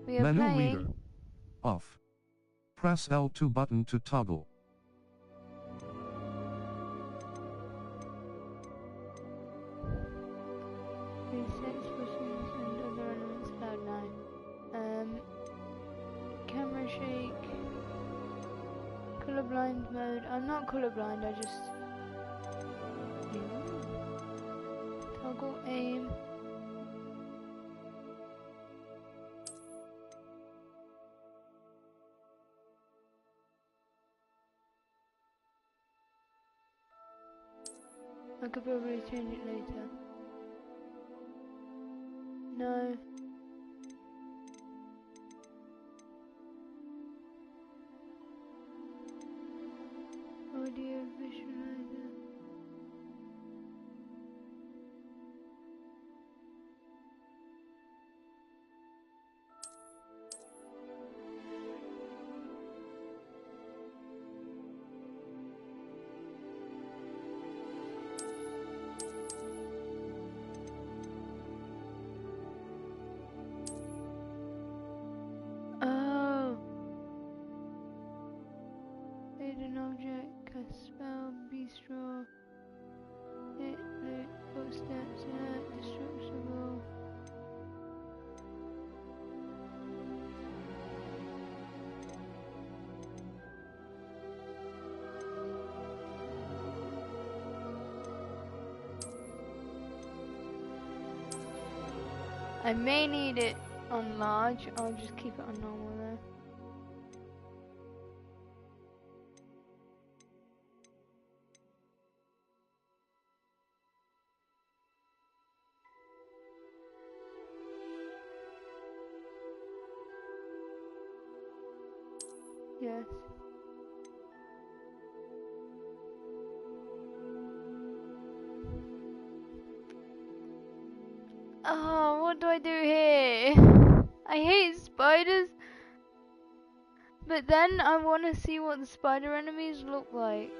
We are Menu playing. reader. Off. Press L2 button to toggle. Reset buttons and other elements allowed now. Camera shake. Colorblind mode. I'm not colorblind, I just... Toggle aim. I could probably change it later. No. Audio visualizer. Oh. Hit an object, cast spell, bistro. Hit loot, footsteps, destructible. I may need it on large, I'll just keep it on normal though. Yes. Oh, what do I do here? I hate spiders. But then I want to see what the spider enemies look like.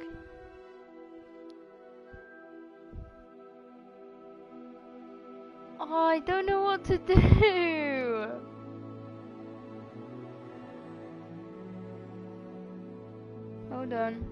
Oh, I don't know what to do. Hold on.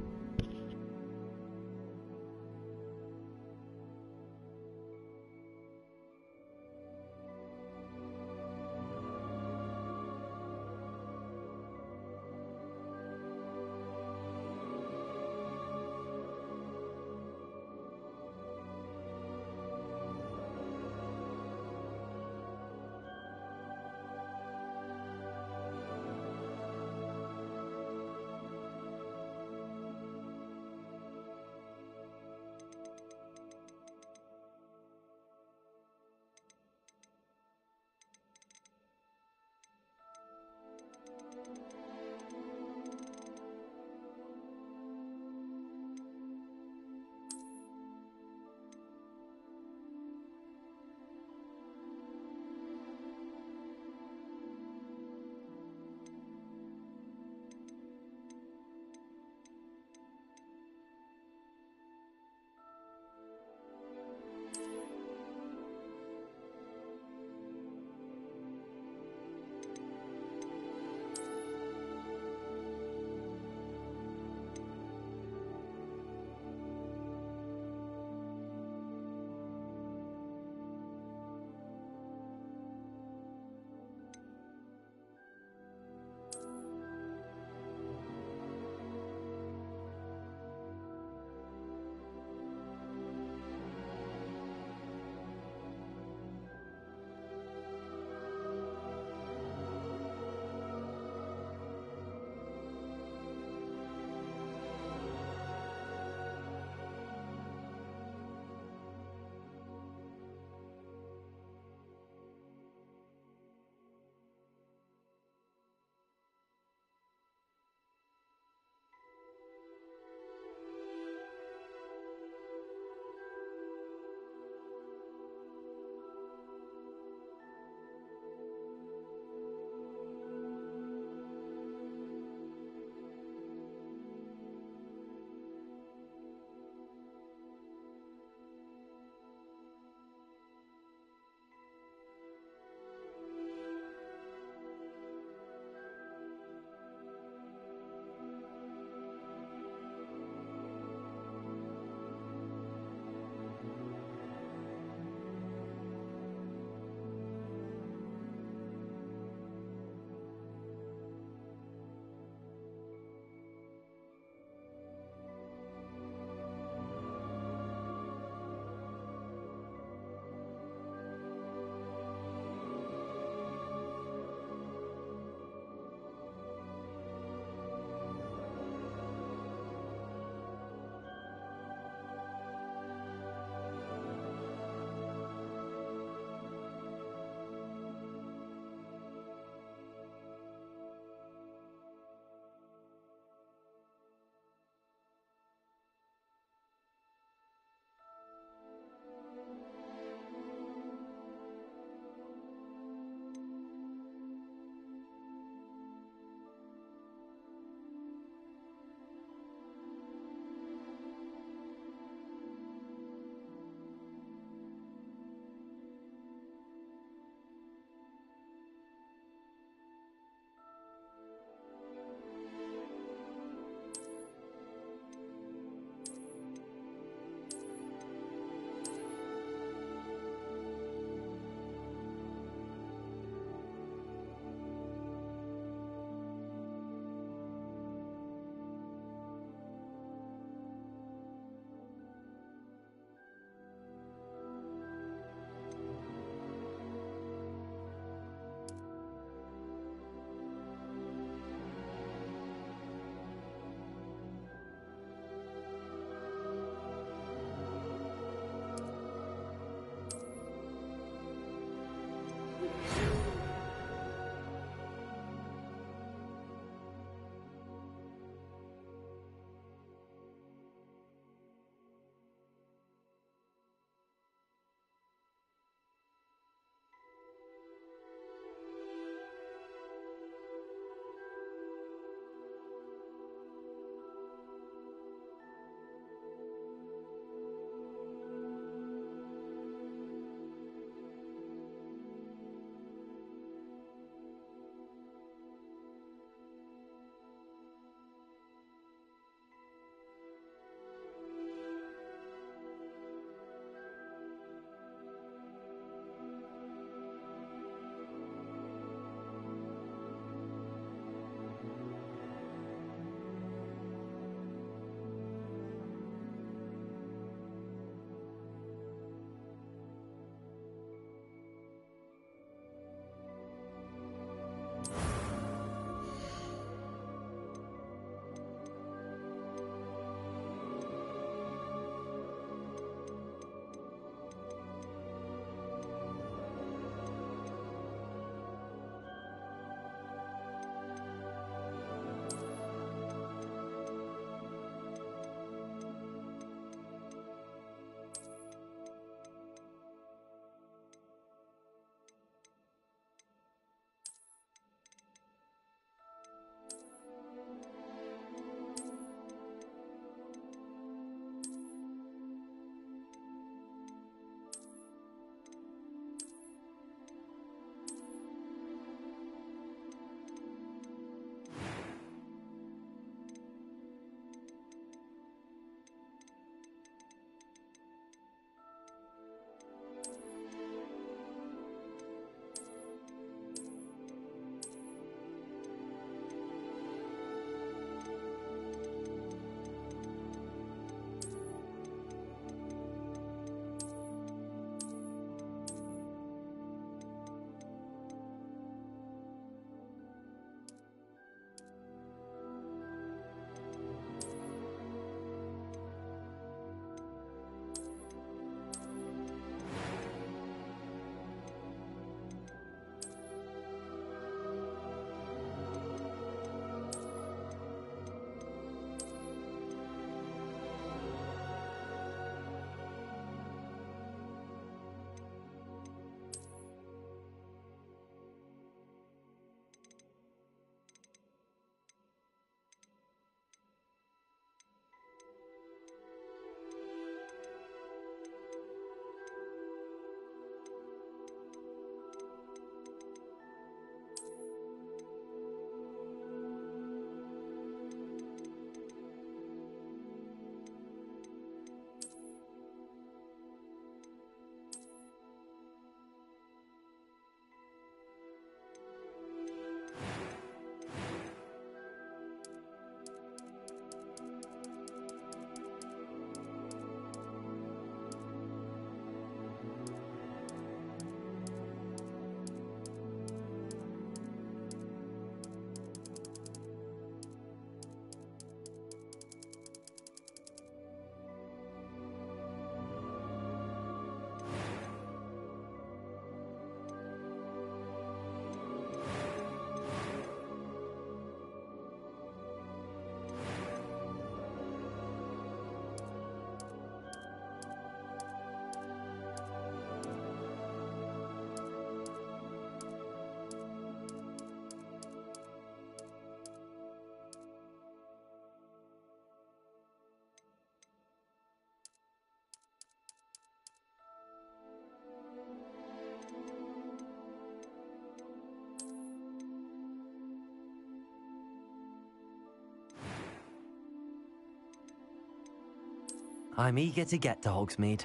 I'm eager to get to Hogsmeade.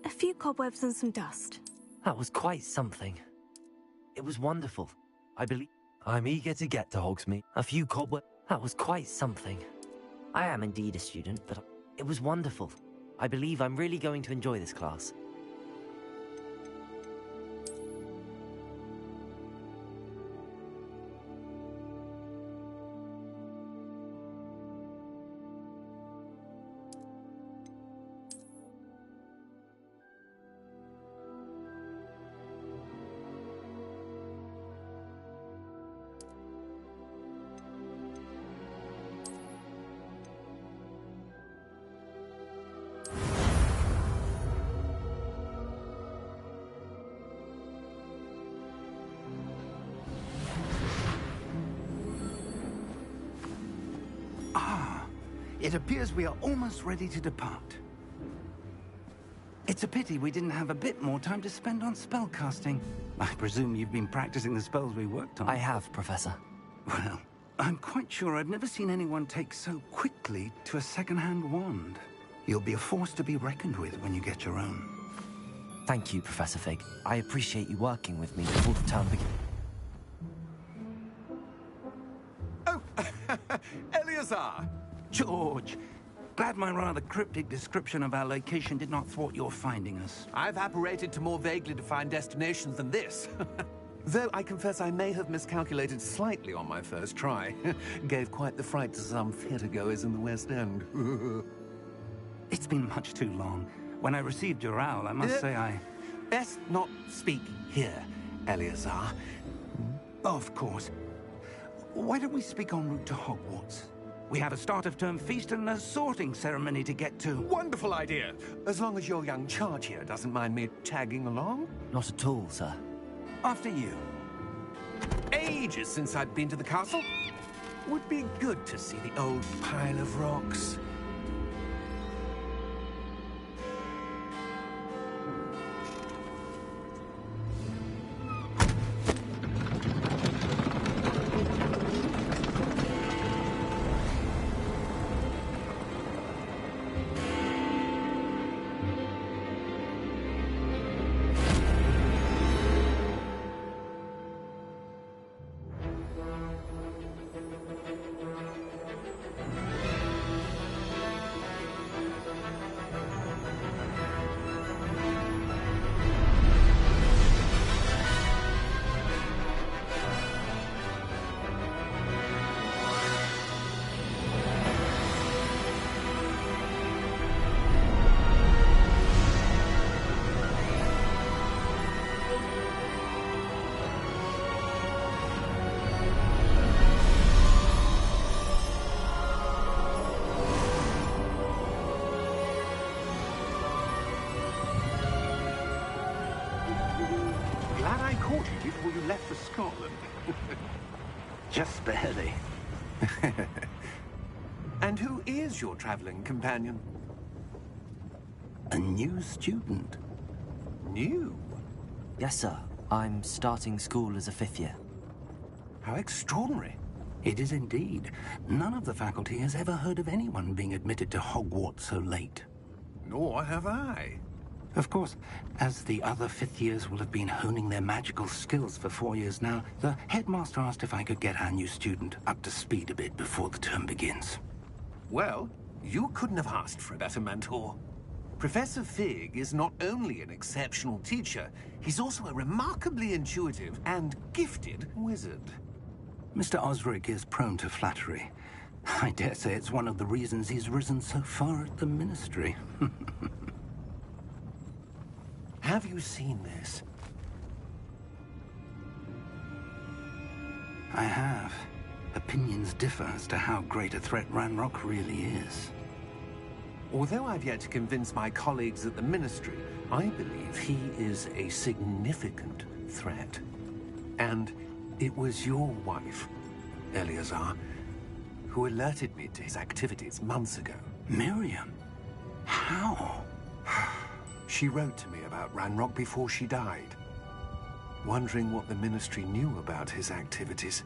A few cobwebs and some dust. That was quite something. It was wonderful. I believe... I'm eager to get to Hogsmeade. A few cobwebs... That was quite something. I am indeed a student, but it was wonderful. I believe I'm really going to enjoy this class. It appears we are almost ready to depart. It's a pity we didn't have a bit more time to spend on spellcasting. I presume you've been practicing the spells we worked on. I have, Professor. Well, I'm quite sure I've never seen anyone take so quickly to a second-hand wand. You'll be a force to be reckoned with when you get your own. Thank you, Professor Fig. I appreciate you working with me before the term begins. Oh, Eleazar! George, glad my rather cryptic description of our location did not thwart your finding us. I've apparated to more vaguely defined destinations than this. Though I confess I may have miscalculated slightly on my first try. Gave quite the fright to some theatre-goers in the West End. It's been much too long. When I received your owl, I must say I... Best not speak here, Eleazar. Of course. Why don't we speak en route to Hogwarts? We have a start-of-term feast and a sorting ceremony to get to. Wonderful idea! As long as your young charge here doesn't mind me tagging along. Not at all, sir. After you. Ages since I'd been to the castle. Would be good to see the old pile of rocks. Glad I caught you before you left for Scotland. Just barely. And who is your traveling companion? A new student. New? Yes, sir. I'm starting school as a 5th year. How extraordinary. It is indeed. None of the faculty has ever heard of anyone being admitted to Hogwarts so late. Nor have I. Of course, as the other 5th years will have been honing their magical skills for 4 years now, the headmaster asked if I could get our new student up to speed a bit before the term begins. Well, you couldn't have asked for a better mentor. Professor Fig is not only an exceptional teacher, he's also a remarkably intuitive and gifted wizard. Mr. Osric is prone to flattery. I dare say it's one of the reasons he's risen so far at the Ministry. Have you seen this? I have. Opinions differ as to how great a threat Ranrock really is. Although I've yet to convince my colleagues at the Ministry, I believe he is a significant threat. And it was your wife, Eleazar, who alerted me to his activities months ago. Miriam? How? She wrote to me about Ranrock before she died, wondering what the Ministry knew about his activities.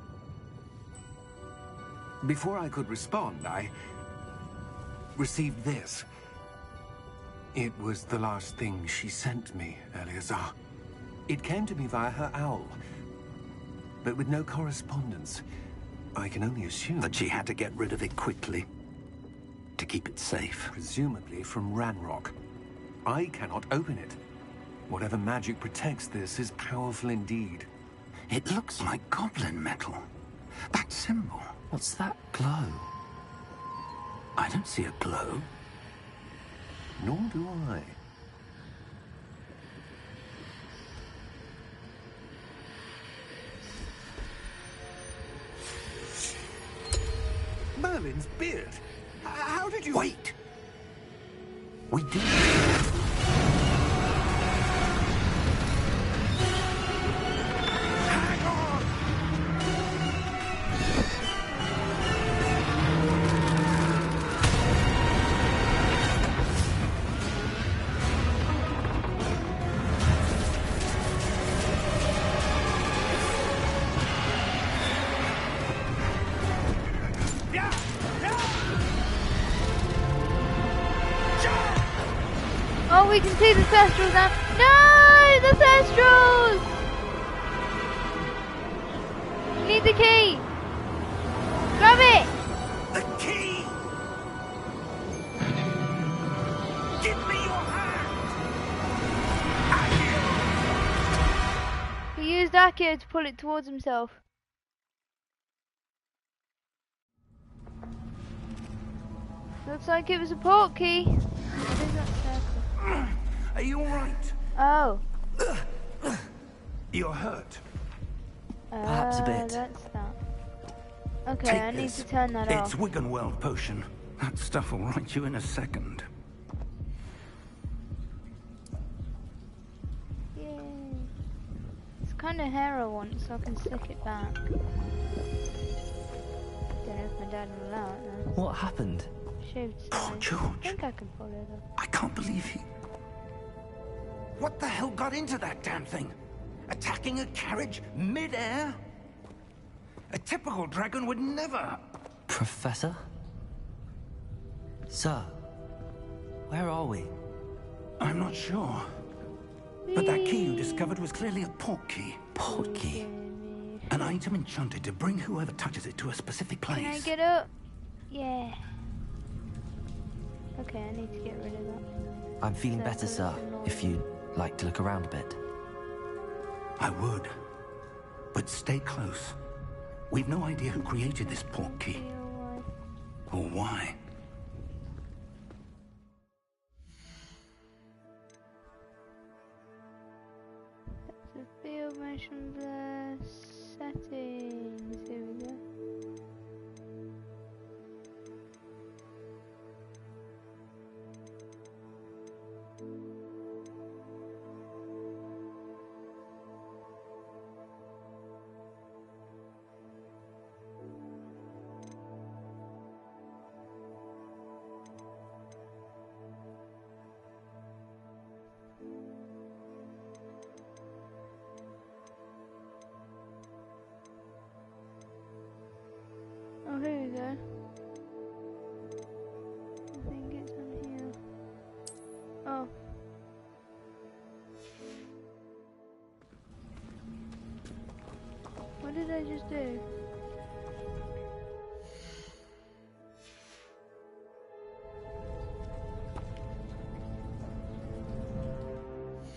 Before I could respond, I received this. It was the last thing she sent me, Eleazar. It came to me via her owl, but with no correspondence. I can only assume That she had to get rid of it quickly to keep it safe. presumably from Ranrock. I cannot open it. Whatever magic protects this is powerful indeed. It looks like goblin metal. That symbol. What's that glow? I don't see a glow. Nor do I. Merlin's beard. How did you... Wait! We do. Hang on! Oh, we can see the Thestrals now. No! The Thestrals! You need the key! Grab it! The key! Give me your hand! He used Accio to pull it towards himself. Looks like it was a port key. What is that circle? Are you alright? Oh. You're hurt. Perhaps a bit. That's that. Okay, Take I need this. to turn that It's off. Wiggenweld potion. That stuff will right you in a second. Yay. It's kind of hair I want, so I can slick it back. Don't know if my dad will allow it though. What happened? Shaved Poor side. I George. think I can pull it off. I can't believe he... What the hell got into that damn thing? Attacking a carriage mid-air? A typical dragon would never... Professor? Sir, where are we? I'm not sure. But that key you discovered was clearly a port key. Port key. An item enchanted to bring whoever touches it to a specific place. Can I get up? Yeah. Okay, I need to get rid of that. I'm feeling better, sir, if you'd like to look around a bit. I would. But stay close. We've no idea who created this port key. Or why. That's a field motion blur settings. Here we go. Oh, here we go. I think it's on here. Oh. What did I just do?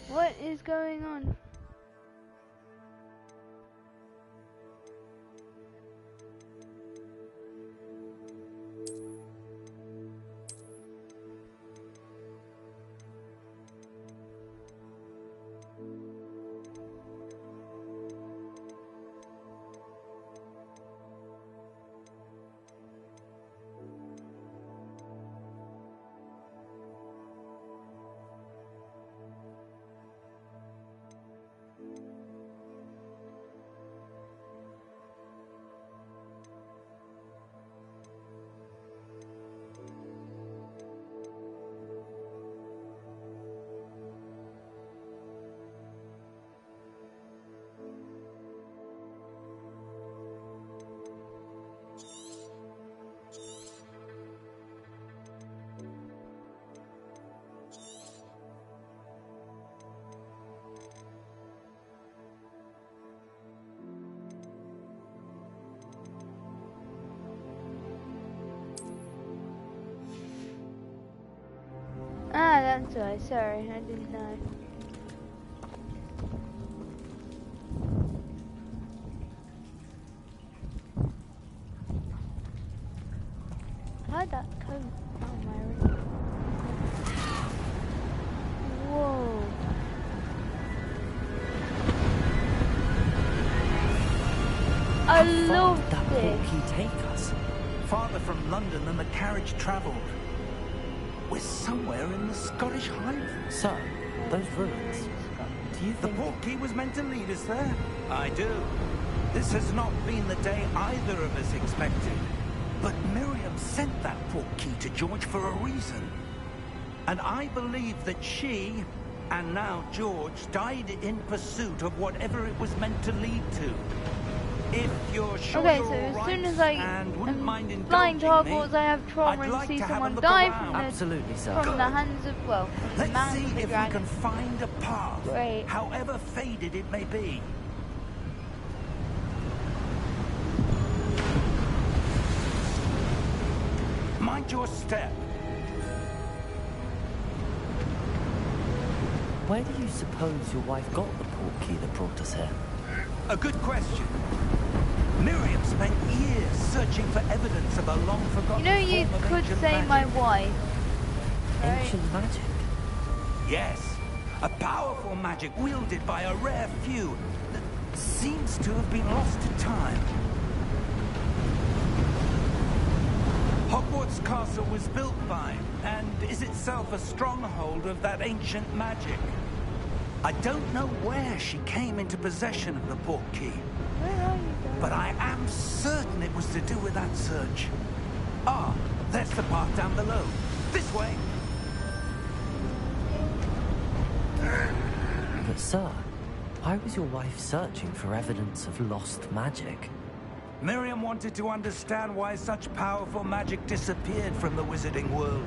What is going on? that's why. Sorry, I didn't know. How'd that come out my room? Whoa. I love That this. portkey take us? Farther from London than the carriage travelled. We're somewhere in the Scottish Highlands. Sir, those ruins. Do you The think... portkey was meant to lead us there? I do. This has not been the day either of us expected. But Miriam sent that portkey to George for a reason. And I believe that she, and now George, died in pursuit of whatever it was meant to lead to. If you're sure Okay, you're so as all soon right as I and wouldn't am mind flying to indulging me, Hogwarts, I have trauma I'd and like see to have a someone look die around. Absolutely, sir. from the hands of, well, the Let's mouth see of the if we dragon. can find a path, Great. however faded it may be. Mind your step. Where do you suppose your wife got the portkey that brought us here? A good question. Miriam spent years searching for evidence of a long-forgotten You know, you form of could ancient say my magic. wife. Right? Ancient magic? Yes, a powerful magic wielded by a rare few that seems to have been lost to time. Hogwarts Castle was built by, and is itself a stronghold of that ancient magic. I don't know where she came into possession of the portkey, Where are you going? but I am certain it was to do with that search. Ah, there's the path down below. This way. But sir, why was your wife searching for evidence of lost magic? Miriam wanted to understand why such powerful magic disappeared from the wizarding world.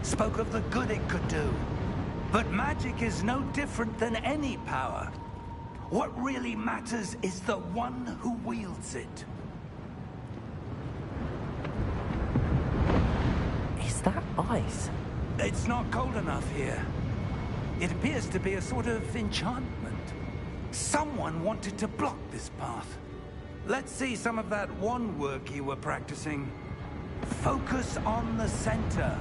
Spoke of the good it could do. But magic is no different than any power. What really matters is the one who wields it. Is that ice? It's not cold enough here. It appears to be a sort of enchantment. Someone wanted to block this path. Let's see some of that wand work you were practicing. Focus on the center.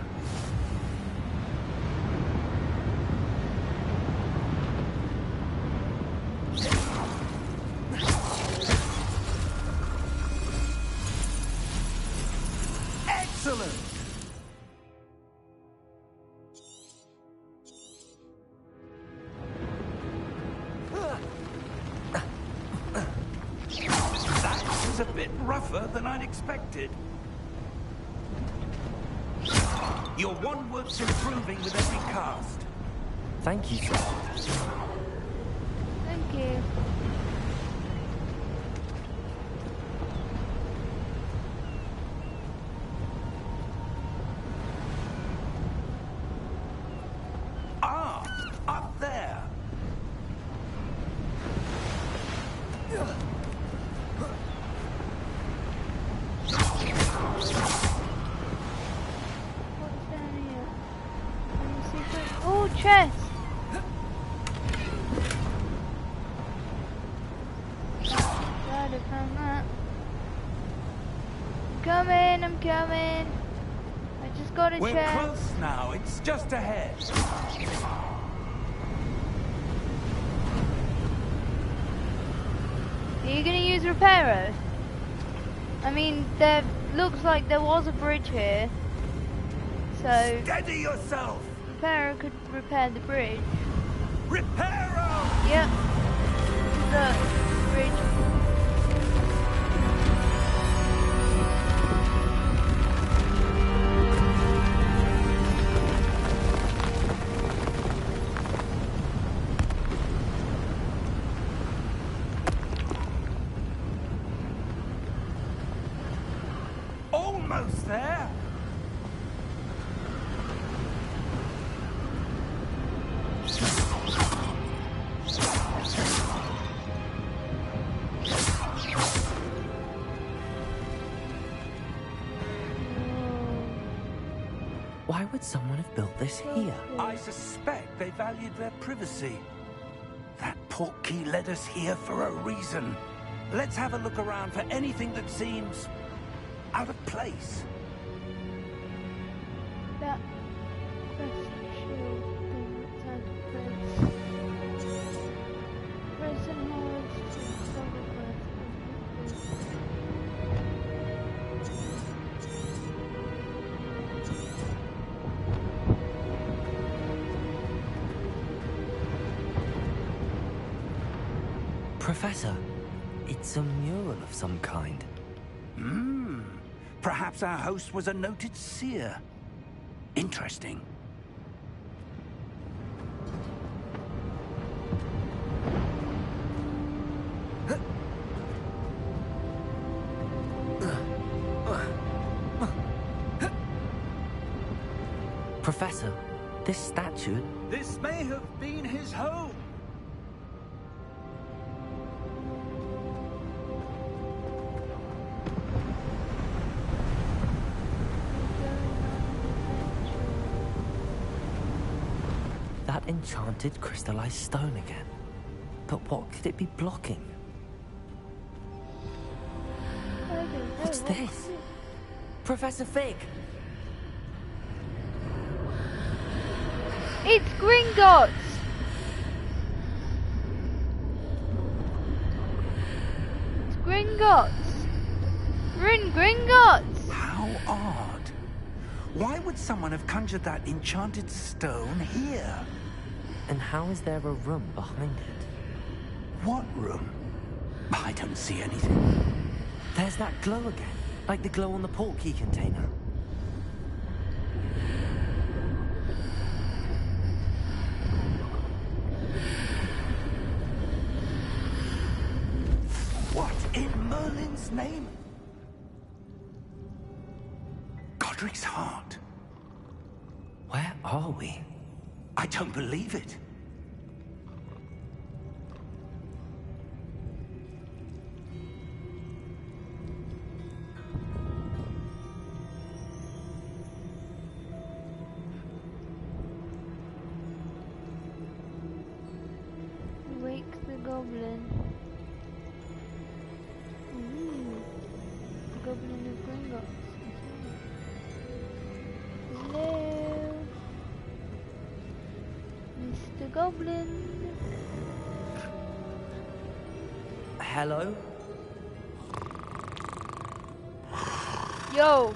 Excellent! That was a bit rougher than I'd expected. Your wand work's improving with every cast. Thank you, sir. Thank you. Ah, up there. What's down here? Any secret? Oh, chest! Glad I found that. I'm coming. I just got a We're chest. close now. It's just ahead. Are you gonna use repairer? I mean, there looks like there was a bridge here. So, Steady yourself. repairer could repair the bridge. Reparo! Yep. The bridge. Almost there. Why Why would someone have built this here? I suspect they valued their privacy. That portkey led us here for a reason. Let's have a look around for anything that seems out of place. That quest shield thing looks out of place. Present Hogwarts to discover quest. Professor, it's a mural of some kind. Perhaps our host was a noted seer. Interesting. Professor, this statue... This may have been his home. That enchanted crystallized stone again. But what could it be blocking? I don't know. What's this? Professor Fig! It's Gringotts! It's Gringotts! We're in Gringotts! How odd. Why would someone have conjured that enchanted stone here? And how is there a room behind it? What room? I don't see anything. There's that glow again, like the glow on the portkey container. What in Merlin's name? Godric's heart. Where are we? I don't believe it. Wake the goblin. Ooh. The goblin of Gringotts. Hello. Mr. Goblin. Hello? Yo.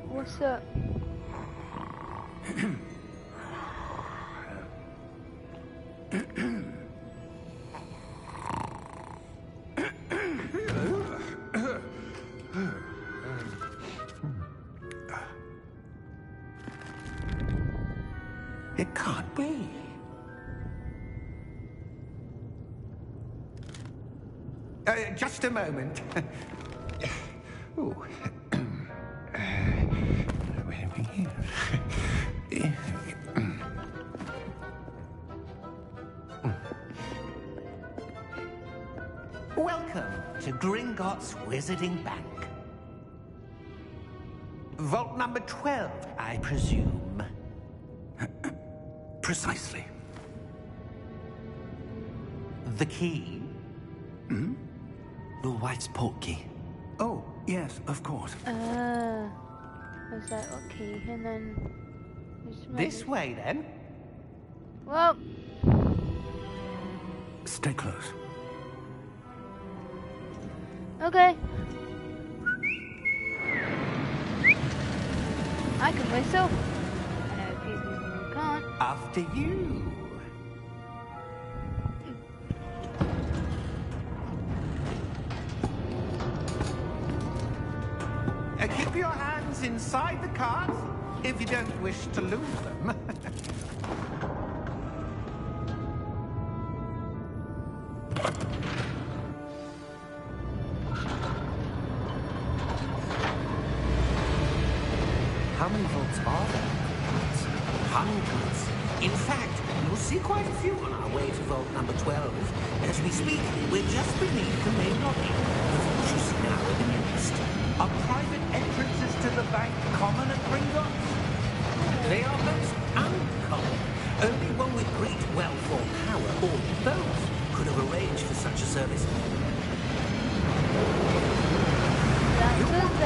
What's up? It can't be. Just a moment. Ooh. Where are we here? Welcome to Gringotts Wizarding Bank. Vault number 12, I presume. Precisely. The key? Your wife's portkey. Oh, yes, of course. I was like, okay, and then... This way, then. Well, Stay close. okay. I can whistle. I know a few people who can't. After you. Keep your hands inside the cart if you don't wish to lose them. How many vaults are there? Hundreds. In fact, you'll see quite a few on our way to vault number 12. As we speak, we're just beneath the main lobby. The vault you see now in the east. Are private entrances to the bank common at Gringotts?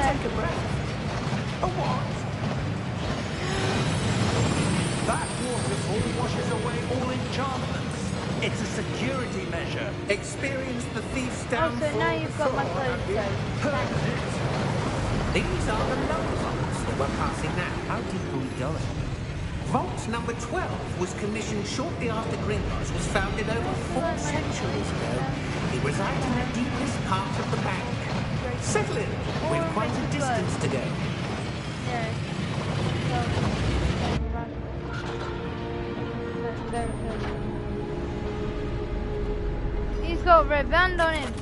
take a breath. A what? That waterfall washes away all enchantments. It's a security measure. Experienced the thief's downfall. Also, now you've got my before, have you? postcode. Heard of it? These are the lower vaults that we're passing now. How deep are we going? Vault number 12 was commissioned shortly after Gringotts was founded over 4 centuries ago. It resides in the deepest part of the bank. Settle in. We've quite a distance to go. Yeah. He's got a red band on him.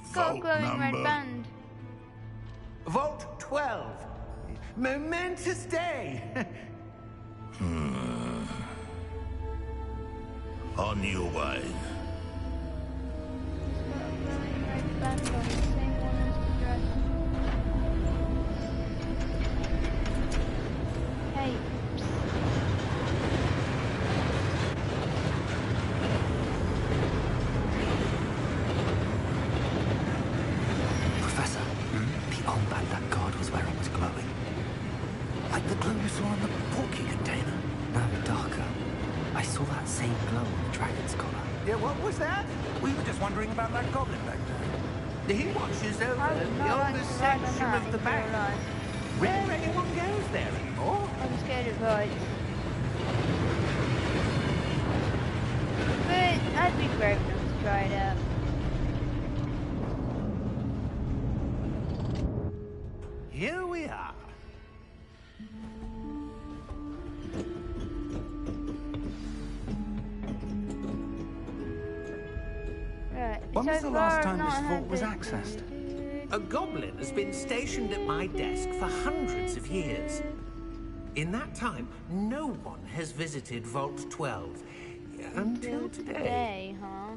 He's got a glowing red band. Vault 12. Momentous day. On your way. He's got a glowing red band on him, same one as the dragon. Hey. Professor, the armband that guard was wearing was glowing. Like the glow you saw on the porky container. No, darker. I saw that same glow on the dragon's collar. Yeah, what was that? We were just wondering about that goblin back there. He watches over I would the not like oldest to ride on section that of the in real bank. life. Rare anyone goes there anymore. I'm scared of heights. But I'd be brave enough to try it out. Here we are. Right. When so was the far last I've time not this had vault was the- accessed? A goblin has been stationed at my desk for hundreds of years. In that time, no one has visited Vault 12. Until today. Huh?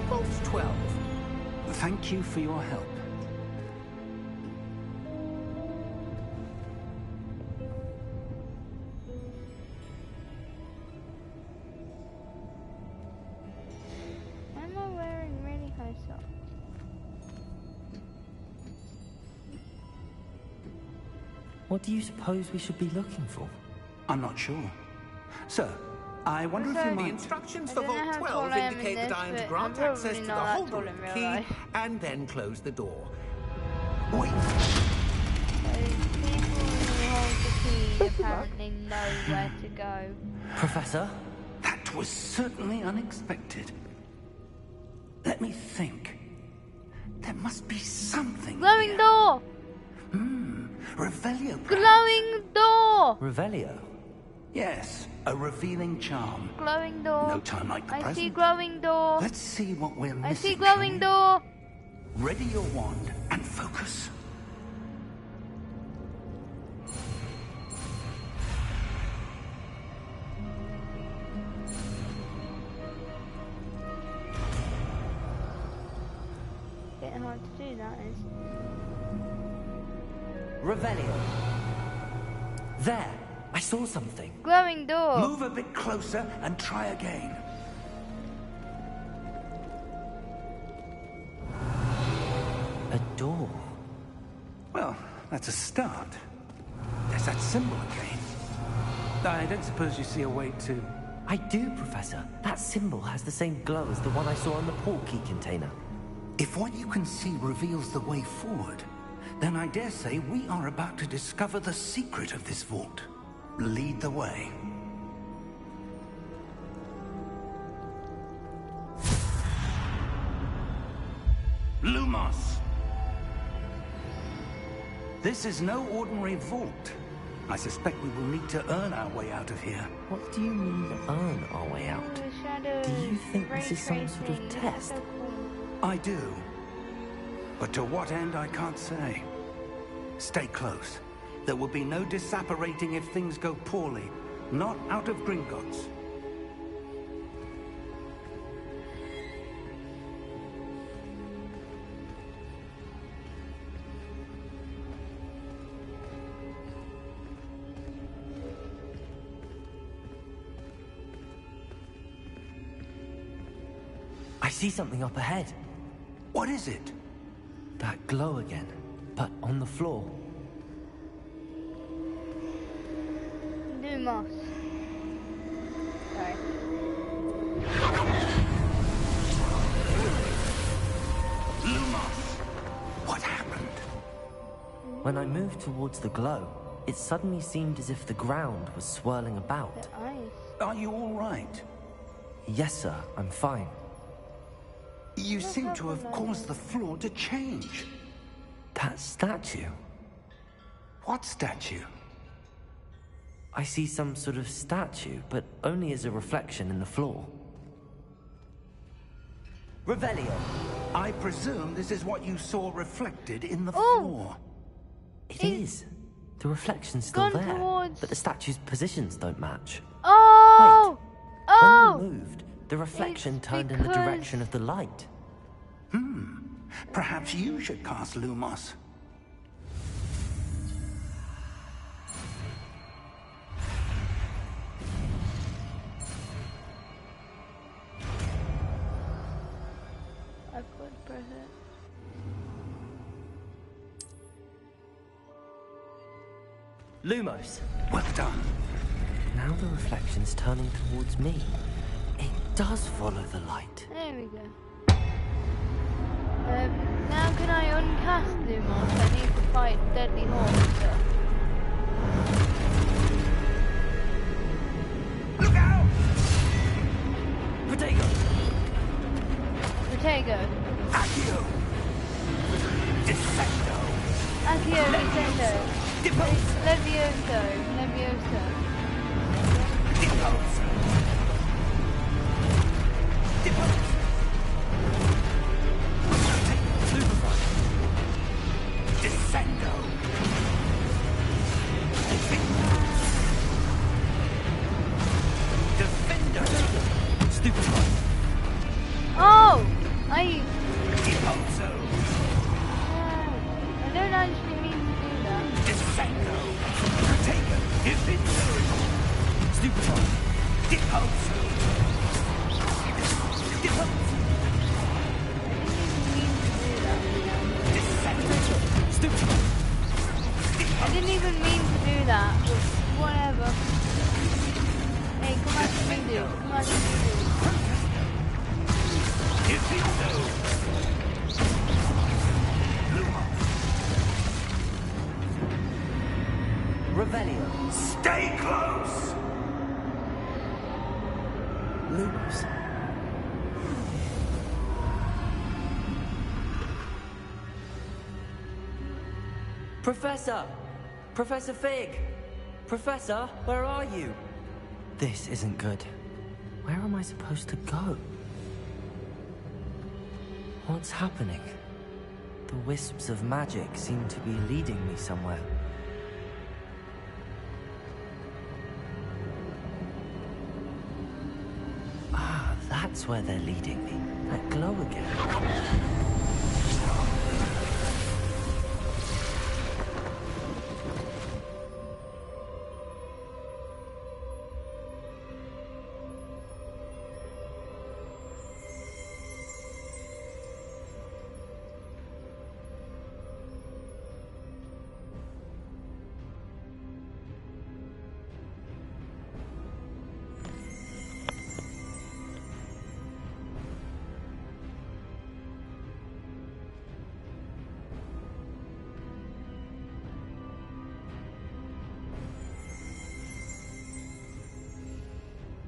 Vault 12. Thank you for your help. Why am I wearing really high socks? What do you suppose we should be looking for? I'm not sure. Sir, I wonder if you Okay. The might... instructions I for don't know Vault how 12 tall I am in indicate that this, I am to but grant I'm access to probably the not that holder tall of in the real key life. and then close the door. Wait. So people who hold the key apparently know where to go. Professor? That was certainly unexpected. Let me think. There must be something Glowing here. door! Revelio. perhaps? Glowing door! Revelio? Yes, a revealing charm. Glowing door. No time like the I present. see glowing door. Let's see what we're missing. I see shall glowing we? door. Ready your wand and focus. Bit hard to do that is. Revelio. There! I saw something. Glowing door. Move a bit closer and try again. A door. Well, that's a start. There's that symbol again. I don't suppose you see a way to... I do, Professor. That symbol has the same glow as the one I saw on the portkey container. If what you can see reveals the way forward, then I dare say we are about to discover the secret of this vault. Lead the way. Lumos! This is no ordinary vault. I suspect we will need to earn our way out of here. What do you mean, earn our way out? The shadow Do you think ray this is some sort of tracing. test? So cool. I do. But to what end, I can't say. Stay close. There will be no disapparating if things go poorly. Not out of Gringotts. see something up ahead. What is it? That glow again, but on the floor. Lumos. Sorry. Lumos! What happened? When I moved towards the glow, it suddenly seemed as if the ground was swirling about. The eyes. Are you all right? Yes, sir, I'm fine. You seem to have caused the floor to change. That statue. What statue? I see some sort of statue, but only as a reflection in the floor. Revelio. I presume this is what you saw reflected in the Oh. floor. It is. The reflection's still Gone there, towards- but the statue's positions don't match. Oh! Oh! When you moved, the reflection It's turned in the because- direction of the light. Perhaps you should cast Lumos. I could press it. Lumos. Well done. Now the reflection's turning towards me. It does follow the light. There we go. Now can I uncast Lumos? I need to fight Deadly Hawk. Look out! Protego! Protego. Accio! Descendo! Accio Descendo. Deposo! Levioso. Levioso. Deposo! Deposo! Descendo! Defender! Stupefy! Oh! I Deposo! don't actually mean to do that. Descendo! Protego! Defender! Stupefy! Deposo! Deposo! I didn't even mean to do that. But whatever. Hey, come on to me, dude. Come on to me, Revelio. Stay close! Lumos. Professor! Professor Fig! Professor, where are you? This isn't good. Where am I supposed to go? What's happening? The wisps of magic seem to be leading me somewhere. Ah, that's where they're leading me. That glow again.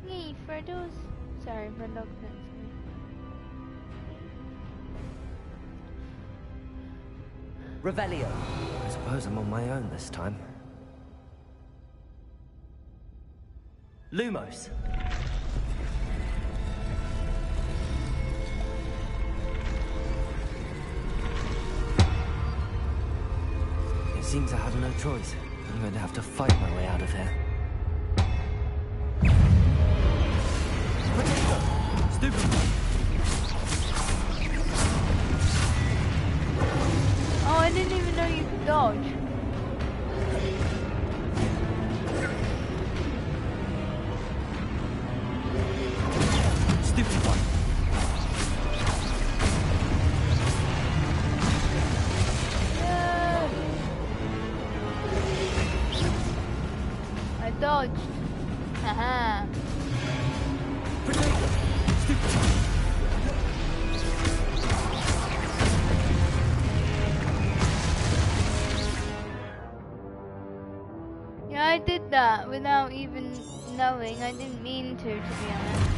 Hey, Fredos. Sorry, my dog's next to me. Revelio. I suppose I'm on my own this time. Lumos. It seems I have no choice. I'm going to have to fight my way out of here. Stupid. Oh, I didn't even know you could dodge. Stupid one. dodged. Haha. Yeah, I did that without even knowing. I didn't mean to be honest.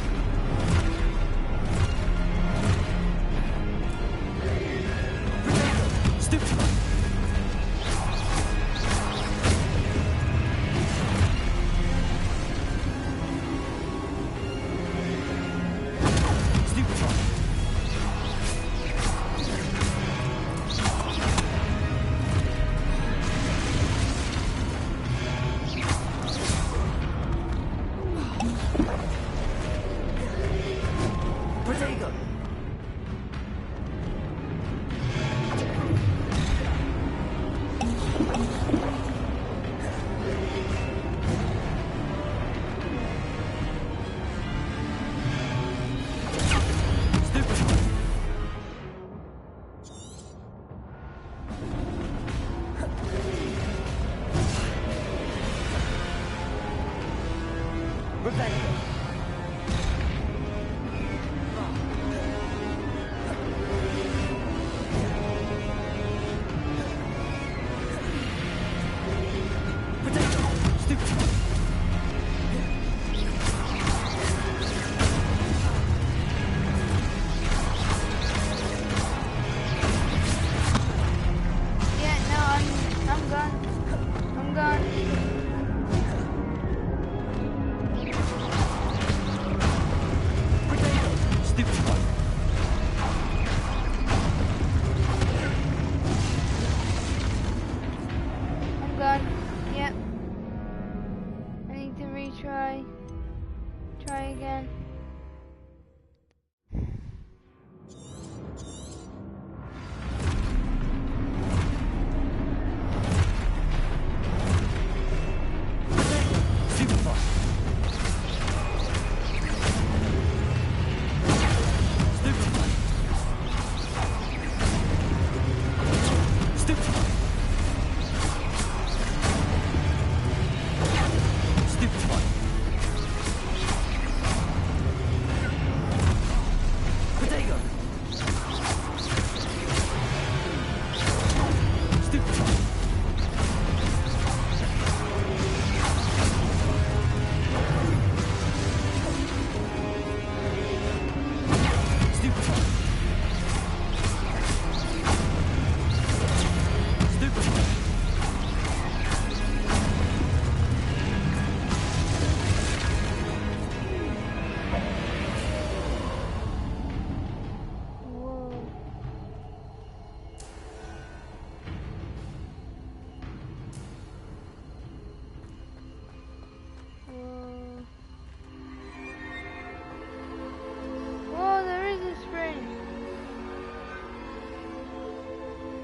Try again.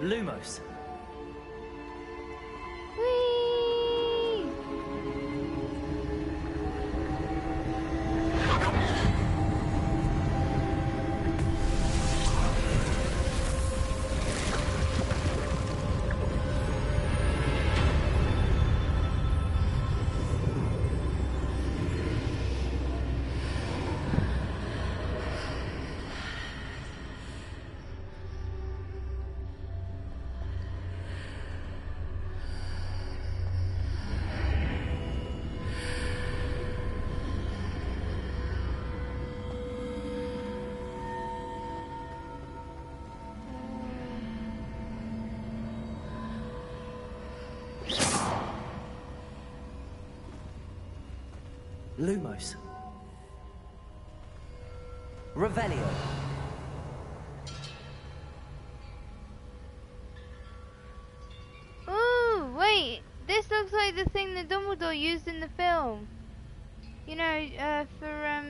Lumos. Whee! Lumos. Revelio. Ooh, wait. This looks like the thing that Dumbledore used in the film. You know, for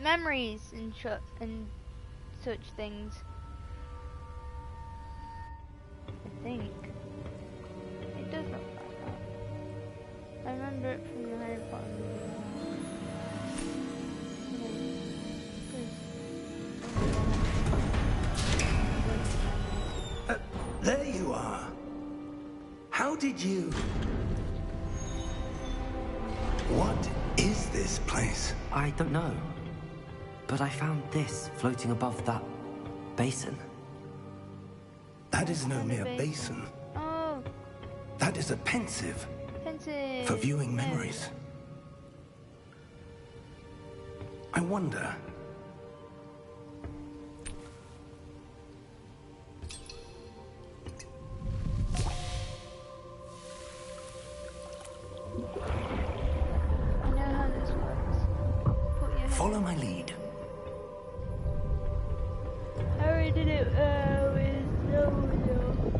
memories and such things. I think. It does look like that. I remember it from the Harry Potter movie. There you are. How did you... What is this place? I don't know. But I found this floating above that basin. That is no mere basin. Oh, That is a pensive pensive. for viewing Yeah. memories. I wonder... I know how this works. Put your head. Follow my lead. Harry did it with Dumbledore.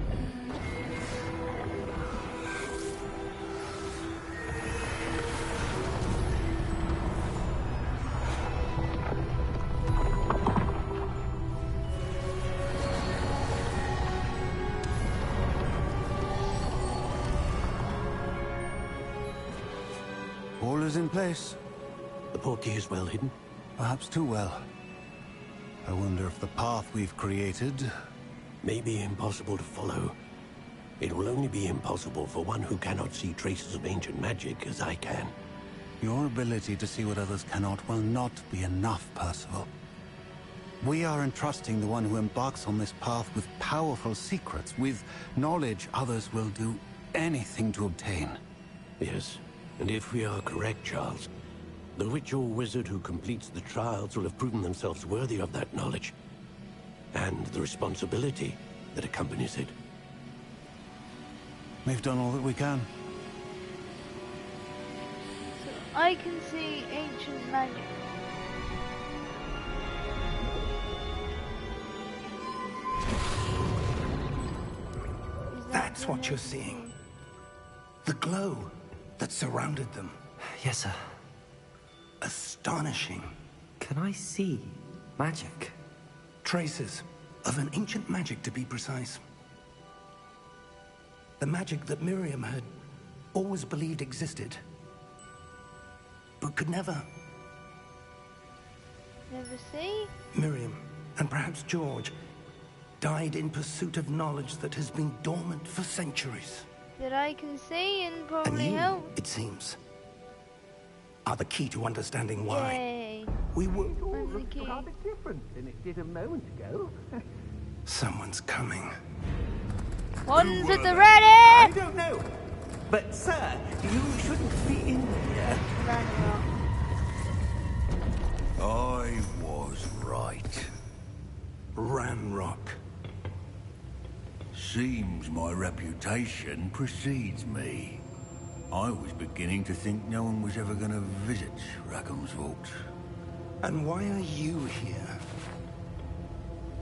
All is in place. The portkey is well hidden. Perhaps too well. I wonder if the path we've created... May be impossible to follow. It will only be impossible for one who cannot see traces of ancient magic as I can. Your ability to see what others cannot will not be enough, Percival. We are entrusting the one who embarks on this path with powerful secrets, with knowledge others will do anything to obtain. Yes, and if we are correct, Charles, the witch or wizard who completes the trials will have proven themselves worthy of that knowledge, and the responsibility that accompanies it. We've done all that we can. So I can see ancient magic. Is that That's the what you're next seeing. one? The glow that surrounded them. Yes, sir. Astonishing. Can I see magic? Traces of an ancient magic, to be precise. The magic that Miriam had always believed existed, but could never. Never see? Miriam, and perhaps George, died in pursuit of knowledge that has been dormant for centuries. That I can see and And probably you, help. it seems, are the key to understanding why. Yay. We were... Where's the key? different than it did a moment ago. Someone's coming. One's at the I ready! don't know. But, sir, you shouldn't be in here. I was right. Ranrock. Seems my reputation precedes me. I was beginning to think no one was ever going to visit Rackham's vault. And why are you here?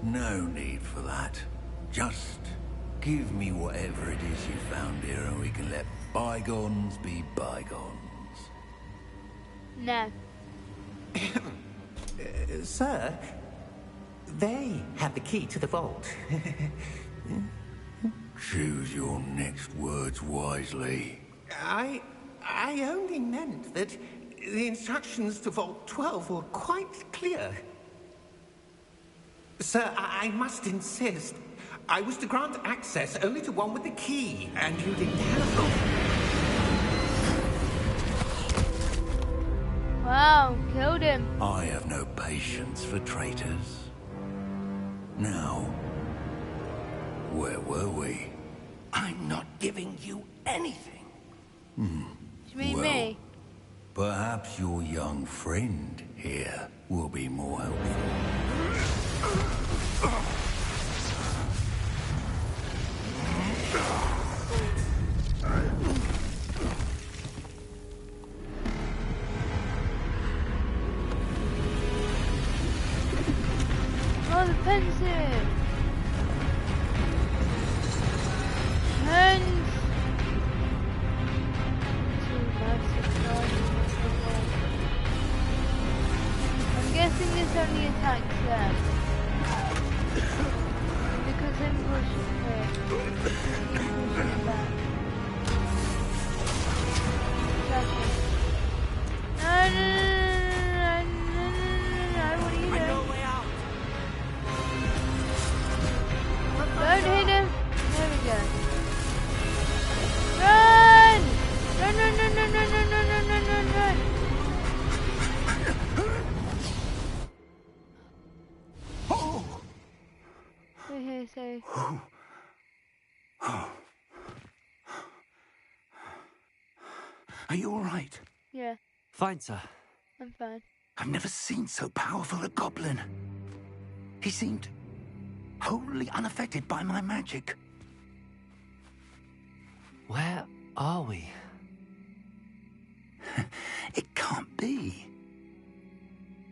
No need for that. Just give me whatever it is you found here and we can let bygones be bygones. No. Sir, they have the key to the vault. Choose your next words wisely. I only meant that the instructions to Vault 12 were quite clear. Sir, I must insist. I was to grant access only to one with the key, and you didn't have them. Wow, killed him. I have no patience for traitors. Now, where were we? I'm not giving you anything. Do you mean me? Perhaps your young friend here will be more helpful. Oh, the pensive. And I'm guessing this only attacks them. Because him pushing her. He pushes back. Exactly. No, what are you doing? I know a way out. Don't hit him. There we go. Are you all right? Yeah, Fine, sir. I'm fine. I've never seen so powerful a goblin. He seemed wholly unaffected by my magic. Where are we? It can't be.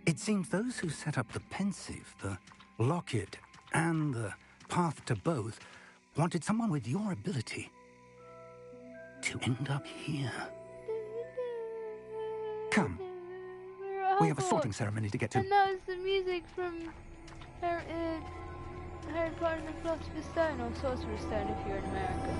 It seems those who set up the pensive, the locket, and the path to both wanted someone with your ability to end up here. Come. We have a sorting ceremony to get to. And that was the music from Harry Potter and the Philosopher's Stone, or Sorcerer's Stone if you're in America.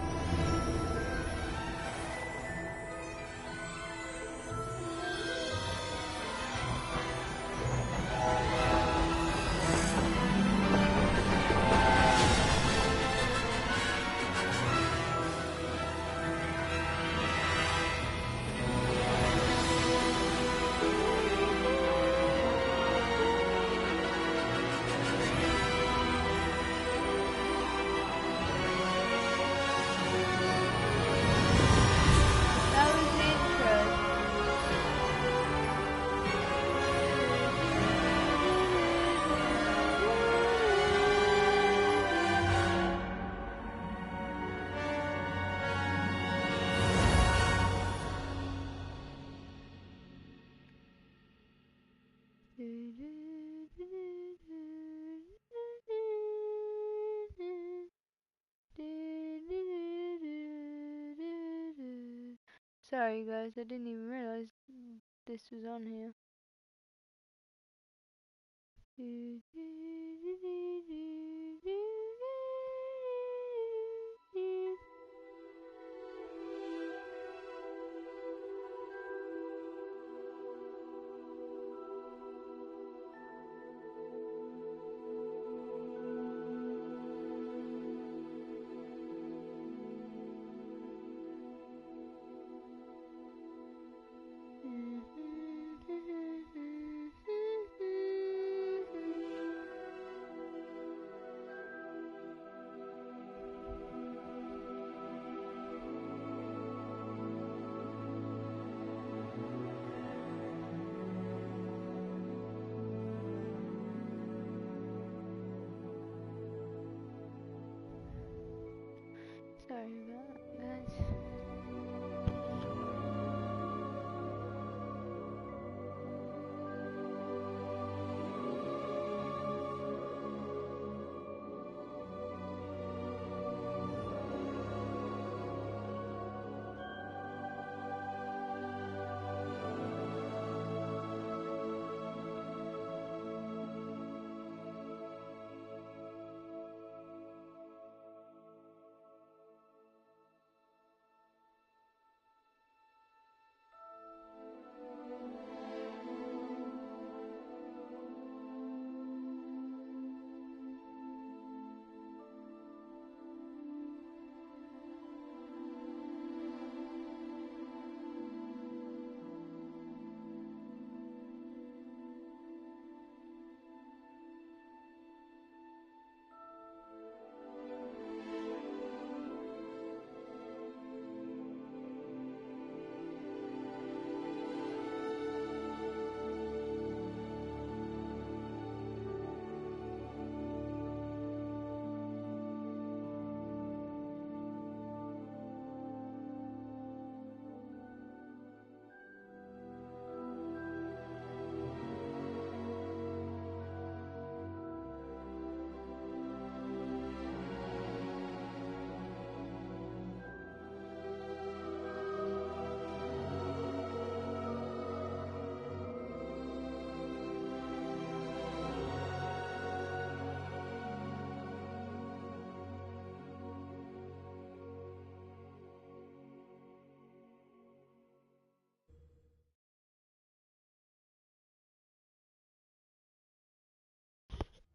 Sorry guys, I didn't even realize this was on here. Sorry about that, guys.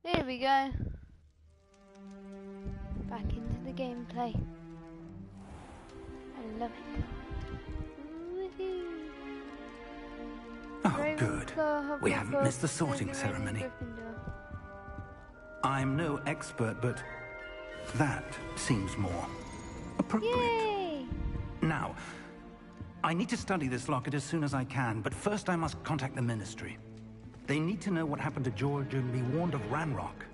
There we go. Back into the gameplay. I love it. Oh, good. We haven't missed the sorting ceremony. I'm no expert, but that seems more appropriate. Yay! Now, I need to study this locket as soon as I can, but first I must contact the Ministry. They need to know what happened to George and be warned of Ranrock.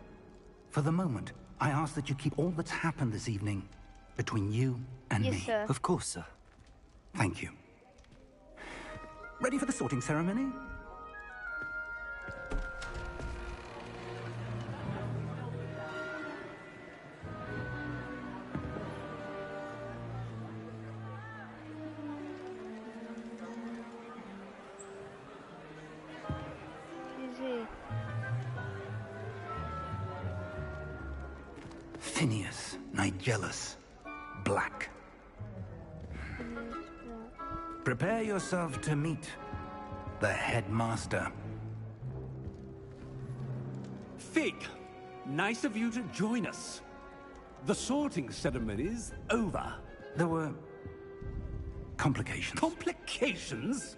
For the moment, I ask that you keep all that's happened this evening between you and Yes, me. sir. Of course, sir. Thank you. Ready for the sorting ceremony? Who's he? Phineas, Nigellus, Black. Prepare yourself to meet the headmaster. Fig, nice of you to join us. The sorting ceremony's over. There were complications. Complications?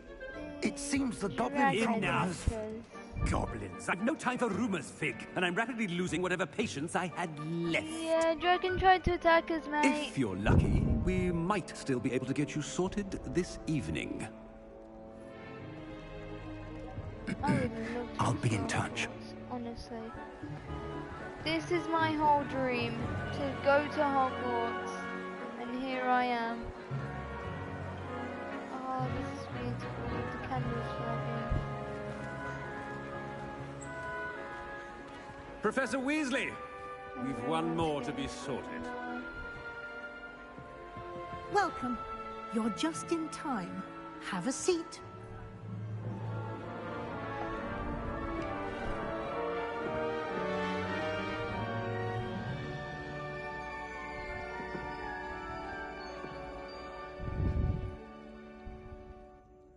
It seems the goblin Dragon problem Enough. has... Goblins. I've no time for rumors, Fig, and I'm rapidly losing whatever patience I had left. Yeah, Dragon tried to attack us, mate. If you're lucky, we might still be able to get you sorted this evening. I would love to I'll be in go to touch. Hogwarts, honestly. This is my whole dream, to go to Hogwarts, and here I am. Oh, this is beautiful, with the candles flowing. Professor Weasley, we've one more to be sorted. Welcome. You're just in time. Have a seat.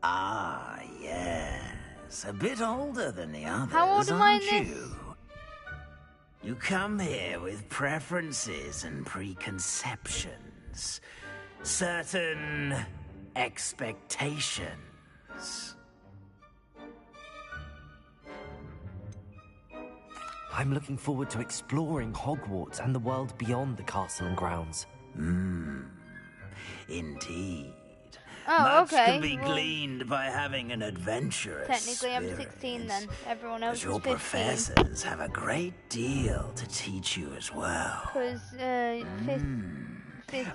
Ah, yes. A bit older than the others, How old am I in aren't this? you? You come here with preferences and preconceptions. Certain expectations. I'm looking forward to exploring Hogwarts and the world beyond the castle and grounds. Indeed. Oh, Much okay. can be Well, gleaned by having an adventurous technically, I'm spirit. 16 then. Everyone else But your is 15. professors have a great deal to teach you as well. Because fifth years in but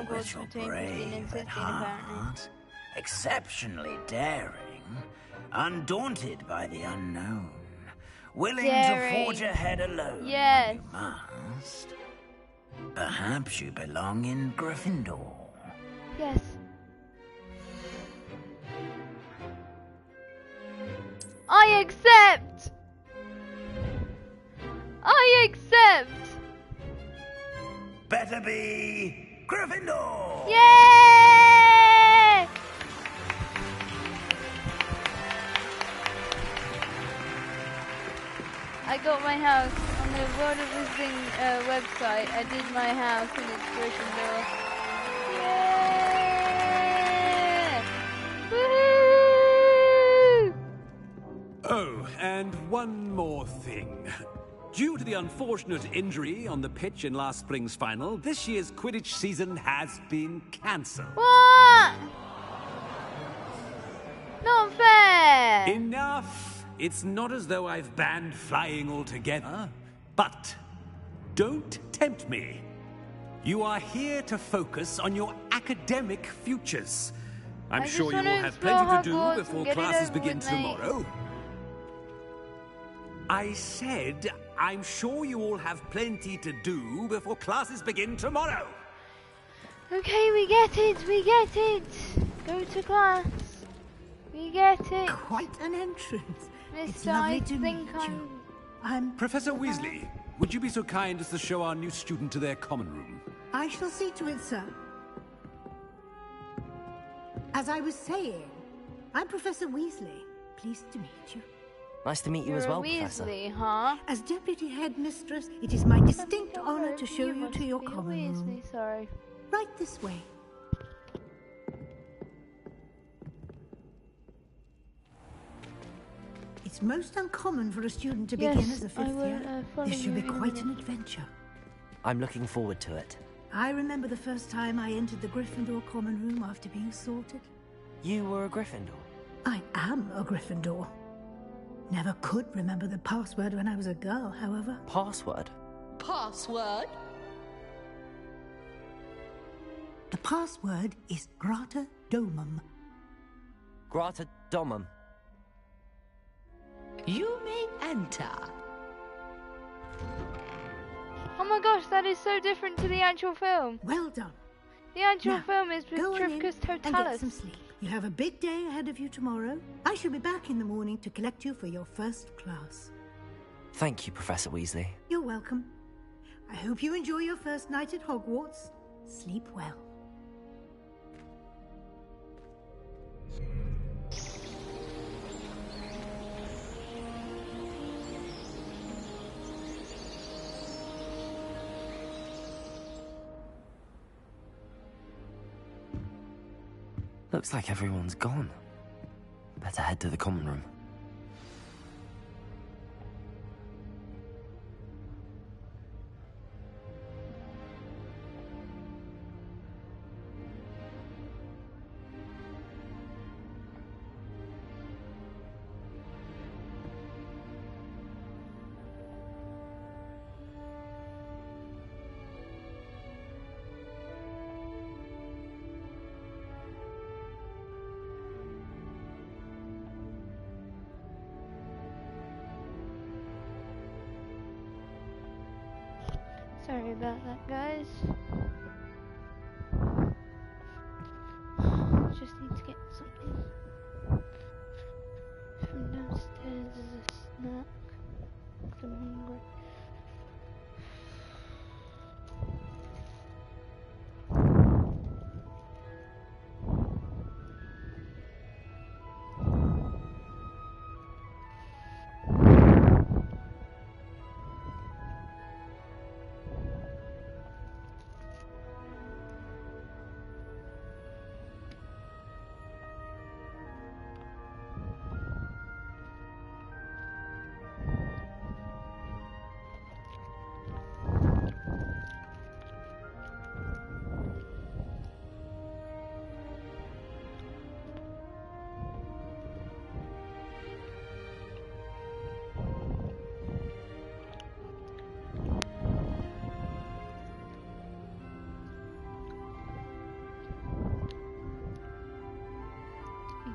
Hogwarts you're between 15 and brave 16 at apparently. heart, exceptionally daring, undaunted by the unknown, willing Daring. to forge ahead alone Yes. when you must. Perhaps you belong in Gryffindor. Yes. I accept! I accept! Better be Gryffindor! Yay! I got my house on the World of Visiting website. I did my house and it's Gryffindor. Yeah! Woohoo! Oh, and one more thing. Due to the unfortunate injury on the pitch in last spring's final, this year's Quidditch season has been cancelled. What? Not fair! Enough! It's not as though I've banned flying altogether. But don't tempt me. You are here to focus on your academic futures. I'm I sure just you will wanna have plenty to do explore Hogwarts before and get it classes over begin with, mate. tomorrow. I said, I'm sure you all have plenty to do before classes begin tomorrow. Okay, we get it, we get it. Go to class. We get it. Quite an entrance. It's Mister, I lovely to think meet you. I'm... Professor Weasley, would you be so kind as to show our new student to their common room? I shall see to it, sir. As I was saying, I'm Professor Weasley. Pleased to meet you. Nice to meet you You're as well, a Professor. Weasley, huh? As Deputy Headmistress, it is my distinct honor to show you must to your be a common room. Weasley, sorry. Right this way. It's most uncommon for a student to begin Yes, as a I fifth will, year. follow This should be you in a quite an minute. adventure. I'm looking forward to it. I remember the first time I entered the Gryffindor common room after being sorted. You were a Gryffindor? I am a Gryffindor. Never could remember the password when I was a girl, however. Password? Password? The password is Grata Domum. Grata Domum. You may enter. Oh my gosh, that is so different to the actual film. Well done. The actual Now, film is with go on in Trifcus and get Totalis. some sleep. You have a big day ahead of you tomorrow. I shall be back in the morning to collect you for your first class. Thank you, Professor Weasley. You're welcome. I hope you enjoy your first night at Hogwarts. Sleep well. Looks like everyone's gone. Better head to the common room. Sorry about that, guys. Just need to get something from downstairs as a snack. 'Cause I'm hungry.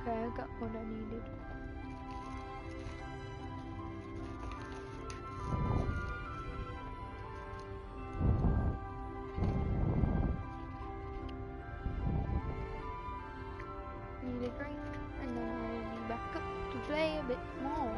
Okay, I got what I needed. Need a drink, and then I will be back up to play a bit more.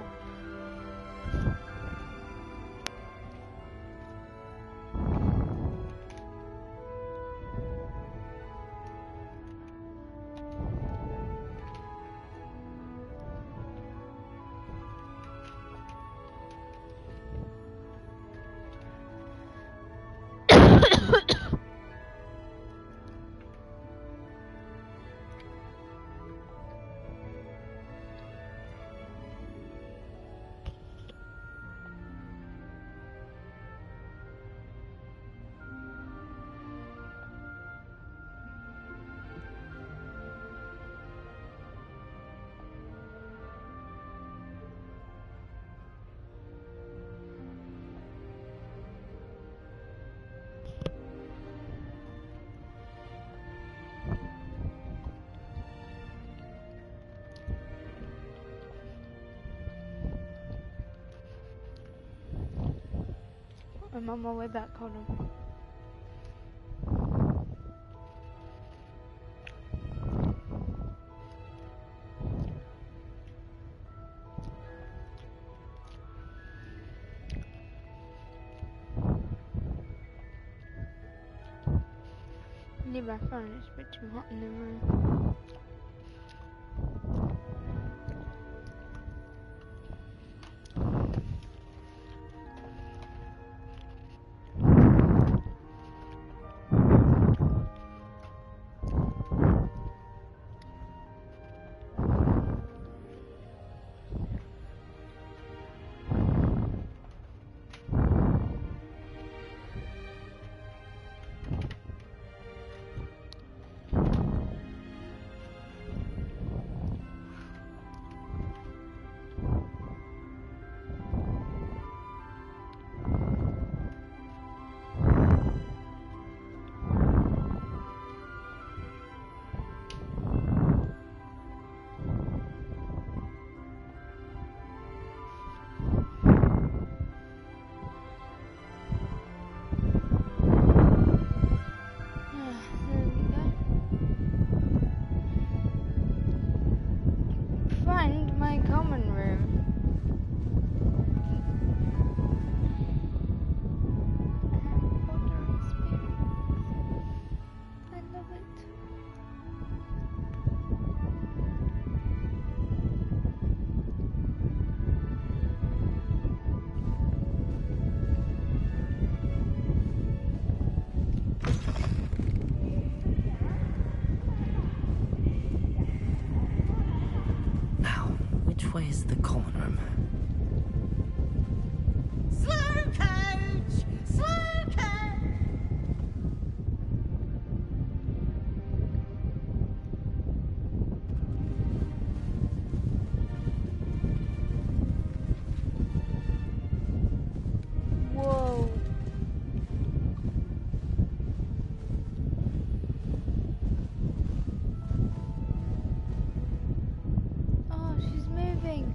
I'm on my way back, hold on. I need my phone, it's a bit too hot in the room. way is the common room? Slow coach! Slow coach! Whoa. Oh, she's moving.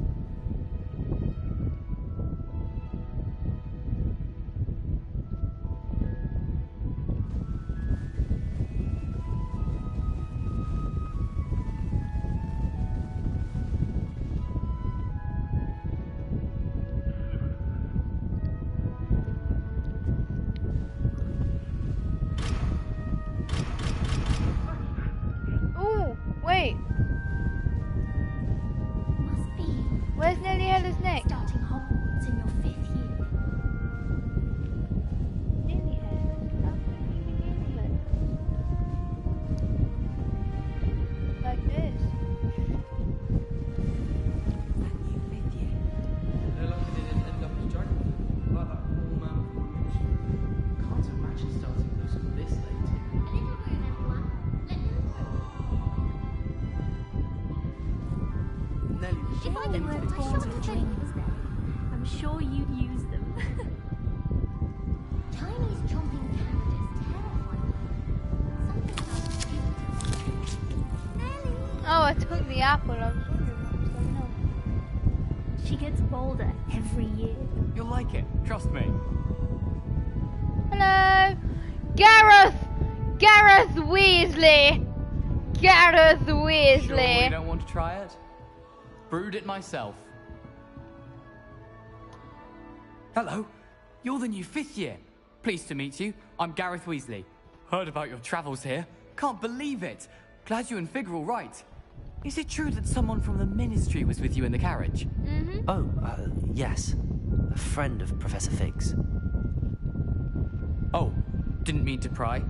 Ooh, wait. Must be. Where's Nellie Hella's neck? Starting Hogwarts in your 5th year. Nellie Hella's? How can you begin with it? Like this. They're lucky they didn't end up as dragon. Like that poor man from the ministry. Can't imagine starting those school this late. Nelly, If I could put my short dreams there, I'm sure you'd use them. Chinese chomping characters terrify. Oh, I took the apple. I was wondering what was going on. She gets bolder every year. You'll like it, trust me. Hello! Gareth! Gareth Weasley! Gareth Weasley! Sure you don't want to try it? Brewed it myself. Hello, you're the new 5th year. Pleased to meet you. I'm Gareth Weasley. Heard about your travels here. Can't believe it. Glad you and Fig are all right. Is it true that someone from the ministry was with you in the carriage? Mm-hmm. Oh, yes. A friend of Professor Fig's. Oh, didn't mean to pry.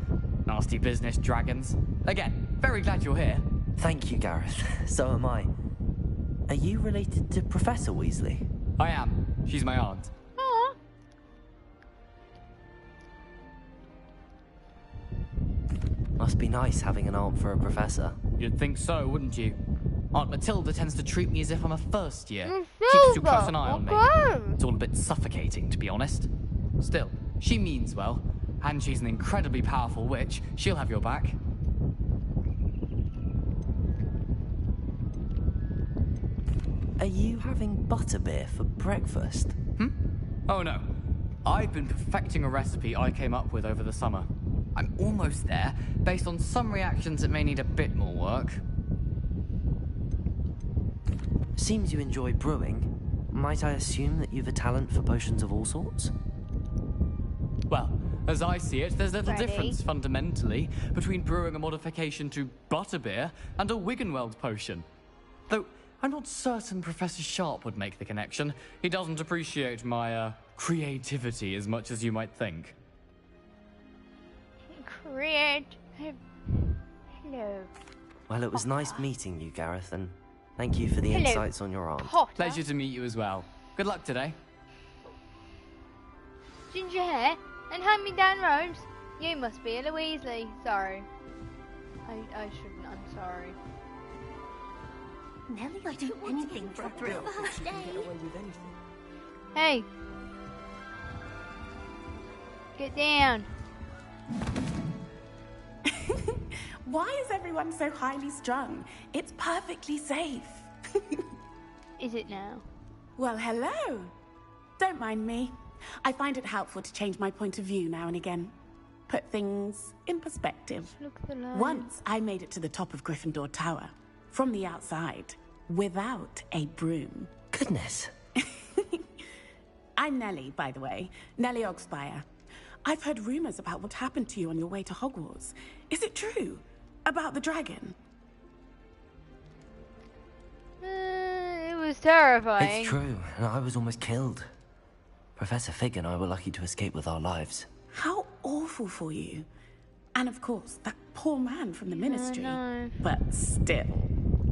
Nasty business, dragons. Again, very glad you're here. Thank you, Gareth. So am I. Are you related to Professor Weasley? I am. She's my aunt. Aww. Must be nice having an aunt for a professor. You'd think so, wouldn't you? Aunt Matilda tends to treat me as if I'm a first year. Matilda, Keeps too close an eye on me. okay. It's all a bit suffocating, to be honest. Still, she means well, and she's an incredibly powerful witch. She'll have your back. Are you having butterbeer for breakfast? Oh no. I've been perfecting a recipe I came up with over the summer. I'm almost there, based on some reactions that may need a bit more work. Seems you enjoy brewing. Might I assume that you've a talent for potions of all sorts? Well, as I see it, there's little Ready? difference fundamentally between brewing a modification to butterbeer and a Wiggenweld potion. Though I'm not certain Professor Sharp would make the connection. He doesn't appreciate my creativity as much as you might think. Hello. Well, it was nice meeting you, Gareth, and thank you for the Hello, insights on your aunt. Potter. Pleasure to meet you as well. Good luck today. Ginger hair and hand-me-down robes. You must be a Weasley. Sorry. I shouldn't. I'm sorry. Nelly would do anything for a thrill. First day. Hey. Get down. Why is everyone so highly strung? It's perfectly safe. Is it now? Well, hello. Don't mind me. I find it helpful to change my point of view now and again. Put things in perspective. Look at the line. Once I made it to the top of Gryffindor Tower, from the outside, without a broom. Goodness. I'm Nellie, by the way. Nellie Ogspire. I've heard rumors about what happened to you on your way to Hogwarts. Is it true? About the dragon? It was terrifying. It's true, and I was almost killed. Professor Fig and I were lucky to escape with our lives. How awful for you. And of course, that poor man from the ministry. I know. But still,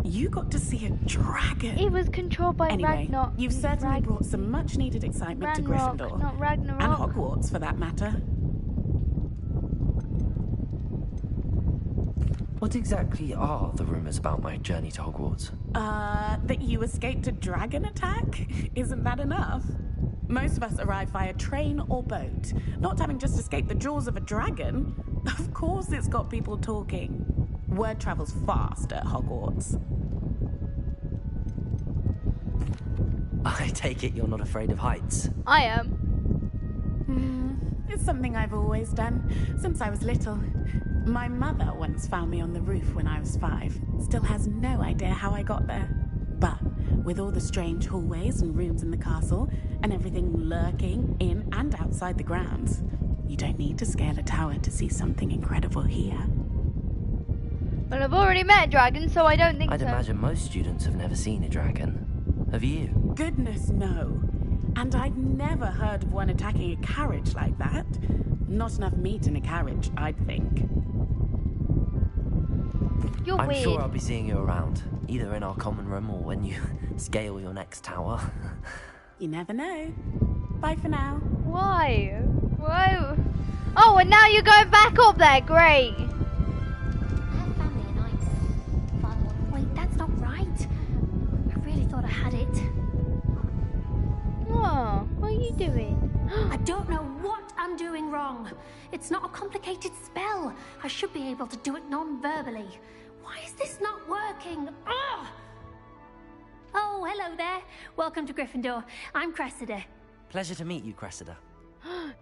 You got to see a dragon. It was controlled by Anyway, Ragnarok. you've certainly brought some much-needed excitement to Gryffindor. Not Ragnarok. And Hogwarts, for that matter. What exactly are the rumors about my journey to Hogwarts? That you escaped a dragon attack? Isn't that enough? Most of us arrive via train or boat. Not having just escaped the jaws of a dragon. Of course it's got people talking. Word travels fast at Hogwarts. I take it you're not afraid of heights. I am. It's something I've always done, since I was little. My mother once found me on the roof when I was 5. Still has no idea how I got there. But with all the strange hallways and rooms in the castle, and everything lurking in and outside the grounds, you don't need to scale a tower to see something incredible here. Well, I've already met a dragon, so I don't think I'd so. imagine most students have never seen a dragon. Have you? Goodness, no. And I've never heard of one attacking a carriage like that. Not enough meat in a carriage, I'd think. You're I'm weird. sure I'll be seeing you around, either in our common room or when you scale your next tower. You never know. Bye for now. Why? Why? Oh, and now you're going back up there. Great. Wait, that's not right. I really thought I had it. Oh, what are you doing? I don't know what I'm doing wrong. It's not a complicated spell. I should be able to do it non-verbally. Why is this not working? Ugh! Oh, hello there. Welcome to Gryffindor. I'm Cressida. Pleasure to meet you, Cressida.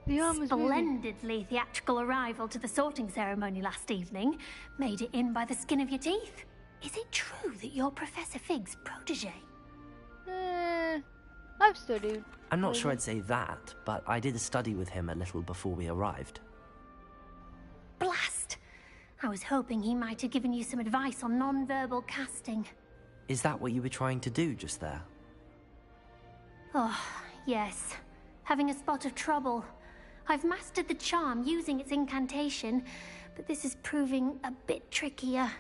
The arm was moving. Splendidly theatrical arrival to the sorting ceremony last evening. Made it in by the skin of your teeth. Is it true that you're Professor Fig's protege? I've studied. I'm not sure I'd say that, but I did study with him a little before we arrived. Blast! I was hoping he might have given you some advice on non-verbal casting. Is that what you were trying to do just there? Oh, yes. Having a spot of trouble. I've mastered the charm using its incantation, but this is proving a bit trickier.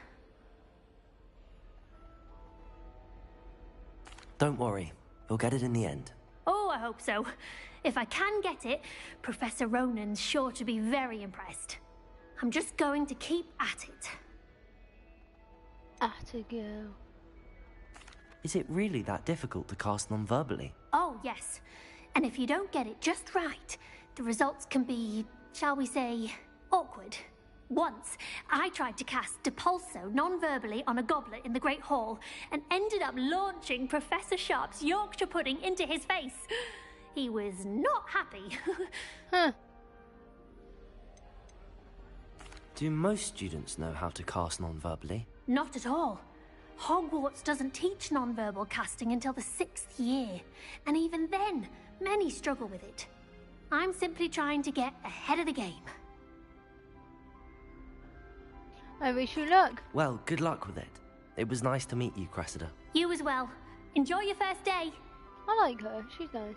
Don't worry, you'll get it in the end. Oh, I hope so. If I can get it, Professor Ronan's sure to be very impressed. I'm just going to keep at it. At a go. Is it really that difficult to cast non-verbally? Oh, yes. And if you don't get it just right, the results can be, shall we say, awkward. Once, I tried to cast Depulso non-verbally on a goblet in the Great Hall and ended up launching Professor Sharp's Yorkshire pudding into his face. He was not happy. Huh. Do most students know how to cast non-verbally? Not at all. Hogwarts doesn't teach non-verbal casting until the 6th year, and even then, many struggle with it. I'm simply trying to get ahead of the game. I wish you luck. Well, good luck with it. It was nice to meet you, Cressida. You as well. Enjoy your first day. I like her. She's nice.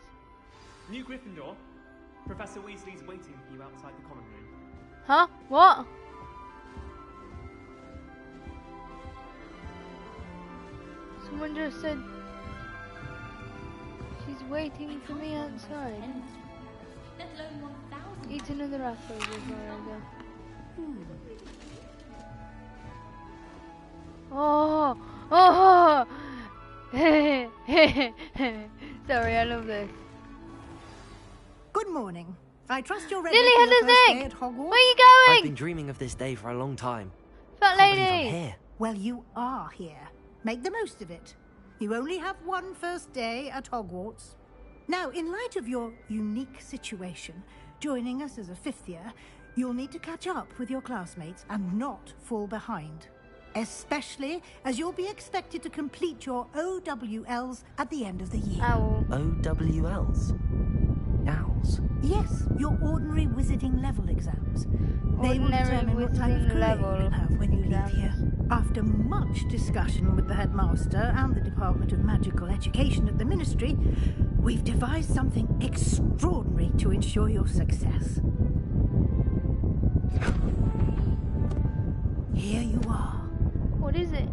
New Gryffindor. Professor Weasley's waiting for you outside the common room. Huh? What? Someone just said she's waiting for me outside. Eat another apple before I go. Oh! Oh! Sorry, I love this. Good morning. I trust you're ready Lily for your Hunter's first egg! day at Hogwarts. Where are you I've going? been dreaming of this day for a long time. Fat Can't believe lady! I'm here. Well, you are here. Make the most of it. You only have one first day at Hogwarts. Now, in light of your unique situation, joining us as a 5th year, you'll need to catch up with your classmates and not fall behind. Especially as you'll be expected to complete your OWLs at the end of the year. Ow. OWLs? Owls? Yes, your ordinary wizarding level exams. They will Ordinary determine what type of wizarding career level you'll have when you leave here. After much discussion with the headmaster and the Department of Magical Education at the Ministry, we've devised something extraordinary to ensure your success. Here you are. What is it?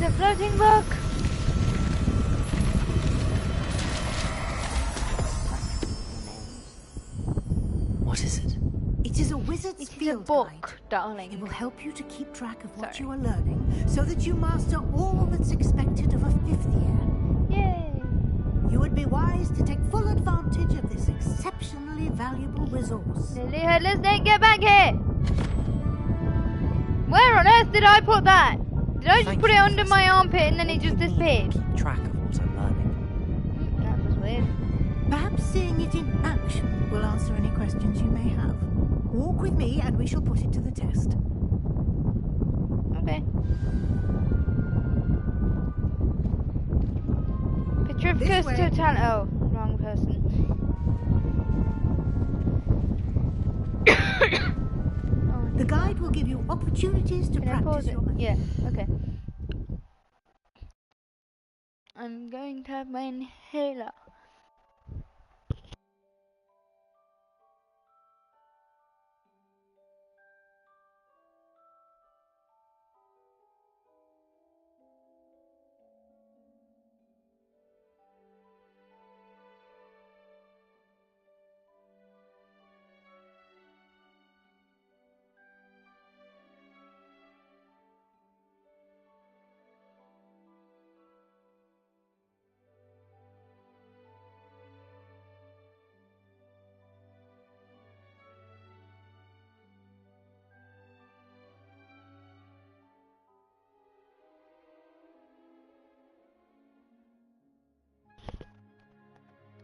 It's a floating book. What is it? It is a wizard's field guide. Darling. It will help you to keep track of what you are learning, so that you master all that's expected of a 5th year. Yay! You would be wise to take full advantage of this exceptionally valuable resource. Lily Headless Snake, get back here! Where on earth did I put that? Did I just put it under my armpit and then it just disappeared? Keep track of what I'm learning. That was weird. Perhaps seeing it in action will answer any questions you may have. Walk with me and we shall put it to the test. Okay. Petrificus total. Oh, wrong person. The guide will give you opportunities to practice your magic. Yeah, okay. I'm going to have my inhaler.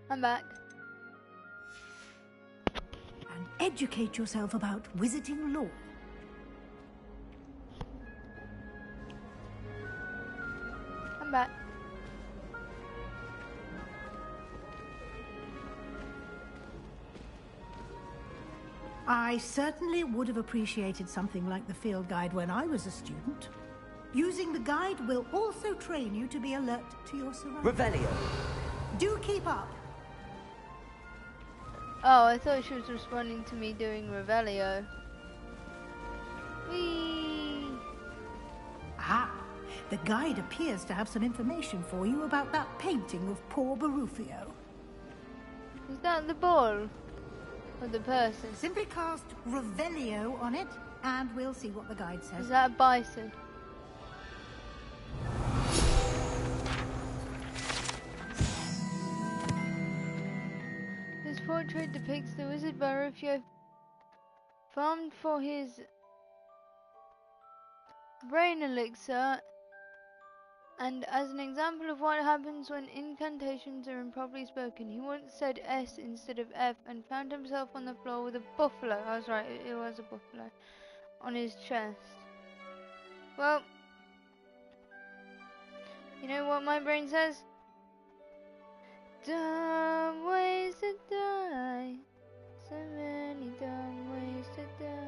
I'm back. And educate yourself about wizarding lore. I'm back. I certainly would have appreciated something like the field guide when I was a student. Using the guide will also train you to be alert to your surroundings. Revelio. Do keep up. Oh, I thought she was responding to me doing Revelio. Whee! Ah, the guide appears to have some information for you about that painting of poor Barufio. Is that the ball? Or the person? Simply cast Revelio on it, and we'll see what the guide says. Is that a bison? This portrait depicts the wizard Barufio farmed for his brain elixir, and as an example of what happens when incantations are improperly spoken. He once said S instead of F and found himself on the floor with a buffalo. I was right, it was a buffalo on his chest. Well, you know what my brain says? Dumb ways to die. So many dumb ways to die.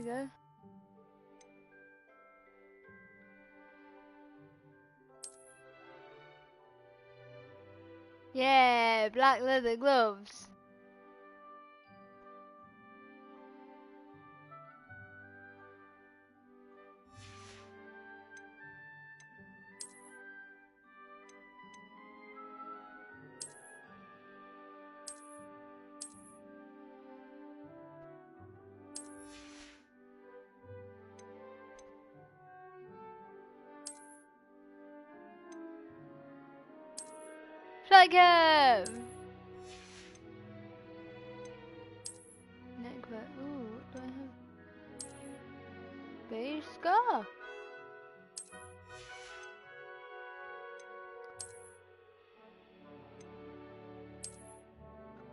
you go. Yeah, black leather gloves. Flagger! Neckwear. Ooh, what do I have? Beige scarf.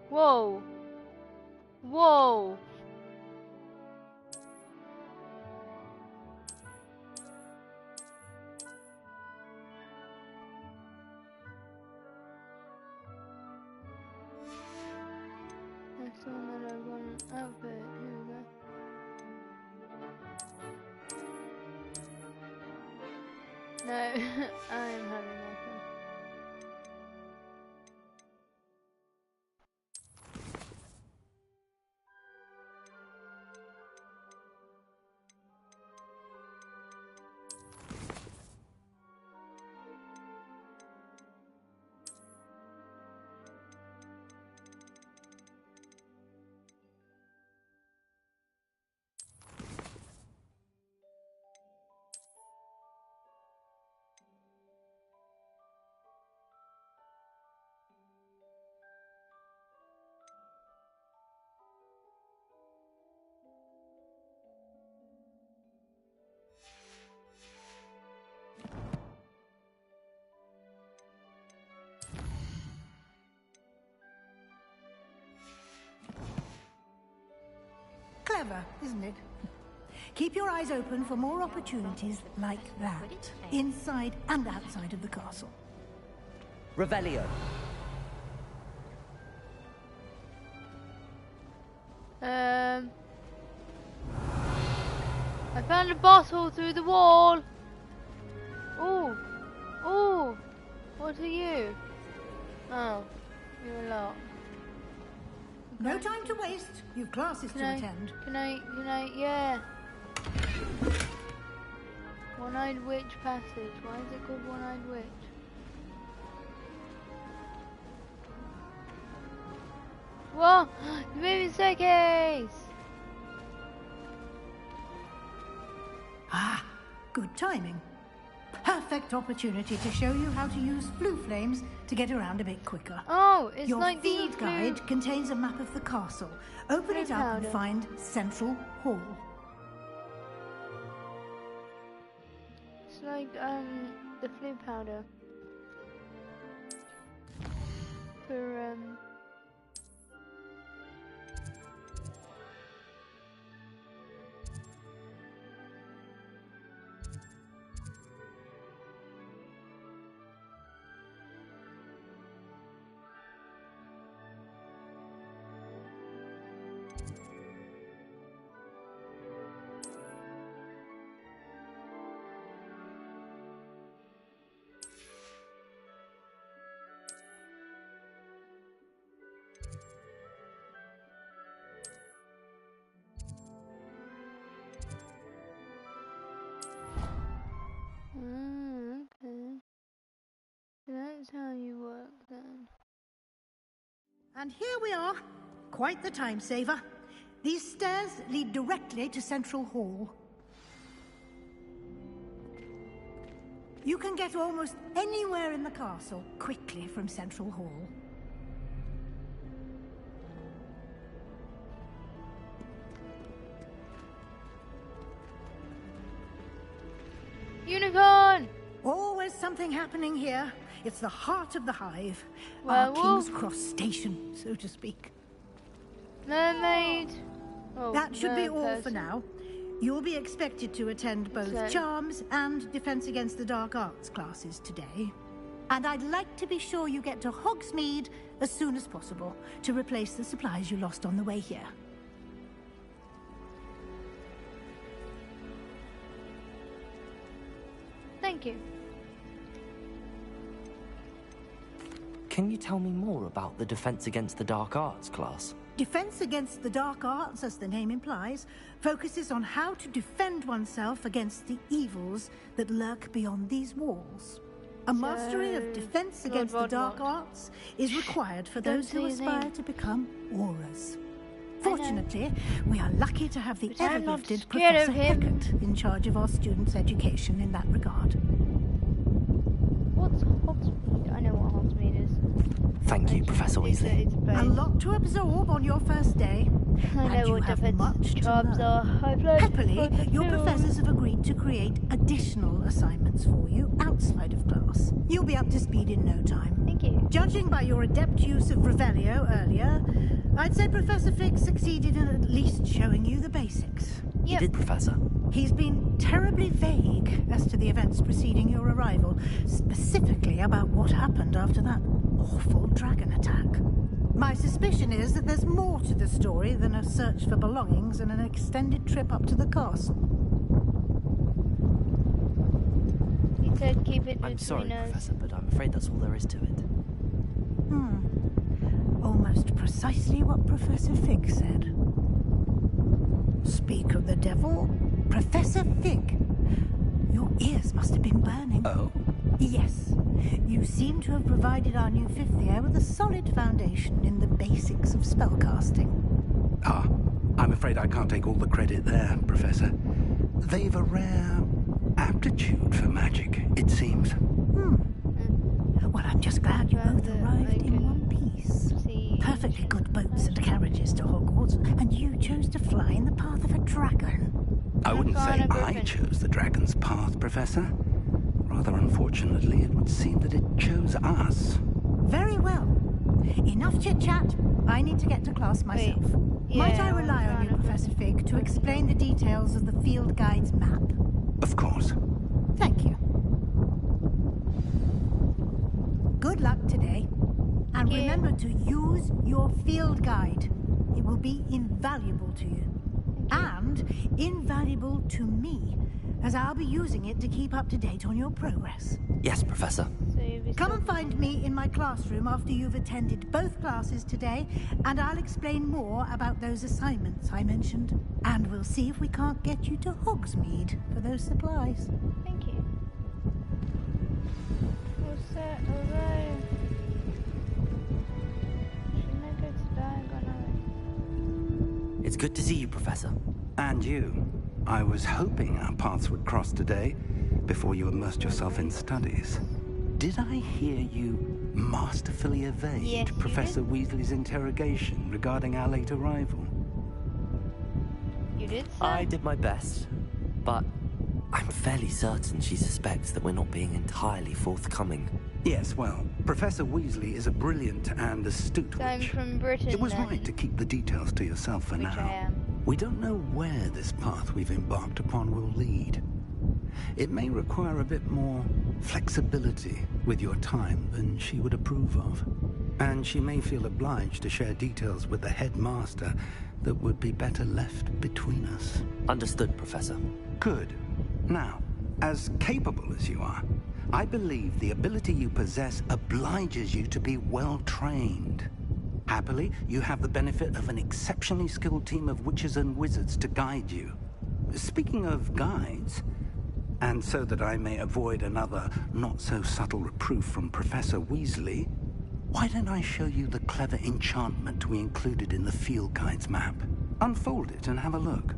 Whoa. Whoa. That's the one that I want outfit. Here we go. No, I am having nothing. Clever, isn't it? Keep your eyes open for more opportunities like that, inside and outside of the castle. Revelio. I found a bottle through the wall. Ooh. Ooh. What are you? Oh, you're a lot. Okay. No time to waste. You've classes to attend. Can I, yeah. One-eyed witch passage. Why is it called one-eyed witch? Whoa! The moving staircase! Ah, good timing. Perfect opportunity to show you how to use blue flames to get around a bit quicker. Oh, it's your like field the guide contains a map of the castle. Open it up and find Central Hall. It's like the flu powder for okay. That's how you work then. And here we are. Quite the time saver. These stairs lead directly to Central Hall. You can get almost anywhere in the castle quickly from Central Hall. Unicorn! Always something happening here. It's the heart of the hive. Werewolf? Our King's Cross station, so to speak. Mermaid! Oh, that should be all person. for now. You'll be expected to attend both Charms and Defense Against the Dark Arts classes today. And I'd like to be sure you get to Hogsmeade as soon as possible to replace the supplies you lost on the way here. you. Can you tell me more about the Defense Against the Dark Arts class? Defense Against the Dark Arts, as the name implies, focuses on how to defend oneself against the evils that lurk beyond these walls. A mastery of Defense Against the Dark Arts is required for those who aspire to become Auras. Fortunately, we are lucky to have the ever-gifted Professor Heckert in charge of our students' education in that regard. What's Hogsmeade? I know what Hogsmeade is. Thank you, Professor Weasley. A lot to absorb on your first day. I know what defense jobs are. Happily, your professors have agreed to create additional assignments for you outside of class. You'll be up to speed in no time. Thank you. Judging by your adept use of Revelio earlier, I'd say Professor Fig succeeded in at least showing you the basics. You did, Professor. He's been terribly vague as to the events preceding your arrival, specifically about what happened after that awful dragon attack. My suspicion is that there's more to the story than a search for belongings and an extended trip up to the castle. He said keep it between us. I'm sorry, Professor, but I'm afraid that's all there is to it. Almost precisely what Professor Fig said. Speak of the devil, Professor Fig. Your ears must have been burning. Oh? Yes. You seem to have provided our new fifth year with a solid foundation in the basics of spellcasting. Ah, I'm afraid I can't take all the credit there, Professor. They've a rare aptitude for magic, it seems. Well, I'm just glad you both arrived in one piece. Perfectly good boats and carriages to Hogwarts, and you chose to fly in the path of a dragon. I wouldn't say I chose the dragon's path, Professor. Rather unfortunately, it would seem that it chose us. Very well. Enough chit-chat. I need to get to class myself. Might I rely on you, Professor Fig, to explain the details of the field guide's map? Of course. Thank you. Good luck today. And remember to use your field guide. It will be invaluable to you. And invaluable to me, as I'll be using it to keep up to date on your progress. Yes, Professor. Come and find me in my classroom after you've attended both classes today, and I'll explain more about those assignments I mentioned. And we'll see if we can't get you to Hogsmeade for those supplies. Thank you. What's that? Alright. Shouldn't I go to Diagon? It's good to see you, Professor. And you. I was hoping our paths would cross today, before you immersed yourself in studies. Did I hear you masterfully evade Professor Weasley's interrogation regarding our late arrival? You did, sir? I did my best, but I'm fairly certain she suspects that we're not being entirely forthcoming. Yes, well, Professor Weasley is a brilliant and astute So I'm witch. from Britain, It was then. right to keep the details to yourself for Which now. I am. We don't know where this path we've embarked upon will lead. It may require a bit more flexibility with your time than she would approve of. And she may feel obliged to share details with the headmaster that would be better left between us. Understood, Professor. Good. Now, as capable as you are, I believe the ability you possess obliges you to be well trained. Happily, you have the benefit of an exceptionally skilled team of witches and wizards to guide you. Speaking of guides, and so that I may avoid another not-so-subtle reproof from Professor Weasley, why don't I show you the clever enchantment we included in the field guide's map? Unfold it and have a look.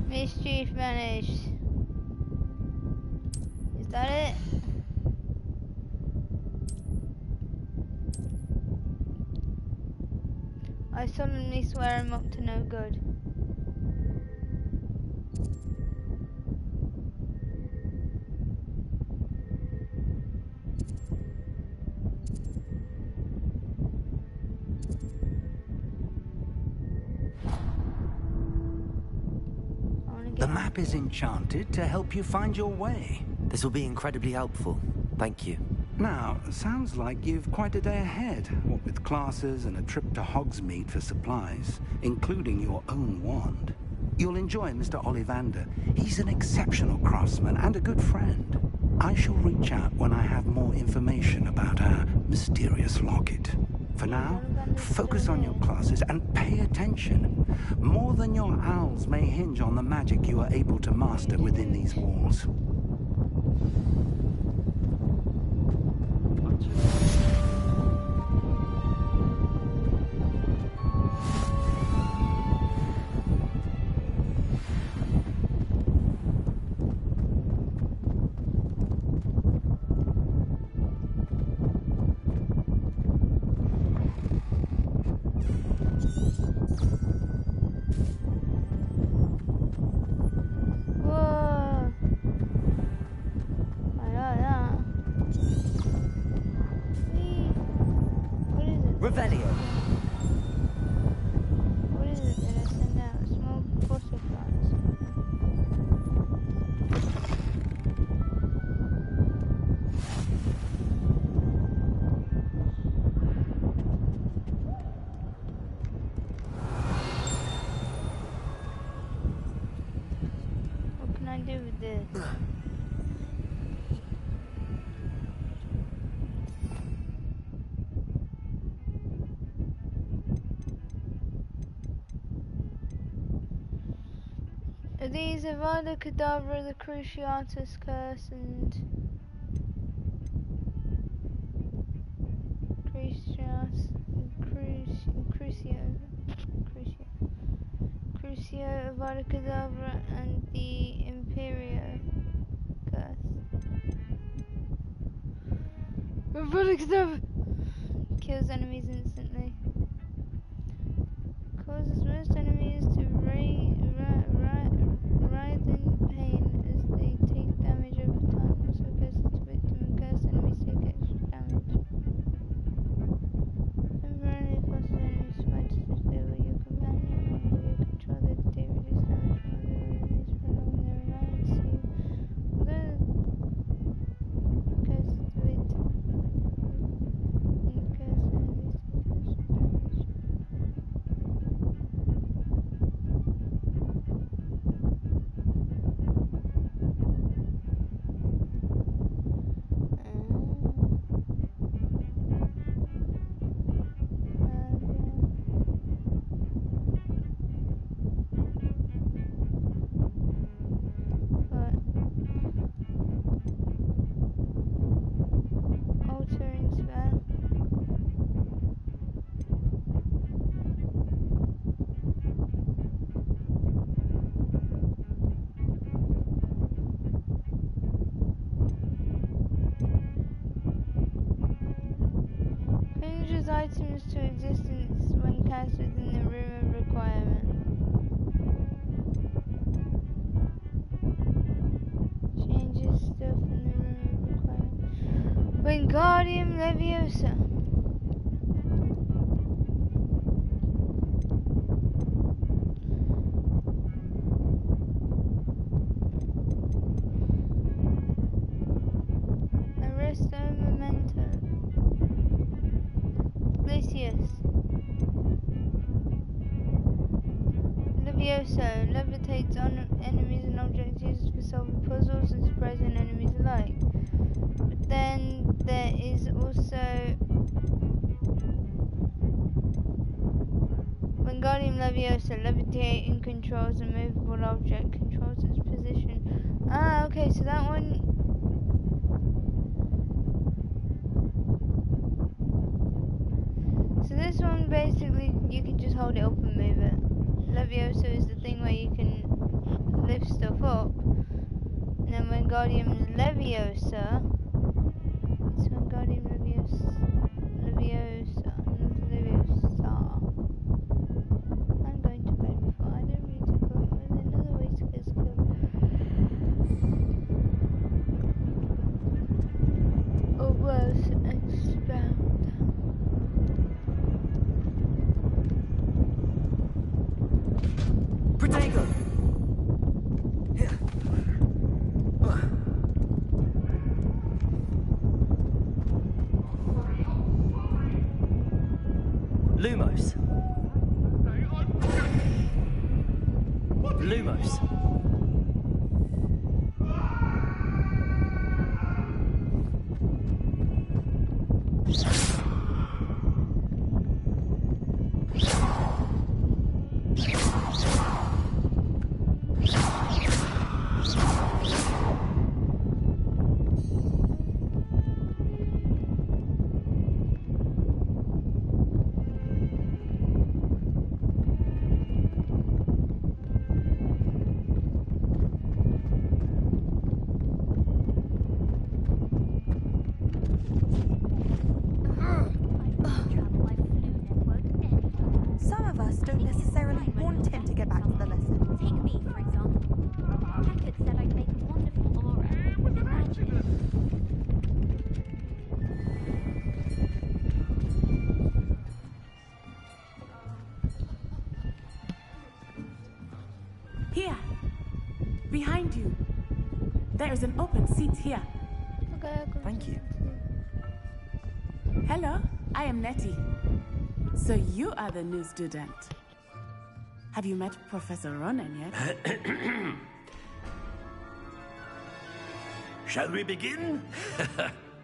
Mischief managed. Is that it? I solemnly swear I'm up to no good. The map is enchanted to help you find your way. This will be incredibly helpful. Thank you. Now, sounds like you've quite a day ahead, what with classes and a trip to Hogsmeade for supplies, including your own wand. You'll enjoy Mr. Ollivander. He's an exceptional craftsman and a good friend. I shall reach out when I have more information about our mysterious locket. For now, focus on your classes and pay attention. More than your owls may hinge on the magic you are able to master within these walls. Whoa! I like that. Whee! What is it? Revelio. What is it that I send out? Small butterflies. What can I do with this? Are these Avada Kedavra, the Cruciatus Curse, and Crucio, Avada Kedavra, and the Imperio Curse. Avada Kedavra kills enemies instantly. Causes most enemies to writhe in pain as they take damage over time. Also curses the victim and cursed enemies take extra damage. Temporarily forces enemies to fight to deliver your companion or your control. They can take reduced damage from other enemies prolonging their reliance to you. Although curses the victim and cursed enemies take extra damage. Altering spell. Changes items to existence when cast within the room of requirement. Changes stuff in the room of requirement. Wingardium Leviosa. Arresto Memento. Glacius. Levioso levitates on enemies and objects used for solving puzzles and surprising enemies alike. But then there is also Wingardium Leviosa, levitate and controls a movable object, controls its position. Ah, okay, so that one. So this one basically you can just hold it up and move it. Leviosa is the thing where you can lift stuff up. And then Wingardium Leviosa. It's Wingardium Leviosa. I'm going to bed before I don't need to go with another way to get school. Or worse, expound. Protego! Lumos. Lumos. Some of us don't necessarily want him to get back to the lesson. Take me, for example. Hackett said I'd make a wonderful aura with magic. Here. Behind you. There is an open seat here. Thank you. Hello, I am Nettie. So you are the new student. Have you met Professor Ronan yet? Shall we begin?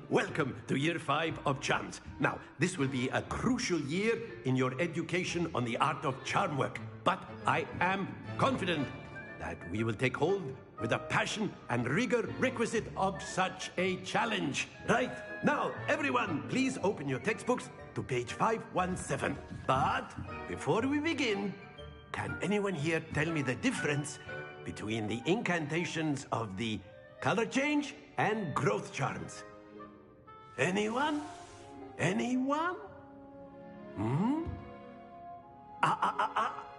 Welcome to Year 5 of Charms. Now, this will be a crucial year in your education on the art of charm work. But I am confident that we will take hold with the passion and rigor requisite of such a challenge. Right, now, everyone, please open your textbooks to page 517. But before we begin, can anyone here tell me the difference between the incantations of the color change and growth charms? Anyone? Anyone?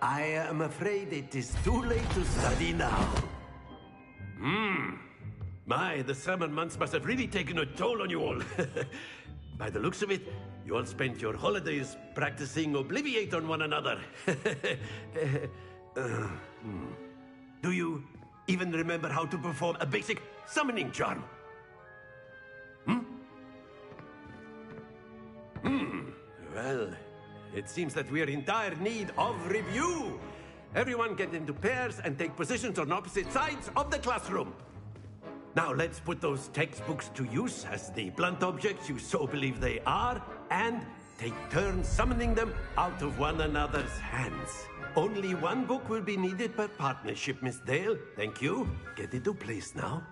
I am afraid it is too late to study now. My, the summer months must have really taken a toll on you all. By the looks of it, you all spent your holidays practicing Obliviate on one another. Do you even remember how to perform a basic summoning charm? Well, it seems that we are in dire need of review. Everyone get into pairs and take positions on opposite sides of the classroom. Now let's put those textbooks to use as the blunt objects you so believe they are, and take turns summoning them out of one another's hands. Only one book will be needed per partnership, Miss Dale. Thank you. Get into place now.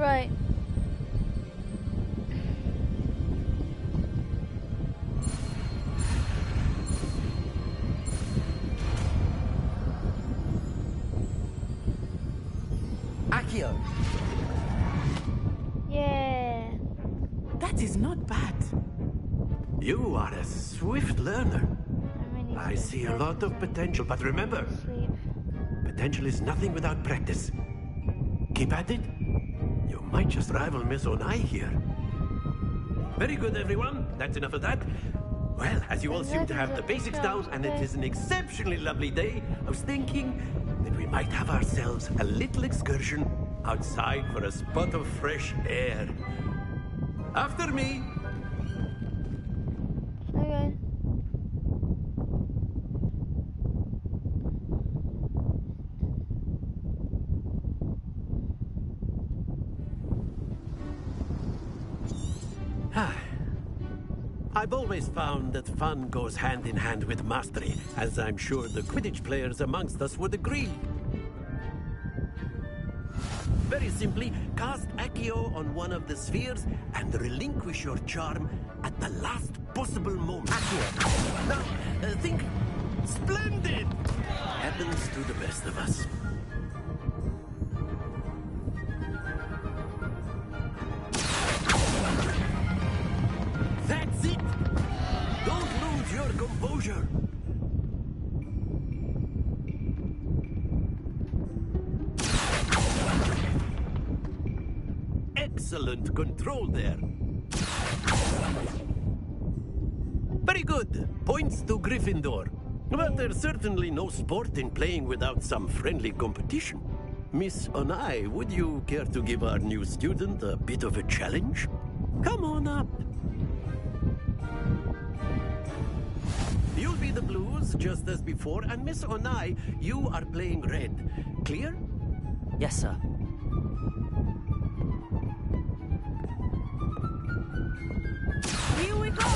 Right. Accio! Yeah. That is not bad. You are a swift learner. I see a lot of potential, but remember, potential is nothing without practice. Keep at it. You might just rival Miss Onai here. Very good, everyone. That's enough of that. Well, as you all seem to have the basics down, and it is an exceptionally lovely day, I was thinking that we might have ourselves a little excursion outside for a spot of fresh air. After me. Okay. I've always found that fun goes hand in hand with mastery, as I'm sure the Quidditch players amongst us would agree. Very simply, cast Accio on one of the spheres and relinquish your charm at the last possible moment. Accio! Now, think... Splendid! Happens to the best of us. That's it! Don't lose your composure! Excellent control there. Very good. Points to Gryffindor. But there's certainly no sport in playing without some friendly competition. Miss Onai, would you care to give our new student a bit of a challenge? Come on up. You'll be the blues, just as before, and Miss Onai, you are playing red. Clear? Yes, sir. Here we go!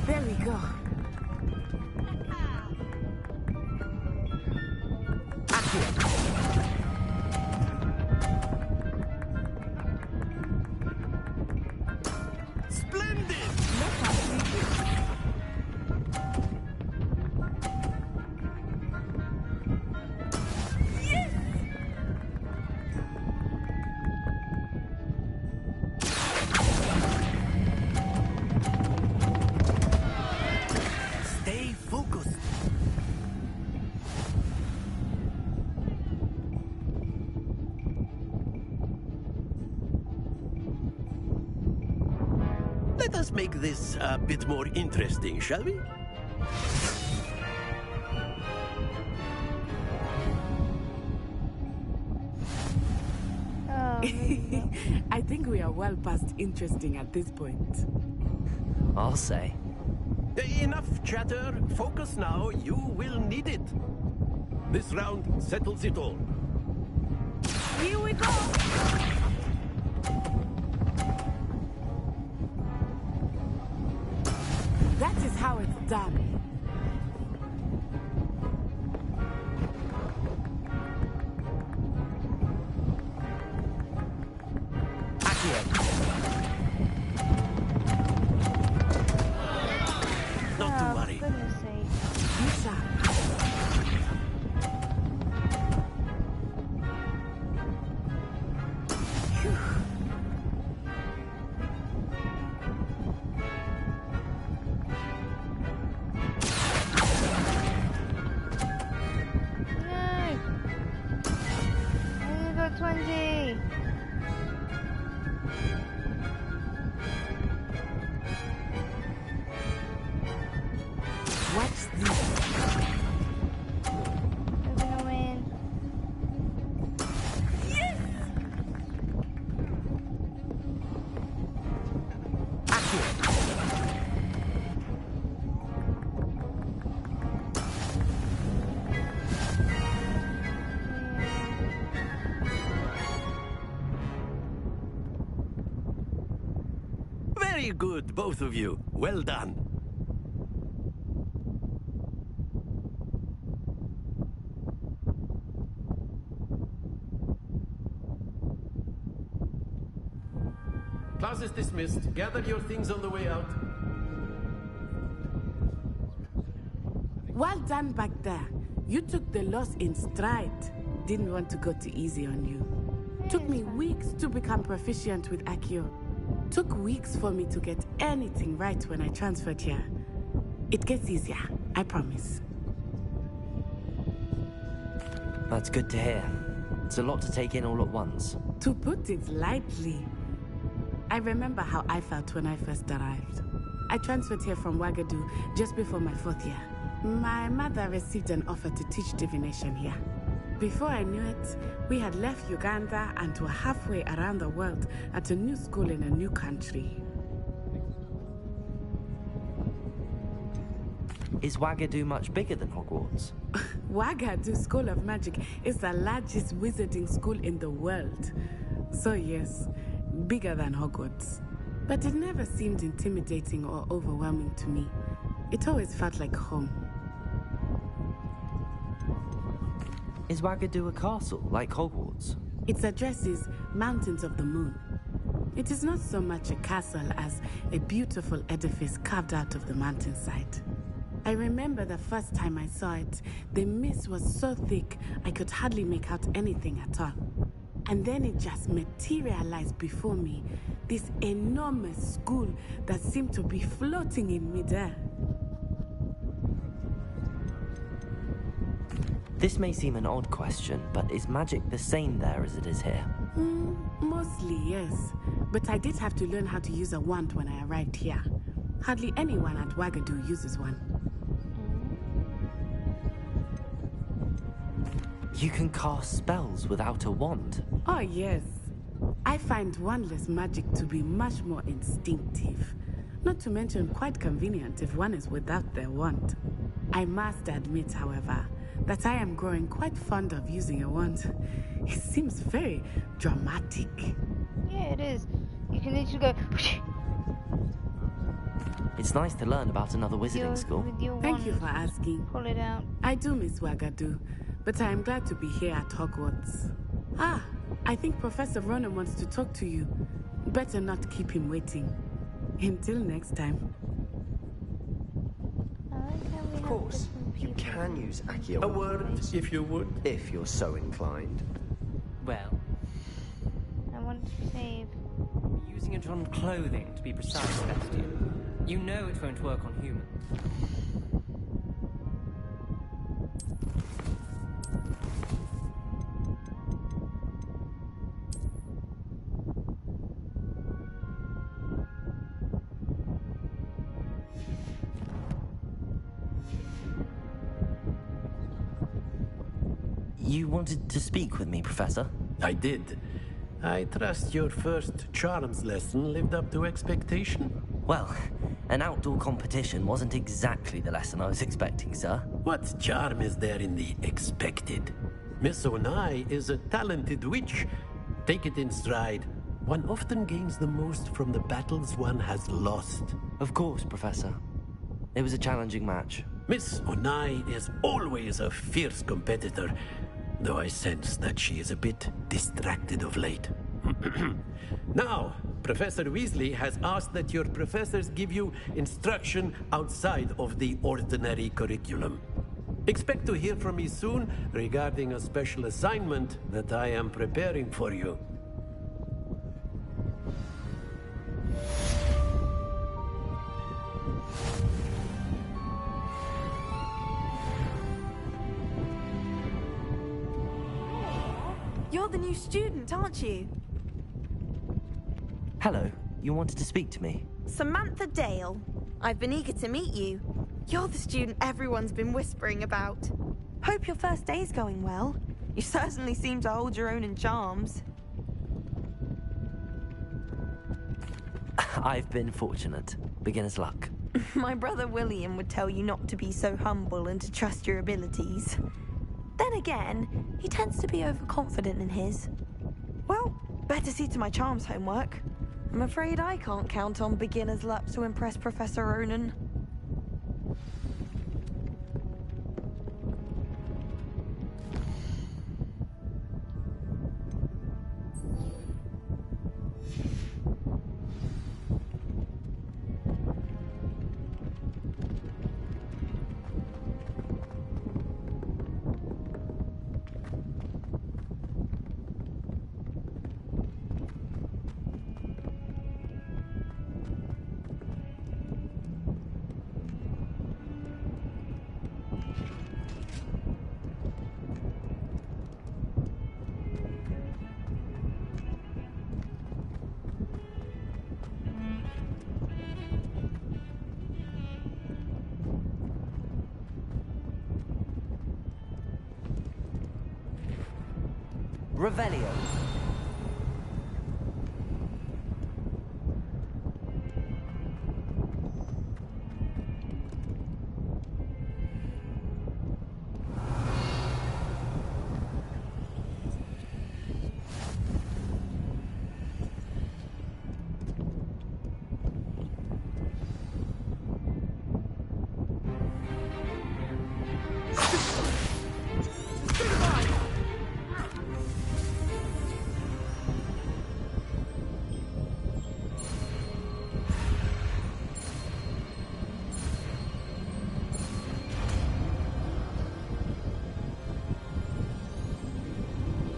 There we go. Splendid! Stay focused. Let us make this a bit more interesting, shall we? I think we are well past interesting at this point. I'll say. Enough chatter. Focus now. You will need it. This round settles it all. Here we go! That is how it's done. Not to worry. Goodness sake. No! I only got 20! What's this? We're gonna win. Very good, both of you. Well done. Class is dismissed. Gather your things on the way out. Well done back there. You took the loss in stride. Didn't want to go too easy on you. Took me weeks to become proficient with Accio. Took weeks for me to get anything right when I transferred here. It gets easier, I promise. That's good to hear. It's a lot to take in all at once. To put it lightly, I remember how I felt when I first arrived. I transferred here from Wagadu just before my 4th year. My mother received an offer to teach divination here. Before I knew it, we had left Uganda and were halfway around the world at a new school in a new country. Is Wagadu much bigger than Hogwarts? Wagadu School of Magic is the largest wizarding school in the world. So yes, bigger than Hogwarts. But it never seemed intimidating or overwhelming to me. It always felt like home. Is Wagadu a castle, like Hogwarts? Its address is Mountains of the Moon. It is not so much a castle as a beautiful edifice carved out of the mountainside. I remember the first time I saw it, the mist was so thick I could hardly make out anything at all. And then it just materialized before me, this enormous school that seemed to be floating in midair. This may seem an odd question, but is magic the same there as it is here? Mostly, yes. But I did have to learn how to use a wand when I arrived here. Hardly anyone at Wagadu uses one. You can cast spells without a wand? Oh, yes. I find wandless magic to be much more instinctive. Not to mention quite convenient if one is without their wand. I must admit, however, that I am growing quite fond of using a wand. It seems very dramatic. Yeah, it is. You can literally go... It's nice to learn about another wizarding school. Thank you for asking. Pull it out. I do miss Wagadu, but I am glad to be here at Hogwarts. Ah, I think Professor Ronan wants to talk to you. Better not keep him waiting. Until next time. Of course, you can use Accio. A word, if you would. If you're so inclined. Well, I want to save. using it on clothing, to be precise, Bestian. You know it won't work on humans. You wanted to speak with me, Professor? I did. I trust your first charms lesson lived up to expectation. Well, an outdoor competition wasn't exactly the lesson I was expecting, sir. What charm is there in the expected? Miss Onai is a talented witch. Take it in stride. One often gains the most from the battles one has lost. Of course, Professor. It was a challenging match. Miss Onai is always a fierce competitor, though I sense that she is a bit distracted of late. Now, Professor Weasley has asked that your professors give you instruction outside of the ordinary curriculum. Expect to hear from me soon regarding a special assignment that I am preparing for you. You're the new student, aren't you? Hello, you wanted to speak to me? Samantha Dale. I've been eager to meet you. You're the student everyone's been whispering about. Hope your first day's going well. You certainly seem to hold your own in charms. I've been fortunate. Beginner's luck. My brother William would tell you not to be so humble and to trust your abilities. Then again, he tends to be overconfident in his. Well, better see to my charms homework. I'm afraid I can't count on beginner's luck to impress Professor Ronan. Revelio.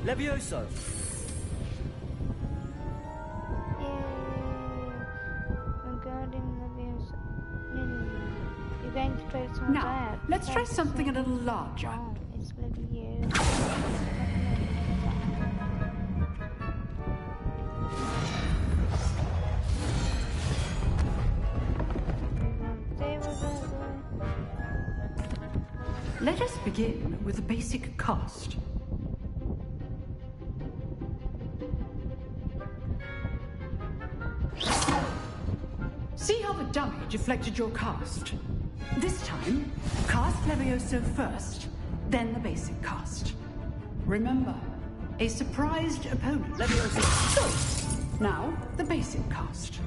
Levioso. Regarding Levioso. You're going to try someone's Now, let's try something a little larger. Oh, it's Levioso. Let us begin with the basic cast. See how the dummy deflected your cast? This time, cast Levioso first, then the basic cast. Remember, a surprised opponent. Levioso. Good. Now, the basic cast.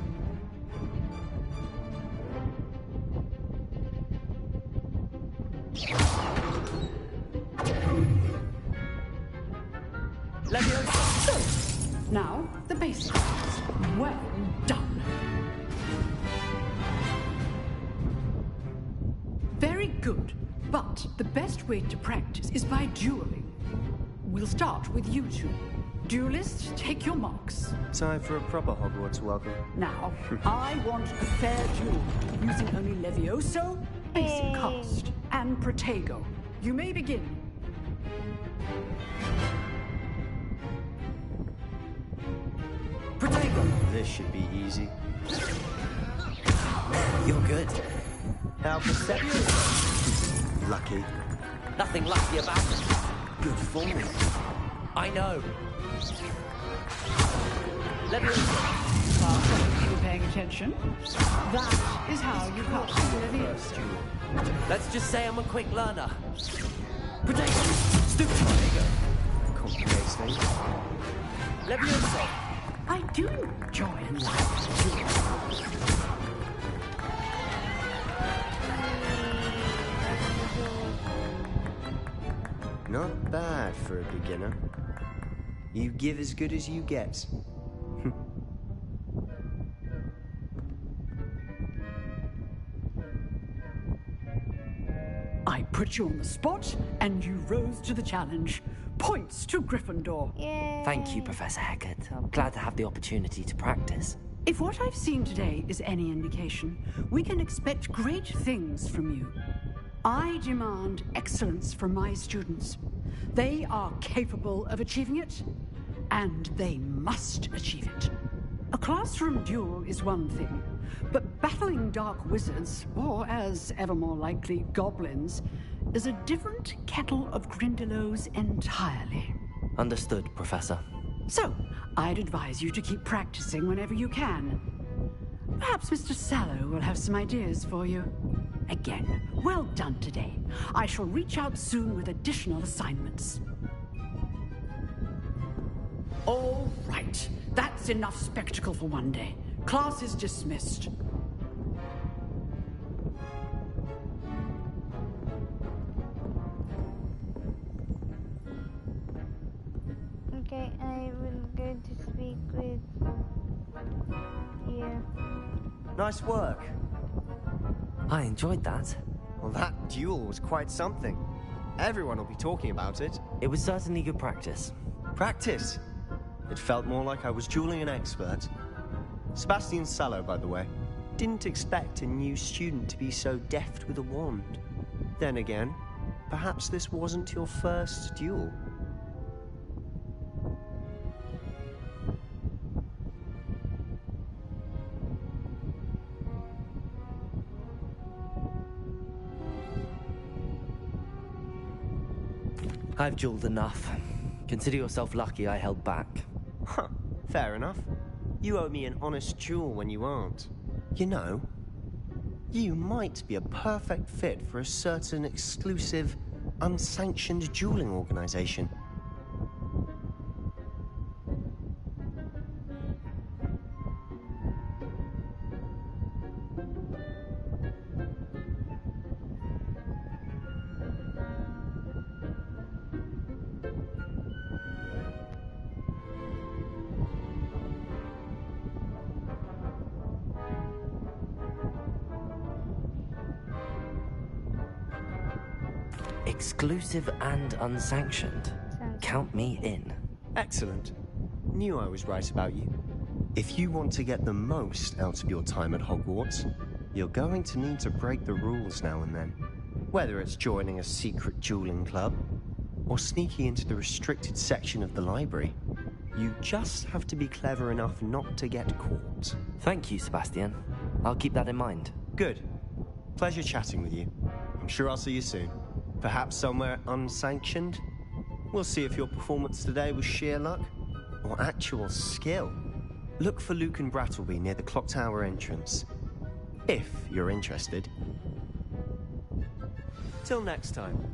Levioso. Good. Now, the basic cast. Well done. Very good, but the best way to practice is by dueling. We'll start with you two. Duelists, take your marks. Time for a proper Hogwarts welcome. Now, I want a fair duel, using only Levioso, basic cast, and Protego. You may begin. Protego. This should be easy. You're good. How perceptive. Lucky. Nothing lucky about it. Good form. I know. Are you paying attention? That is how you cast Levioso. Let's just say I'm a quick learner. Protego. Stupid Protego. Complicates things. Levioso. I do enjoy and like duels. Not bad for a beginner. You give as good as you get. I put you on the spot, and you rose to the challenge. Points to Gryffindor. Thank you, Professor Hecat. I'm glad to have the opportunity to practice. If what I've seen today is any indication, we can expect great things from you. I demand excellence from my students. They are capable of achieving it, and they must achieve it. A classroom duel is one thing, but battling dark wizards, or as ever more likely, goblins, is a different kettle of Grindylows entirely. Understood, Professor. So, I'd advise you to keep practicing whenever you can. Perhaps Mr. Sallow will have some ideas for you. Again, well done today. I shall reach out soon with additional assignments. All right. That's enough spectacle for one day. Class is dismissed. Okay, I will go to speak with you. Nice work. I enjoyed that. Well, that duel was quite something. Everyone will be talking about it. It was certainly good practice. Practice? It felt more like I was dueling an expert. Sebastian Sallow, by the way. Didn't expect a new student to be so deft with a wand. Then again, perhaps this wasn't your first duel. I've dueled enough. Consider yourself lucky I held back. Huh, fair enough. You owe me an honest duel when you aren't. You know, you might be a perfect fit for a certain exclusive, unsanctioned dueling organization. Exclusive and unsanctioned. Count me in. Excellent. Knew I was right about you. If you want to get the most out of your time at Hogwarts, you're going to need to break the rules now and then. Whether it's joining a secret dueling club, or sneaking into the restricted section of the library, you just have to be clever enough not to get caught. Thank you, Sebastian. I'll keep that in mind. Good. Pleasure chatting with you. I'm sure I'll see you soon. Perhaps somewhere unsanctioned? We'll see if your performance today was sheer luck or actual skill. Look for Luke and Brattleby near the clock tower entrance, if you're interested. Till next time.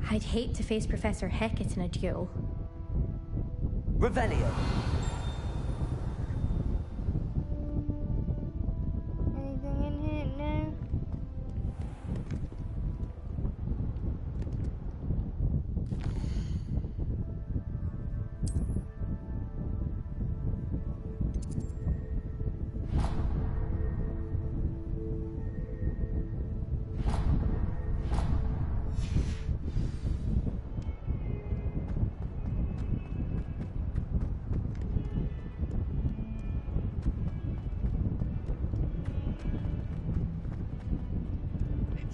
I'd hate to face Professor Hecat in a duel. Revelio. Anything in here? No.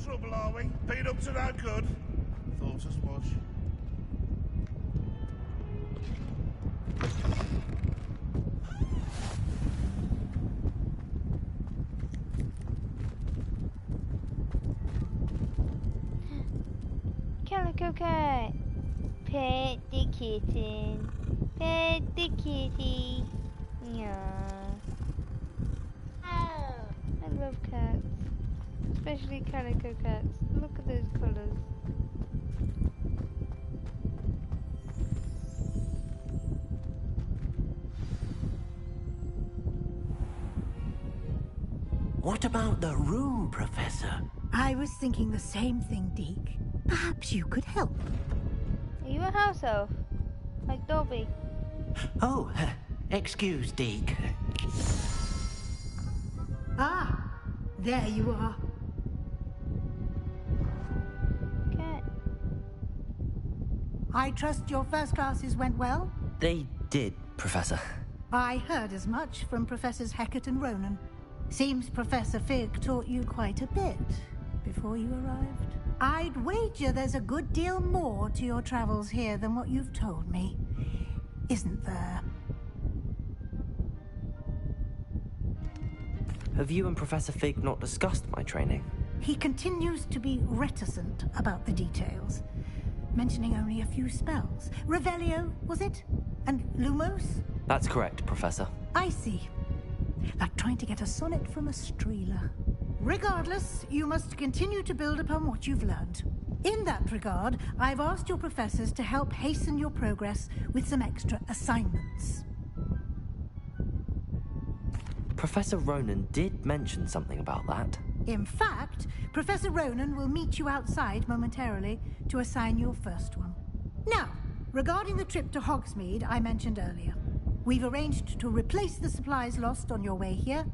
Trouble, are we? Been up to no good? Thought as much. Calico cat. Pet the kitten. Pet the kitty. Yeah. I love cats. Especially calico cats. Look at those colours. What about the room, Professor? I was thinking the same thing, Deke. Perhaps you could help. Are you a house elf? Like Dobby? Oh, excuse, Deke. Ah, there you are. Cat. I trust your first classes went well? They did, Professor. I heard as much from Professors Hecat and Ronan. Seems Professor Fig taught you quite a bit before you arrived. I'd wager there's a good deal more to your travels here than what you've told me. Isn't there? Have you and Professor Fig not discussed my training? He continues to be reticent about the details, mentioning only a few spells. Revelio, was it? And Lumos? That's correct, Professor. I see. Like trying to get a sonnet from a streeler. Regardless, you must continue to build upon what you've learned. In that regard, I've asked your professors to help hasten your progress with some extra assignments. Professor Ronan did mention something about that. In fact, Professor Ronan will meet you outside momentarily to assign your first one. Now, regarding the trip to Hogsmeade I mentioned earlier, we've arranged to replace the supplies lost on your way here,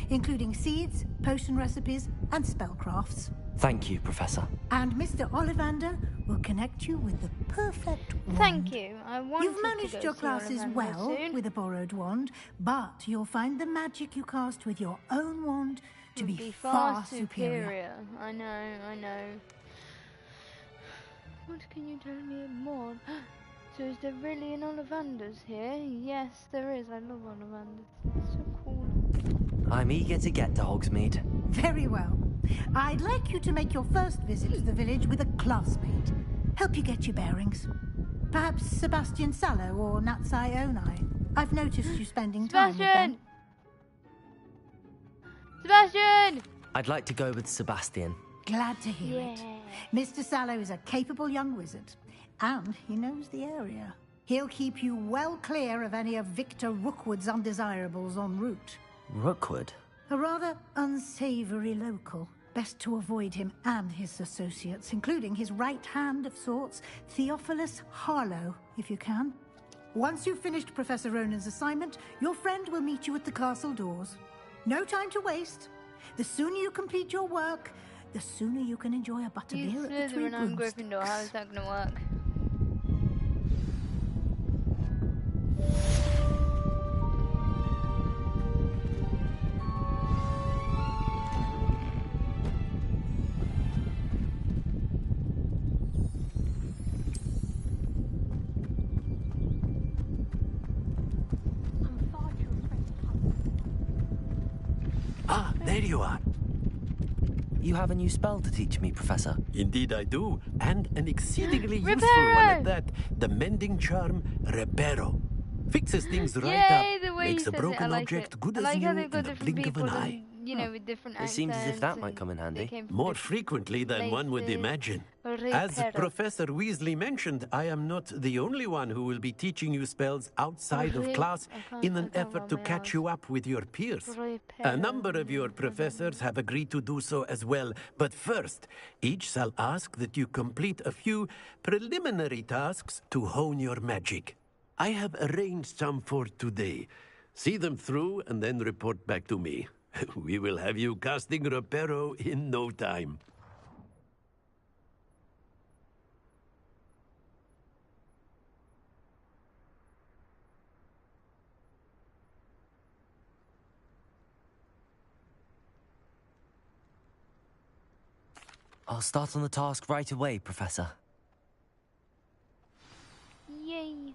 including seeds, potion recipes, and spellcrafts. Thank you, Professor. And Mr. Ollivander will connect you with the perfect wand. Thank you. I wanted You've managed to go your see classes Ollivander well soon. with a borrowed wand, but you'll find the magic you cast with your own wand to be far superior. I know. What can you tell me more? So is there really an Ollivander's here? Yes, there is. I love Ollivanders. It's so cool. I'm eager to get to Hogsmeade. Very well. I'd like you to make your first visit to the village with a classmate. Help you get your bearings. Perhaps Sebastian Sallow or Natsai Onai. I've noticed you spending time with them. Sebastian! I'd like to go with Sebastian. Glad to hear it. Mr. Sallow is a capable young wizard, and he knows the area. He'll keep you well clear of any of Victor Rookwood's undesirables en route. Rookwood? A rather unsavory local. Best to avoid him and his associates, including his right hand of sorts, Theophilus Harlow, if you can. Once you've finished Professor Ronan's assignment, your friend will meet you at the castle doors. No time to waste. The sooner you complete your work, the sooner you can enjoy a butterbeer at the Three Slytherin and Broomsticks. Gryffindor. How is that going to work? Ah, there you are. You have a new spell to teach me, Professor. Indeed I do, and an exceedingly useful Reparo! one at that. The mending charm, Reparo. Fixes things right Yay, up, the way makes he a says broken it, I like object it. good I as like new how in they've got the different blink of people an eye. you know, with different It accents. seems as if that might and come in they handy. came from More different frequently than one would places. imagine. As Reparo. Professor Weasley mentioned, I am not the only one who will be teaching you spells outside of class in an effort to catch you up with your peers. A number of your professors have agreed to do so as well, but first, each shall ask that you complete a few preliminary tasks to hone your magic. I have arranged some for today. See them through and then report back to me. We will have you casting Reparo in no time. I'll start on the task right away, Professor. Yay.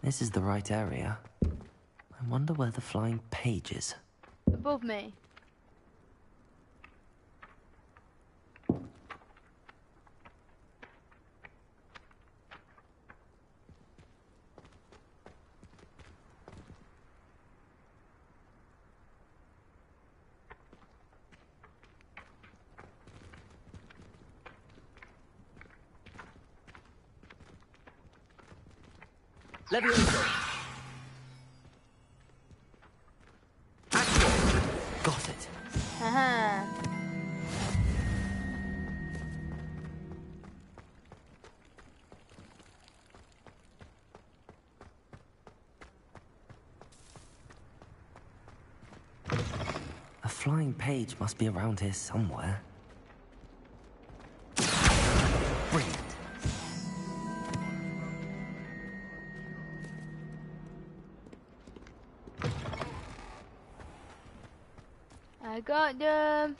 This is the right area. I wonder where the flying page is. Above me. Levioso! Got it. Haha. A flying page must be around here somewhere. Brilliant. I got them.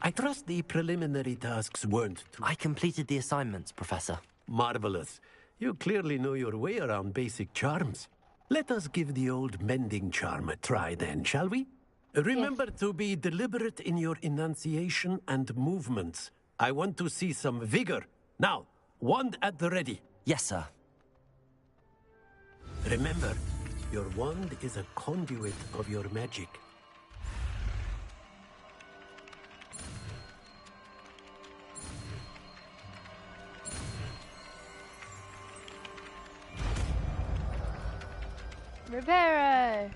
I trust the preliminary tasks weren't too... I completed the assignments, Professor. Marvelous. You clearly know your way around basic charms. Let us give the old mending charm a try then, shall we? Remember to be deliberate in your enunciation and movements. I want to see some vigor. Now, wand at the ready. Yes, sir. Remember, your wand is a conduit of your magic. Reparo.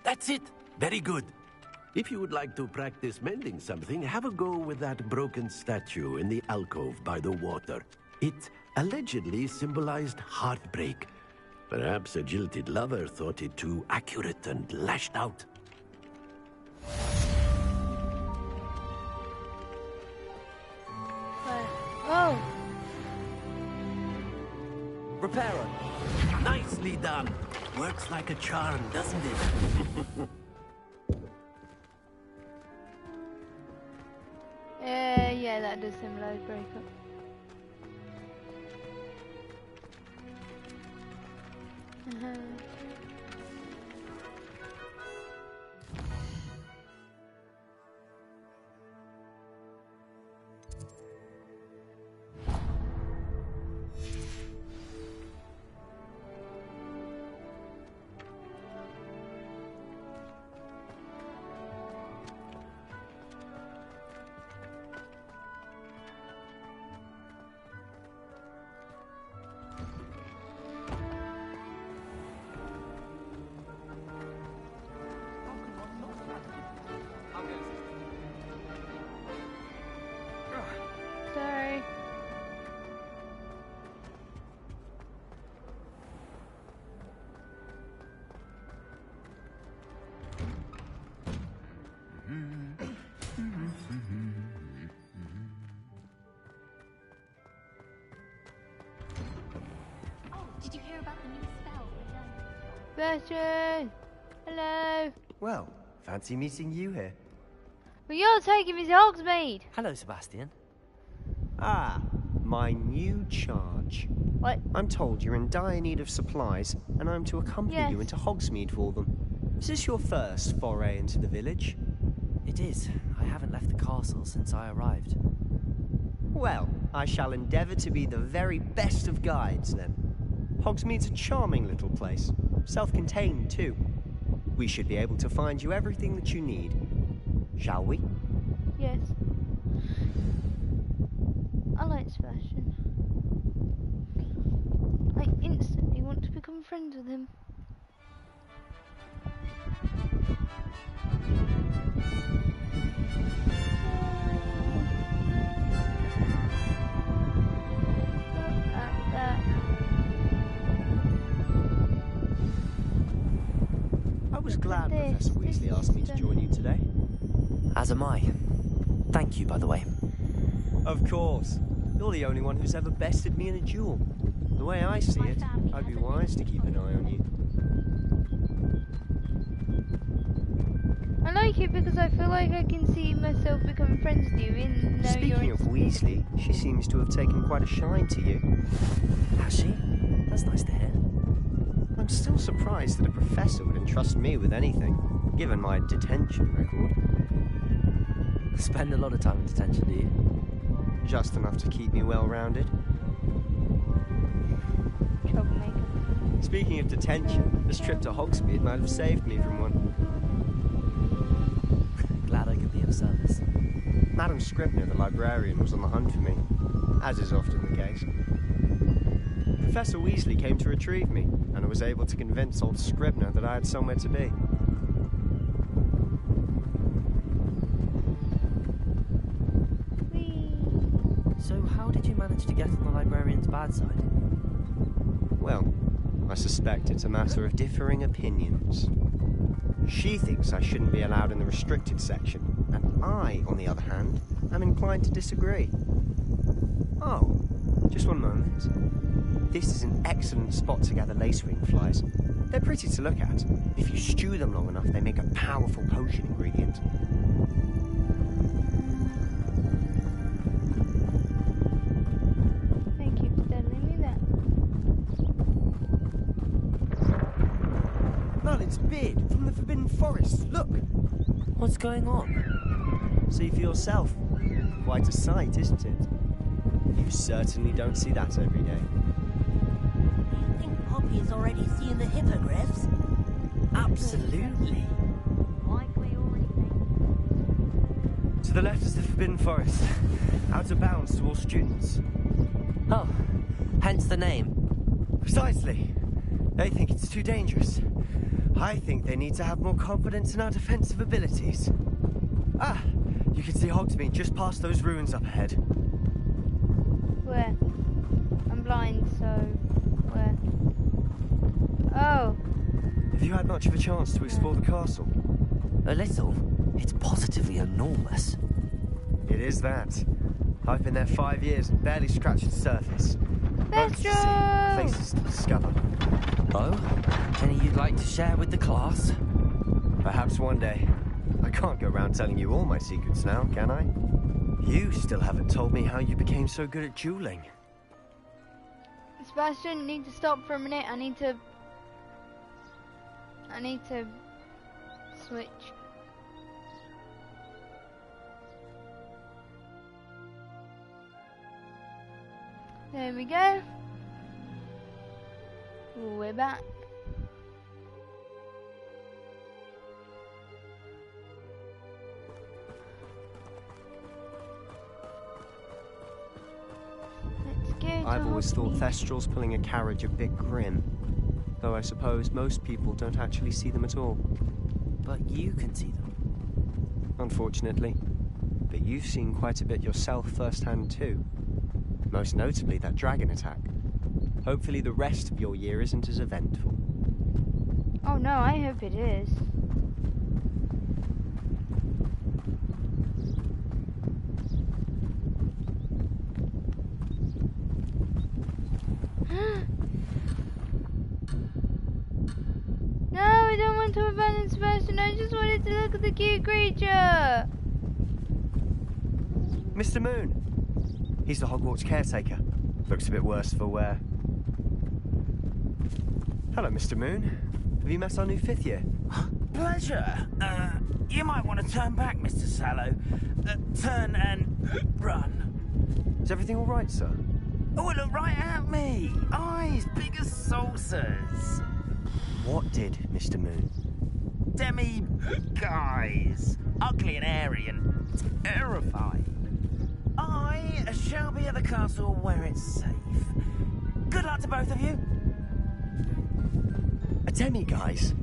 That's it. Very good. If you would like to practice mending something, have a go with that broken statue in the alcove by the water. It allegedly symbolized heartbreak. Perhaps a jilted lover thought it too accurate and lashed out. Oh! Reparo! Nicely done! Works like a charm, doesn't it? Yeah, that does symbolize breakup. Sorry. Oh, did you hear about the new spell we learned? Sebastian! Hello! Well, fancy meeting you here. Well, you're taking me to Hogsmeade! Hello, Sebastian. Ah, my new charge. What? I'm told you're in dire need of supplies, and I'm to accompany you into Hogsmeade for them. Is this your first foray into the village? It is. I haven't left the castle since I arrived. Well, I shall endeavour to be the very best of guides, then. Hogsmeade's a charming little place. Self-contained, too. We should be able to find you everything that you need. Shall we? Yes. I like Sebastian. I instantly want to become friends with him. I was glad Professor Weasley asked me to join you today. As am I. Thank you, by the way. Of course. You're the only one who's ever bested me in a duel. The way I see it, I'd be wise to keep an eye on you. I like it because I feel like I can see myself becoming friends with you, even though Speaking of Weasley, she seems to have taken quite a shine to you. Has she? That's nice to hear. I'm still surprised that a professor would entrust me with anything, given my detention record. Spend a lot of time in detention, do you? Just enough to keep me well-rounded. Troublemaker. Speaking of detention, this trip to Hogsmeade might have saved me from one. Glad I could be of service. Madam Scribner, the librarian, was on the hunt for me, as is often the case. Professor Weasley came to retrieve me, and I was able to convince old Scribner that I had somewhere to be. So how did you manage to get on the librarian's bad side? Well, I suspect it's a matter of differing opinions. She thinks I shouldn't be allowed in the restricted section, and I, on the other hand, am inclined to disagree. Oh, just one moment. This is an excellent spot to gather lacewing flies. They're pretty to look at. If you stew them long enough, they make a powerful potion ingredient. Thank you for telling me that. Merlin's beard from the Forbidden Forest. Look! What's going on? See for yourself. Quite a sight, isn't it? You certainly don't see that every day. Do you think Poppy is already seeing the hippogriffs? Absolutely. To the left is the Forbidden Forest. Out of bounds to all students. Oh, hence the name. Precisely. They think it's too dangerous. I think they need to have more confidence in our defensive abilities. Ah, you can see Hogsmeade just past those ruins up ahead. Where? I'm blind, so... where? Oh! Have you had much of a chance to explore the castle? A little. It's positively enormous. It is that. I've been there 5 years and barely scratched the surface. That's true! Places to discover. Oh? Any you'd like to share with the class? Perhaps one day. I can't go around telling you all my secrets now, can I? You still haven't told me how you became so good at dueling. Sebastian, you need to stop for a minute. I need to switch. There we go. We're back. I've always thought Thestrals pulling a carriage a bit grim. Though I suppose most people don't actually see them at all. But you can see them. Unfortunately. But you've seen quite a bit yourself firsthand too. Most notably that dragon attack. Hopefully the rest of your year isn't as eventful. Oh no, I hope it is. No, I don't want to abandon Sebastian. I just wanted to look at the cute creature. Mr. Moon, He's the Hogwarts caretaker. Looks a bit worse for wear. Hello, Mr. Moon. Have you met our new 5th year? Pleasure. You might want to turn back, Mr. Sallow. Turn and run. Is everything all right, sir? Oh, look right at me. Eyes big as saucers. What did, Mr. Moon? Guys. Ugly and airy and terrifying. I shall be at the castle where it's safe. Good luck to both of you. A demi-guise?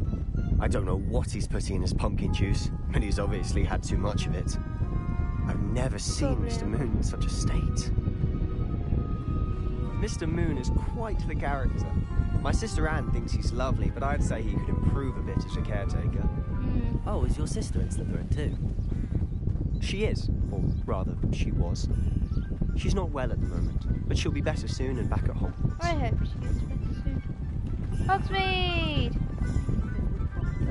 I don't know what he's putting in his pumpkin juice, but he's obviously had too much of it. I've never seen Mr. Moon in such a state. Mr. Moon is quite the character. My sister Anne thinks he's lovely, but I'd say he could improve a bit as a caretaker. Oh, is your sister in Slytherin too? She is, or rather, she was. She's not well at the moment, but she'll be better soon and back at Hogwarts. I hope she gets better soon. Hogsmeade!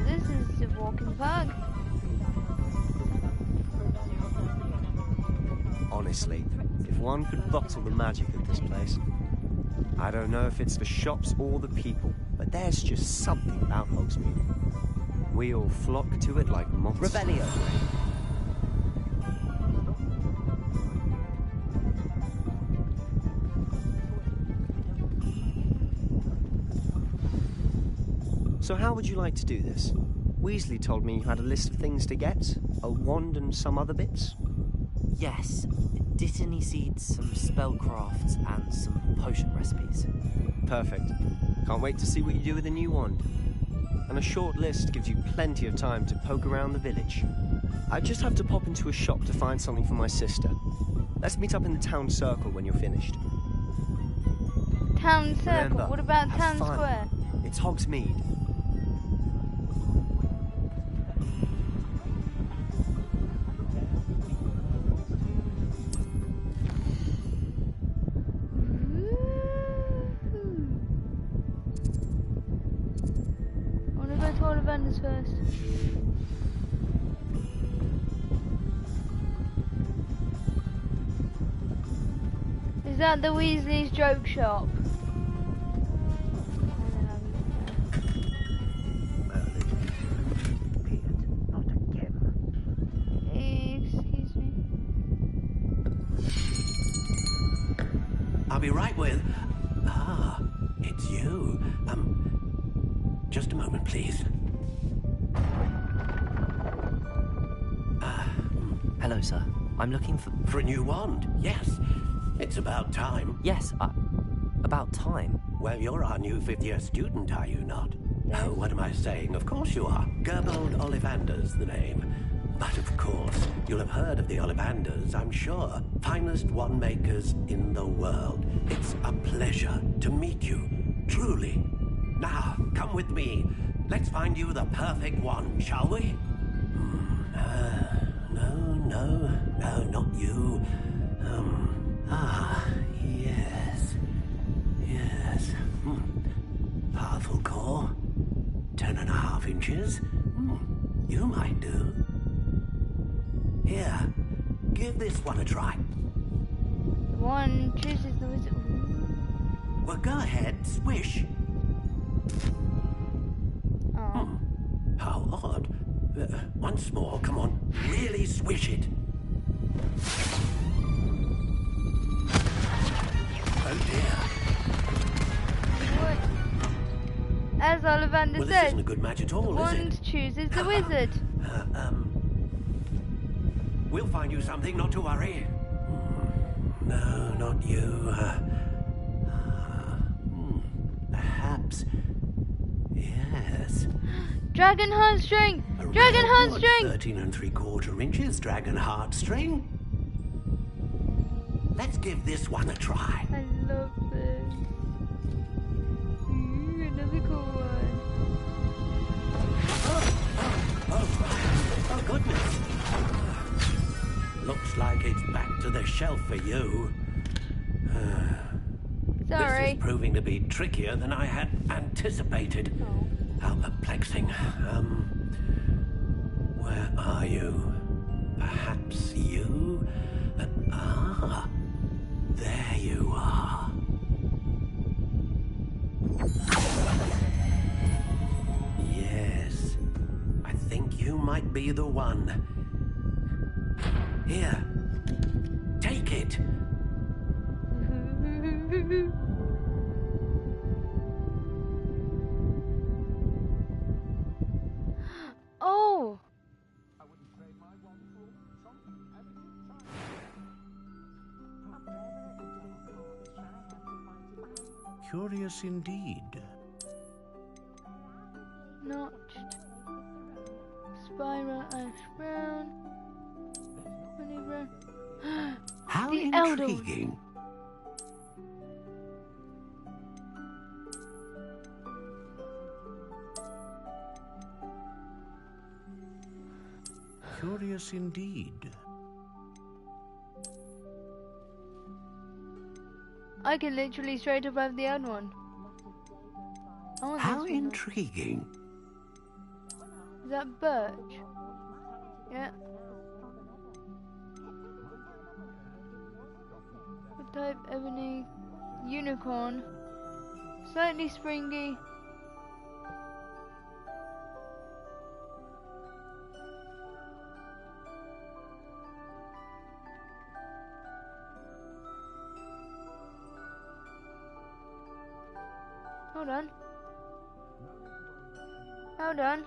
This is a walk in the park. Honestly, if one could bottle the magic of this place. I don't know if it's the shops or the people, but there's just something about Hogsmeade. We all flock to it like moths. Rebellion! So how would you like to do this? Weasley told me you had a list of things to get, a wand and some other bits. Yes. Dittany seeds, some spellcrafts, and some potion recipes. Perfect. Can't wait to see what you do with the new wand. And a short list gives you plenty of time to poke around the village. I just have to pop into a shop to find something for my sister. Let's meet up in the town circle when you're finished. Town circle? Remember, What about have town fun. square? It's Hogsmeade. Ollivanders first. Is that the Weasley's joke shop? Excuse me. I'll be right with... Ah, it's you. Just a moment, please. Hello, sir. I'm looking for... For a new wand, yes. It's about time. Yes, about time? Well, you're our new 5th year student, are you not? Oh, what am I saying? Of course you are. Gerbold Ollivander's the name. But of course, you'll have heard of the Ollivanders, I'm sure. Finest wand makers in the world. It's a pleasure to meet you, truly. Now, come with me. Let's find you the perfect wand, shall we? No, not you. Yes. Powerful core. 10.5 inches. You might do. Here, give this one a try. The one chooses the wizard. Well, go ahead, swish. How odd. Once more, come on. Really swish it. Oh dear. What? As Ollivander Well, this said, isn't a good match at all, the is it? wand chooses the wizard. We'll find you something, not to worry. No, not you. Perhaps. Yes. Dragon heartstring! Dragon heartstring! 13 3/4 inches dragon heartstring. Let's give this one a try. I love this. Another cool one. Oh, goodness. Looks like it's back to the shelf for you. Sorry. This is proving to be trickier than I had anticipated. How perplexing. Where are you? Perhaps you? There you are. Yes. I think you might be the one. Here. Take it. Oh! Curious indeed. Notched. Spiral ash brown. Honey brown. How The elder. intriguing. Curious indeed. I can literally straight up have the old one. I want How this one now. intriguing. Is that birch? Yeah. What type? Ebony. Unicorn. Slightly springy. Hold on. Hold on.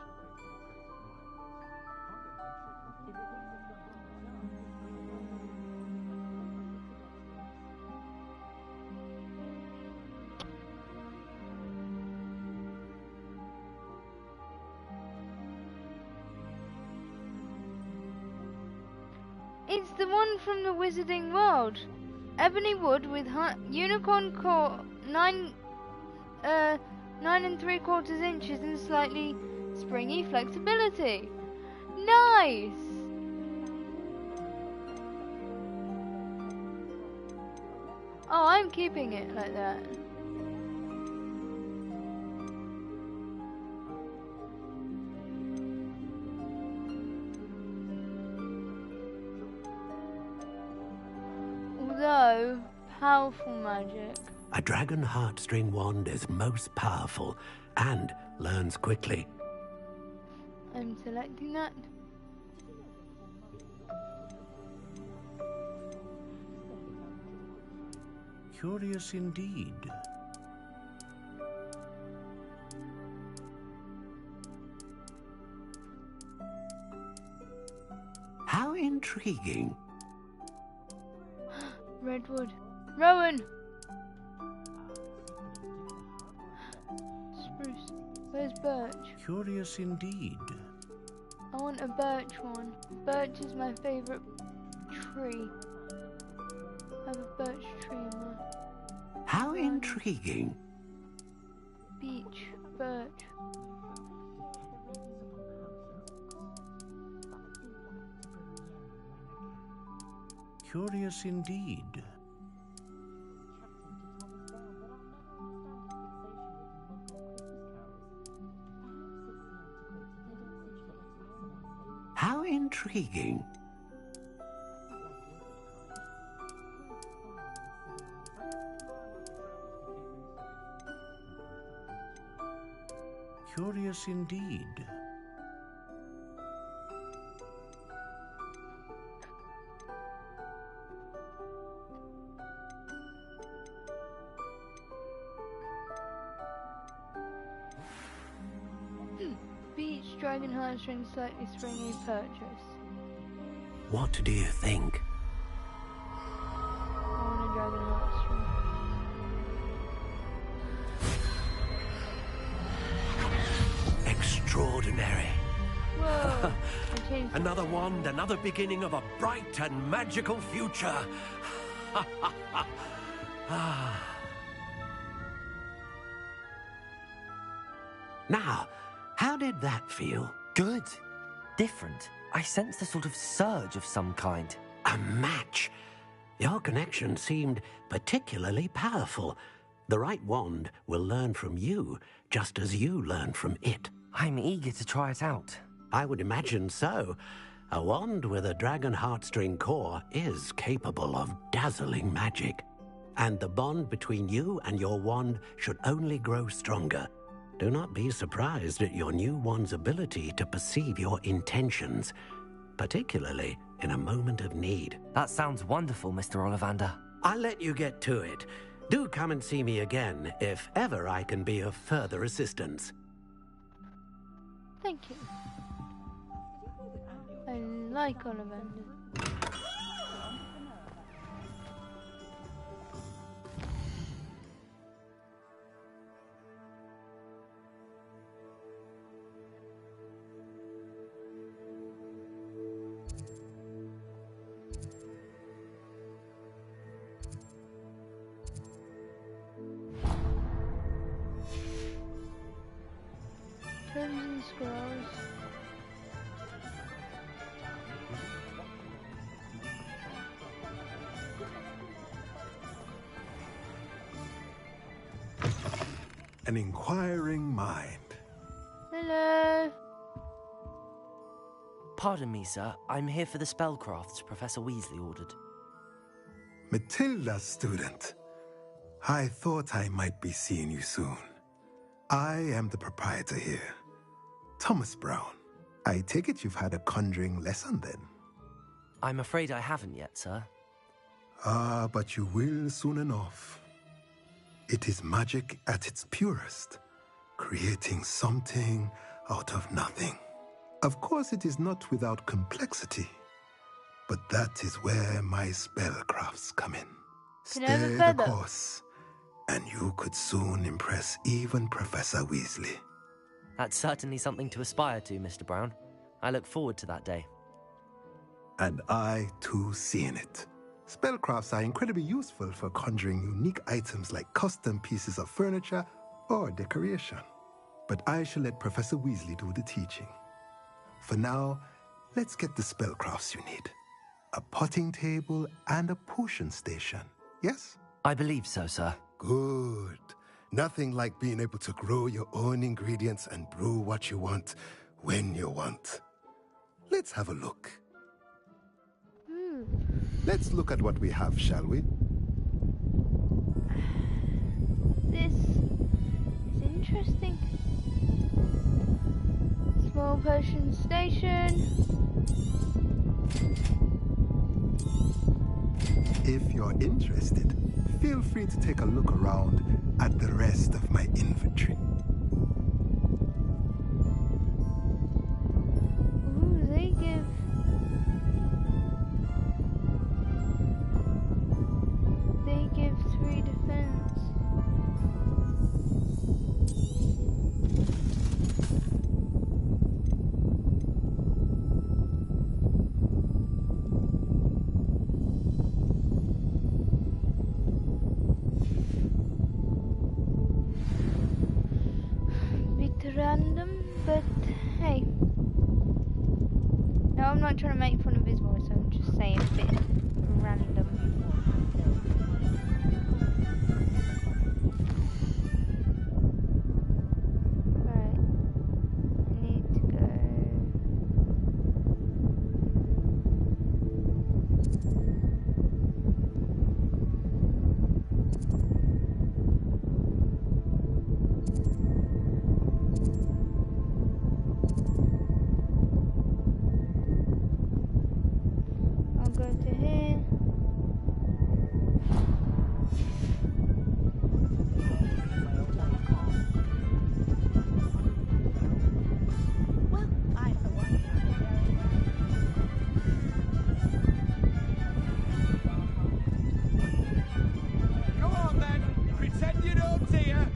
It's the one from the Wizarding World. Ebony wood with unicorn core, 9 3/4 inches and slightly springy flexibility. Nice! Oh, I'm keeping it like that. Although, powerful magic. A dragon heartstring wand is most powerful and learns quickly. I'm selecting that. Curious indeed. How intriguing. Redwood. Rowan! Spruce. Where's birch? Curious indeed. I want a birch one. Birch is my favourite tree. I have a birch tree in my How intriguing. beach. Birch. Curious indeed. How intriguing. Curious indeed. Beach, dragon heartstring, slightly springy purchase. What do you think? I want a dragon heartstring. Extraordinary. Whoa! I changed it. Another wand, another beginning of a bright and magical future. Now, how did that feel? Good. Different. I sensed a sort of surge of some kind. A match. Your connection seemed particularly powerful. The right wand will learn from you, just as you learn from it. I'm eager to try it out. I would imagine so. A wand with a dragon heartstring core is capable of dazzling magic. and the bond between you and your wand should only grow stronger. Do not be surprised at your new wand's ability to perceive your intentions, particularly in a moment of need. That sounds wonderful, Mr. Ollivander. I'll let you get to it. Do come and see me again if ever I can be of further assistance. Thank you. I like Ollivander. Terms and scrolls. An inquiring mind. Hello. Pardon me, sir. I'm here for the spellcrafts Professor Weasley ordered. Matilda, student. I thought I might be seeing you soon. I am the proprietor here, Thomas Brown. I take it you've had a conjuring lesson then? I'm afraid I haven't yet, sir. Ah, but you will soon enough. It is magic at its purest, creating something out of nothing. Of course, it is not without complexity, but that is where my spellcrafts come in. Stay the course, and you could soon impress even Professor Weasley. That's certainly something to aspire to, Mr. Brown. I look forward to that day. And I, too, seeing it. Spellcrafts are incredibly useful for conjuring unique items like custom pieces of furniture or decoration. But I shall let Professor Weasley do the teaching. For now, let's get the spellcrafts you need. A potting table and a potion station, yes? I believe so, sir. Good. Nothing like being able to grow your own ingredients and brew what you want when you want. Let's have a look. Let's look at what we have, shall we? This is interesting. Small potion station. If you're interested, feel free to take a look around at the rest of my inventory. Ooh, they give... They give 3 defense. Random, but hey. No, I'm not trying to make fun of his voice, I'm just saying a bit random. Right. I need to go. Go to here. Well, I for one. Go on then, pretend you don't see her.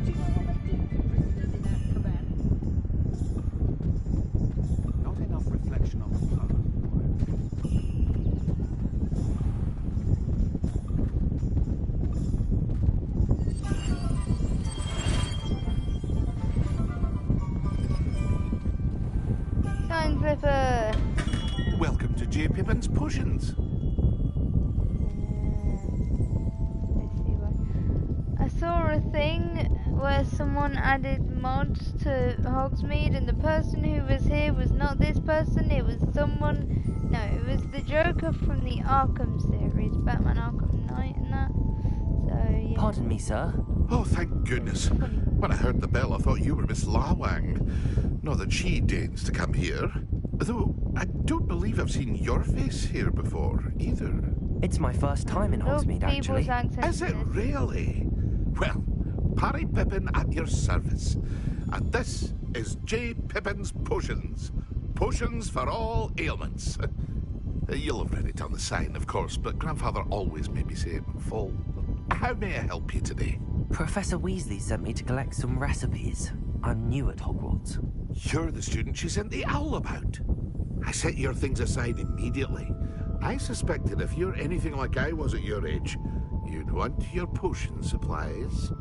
Do you know what they do to prisoners in Azkaban? Not enough reflection on the past. Time flipper. Welcome to J. Pippin's Potions. Let's see what. I saw a thing where someone added mods to Hogsmeade, and the person who was here was not this person. It was someone. No, it was the Joker from the Arkham series, Batman Arkham Knight, and that. Pardon me, sir. Oh, thank goodness. When I heard the bell, I thought you were Miss Lawang. Not that she deigns to come here. Though, I don't believe I've seen your face here before, either. It's my first time in Hogsmeade, actually. Is it really? Well, Parry Pippin at your service. And this is J. Pippin's Potions. Potions for all ailments. You'll have read it on the sign, of course, but Grandfather always made me say it in full. How may I help you today? Professor Weasley sent me to collect some recipes. I'm new at Hogwarts. You're the student she sent the owl about. I set your things aside immediately. I suspected if you're anything like I was at your age, you'd want your potion supplies.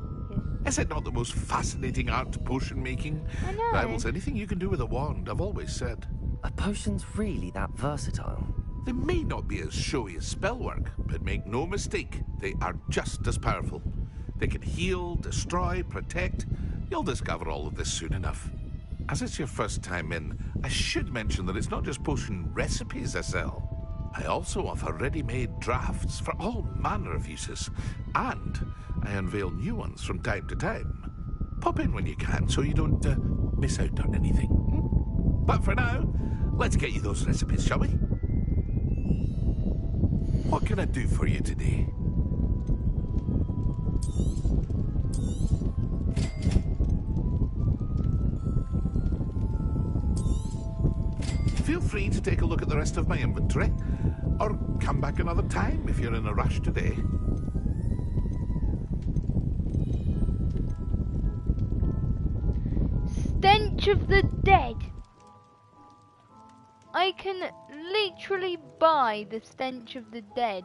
Is it not the most fascinating art, potion making? I know. Rivals anything you can do with a wand, I've always said. Are potions really that versatile? They may not be as showy as spellwork, but make no mistake, they are just as powerful. They can heal, destroy, protect. You'll discover all of this soon enough. As it's your first time in, I should mention that it's not just potion recipes I sell. I also offer ready-made drafts for all manner of uses, and I unveil new ones from time to time. Pop in when you can so you don't miss out on anything. But for now, let's get you those recipes, shall we? What can I do for you today? Feel free to take a look at the rest of my inventory, or come back another time if you're in a rush today. Stench of the dead. I can literally buy the stench of the dead.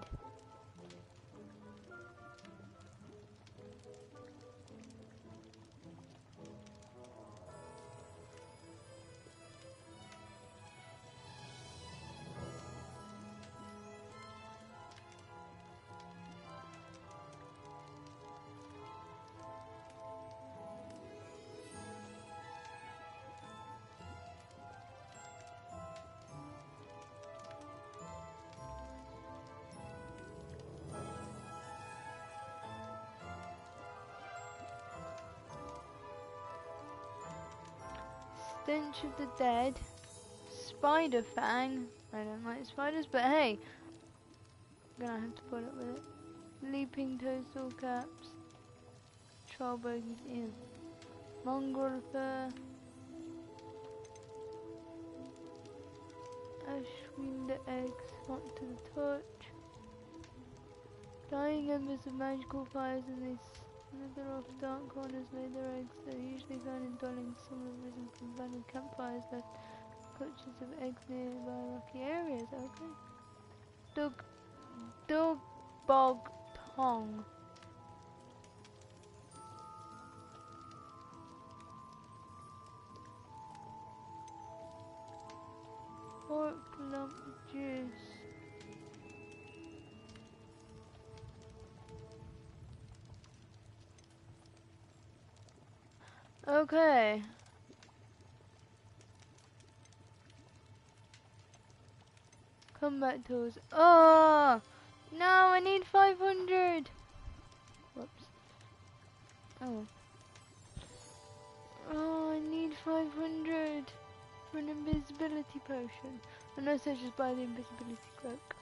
Stench of the dead. Spider fang. I don't like spiders, but hey. I'm gonna have to put up with it. Leaping toadstool caps. Troll bogies in. Mongrel fur. Ashwinder eggs. Hot to the touch. Dying embers of magical fires, and they slither off dark corners, lay their eggs. They're usually found in dwellings. Some have risen from abandoned campfires, left clutches of eggs nearby rocky areas. Okay. Dug bog tong. Pork lump juice. Okay. Combat tools. Oh! No, I need 500! Whoops. Oh. Oh, I need 500 for an invisibility potion. Unless I just buy the invisibility cloak.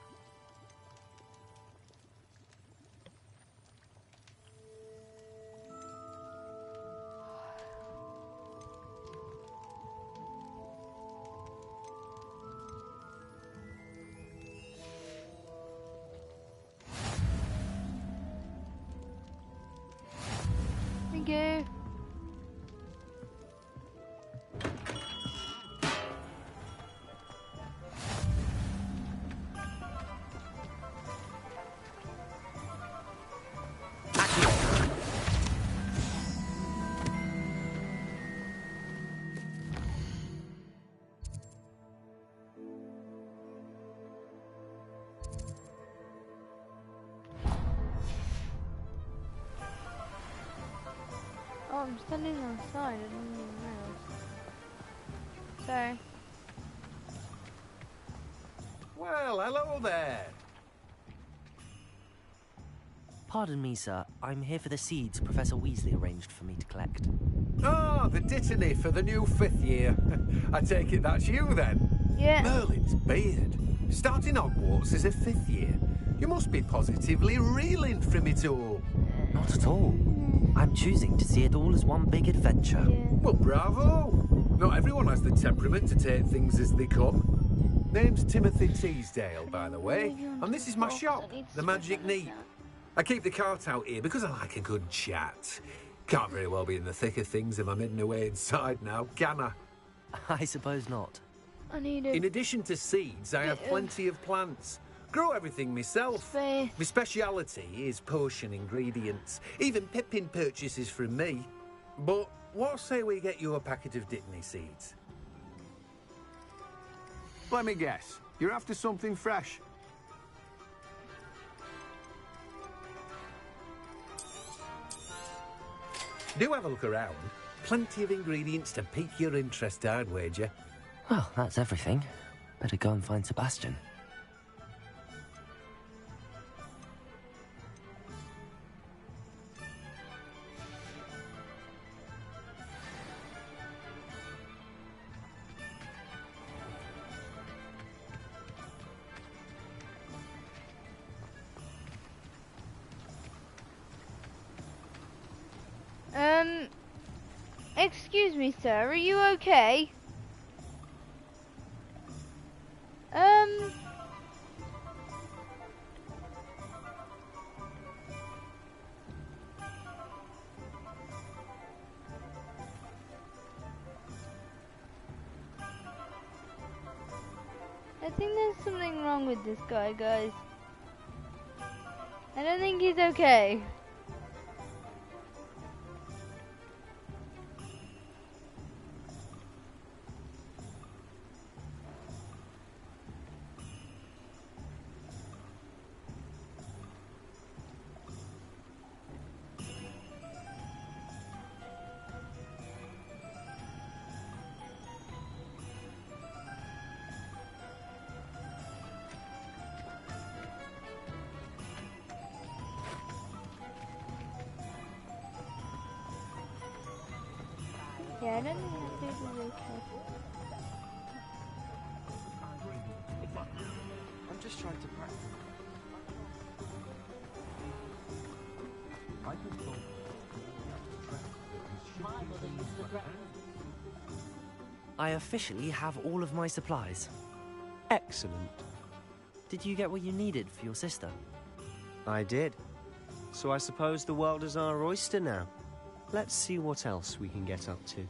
Thank you. Oh, I'm standing outside. I didn't even realize. Sorry. Well, hello there. Pardon me, sir. I'm here for the seeds Professor Weasley arranged for me to collect. Ah, the dittany for the new 5th year. I take it that's you then? Yeah. Merlin's beard. Starting Hogwarts as a 5th year. You must be positively reeling from it all. Not at all. I'm choosing to see it all as one big adventure. Well, bravo. Not everyone has the temperament to take things as they come. Name's Timothy Teasdale, by the way, and this is my shop, the Magic Neat. I keep the cart out here because I like a good chat. Can't very well be in the thick of things if I'm hidden away inside now, can I? I suppose not. I need In addition to seeds, I have plenty of plants. Grow everything myself. Faith. My speciality is potion ingredients. Even Pippin purchases from me. But what say we get you a packet of Dittany seeds? Let me guess. You're after something fresh. Do have a look around. Plenty of ingredients to pique your interest, I'd wager. Well, that's everything. Better go and find Sebastian. Excuse me, sir, are you okay? I think there's something wrong with this guy, guys. I don't think he's okay. Yeah, I don't think this is okay. I'm just trying to practice. I officially have all of my supplies. Excellent. Did you get what you needed for your sister? I did. So I suppose the world is our oyster now. Let's see what else we can get up to.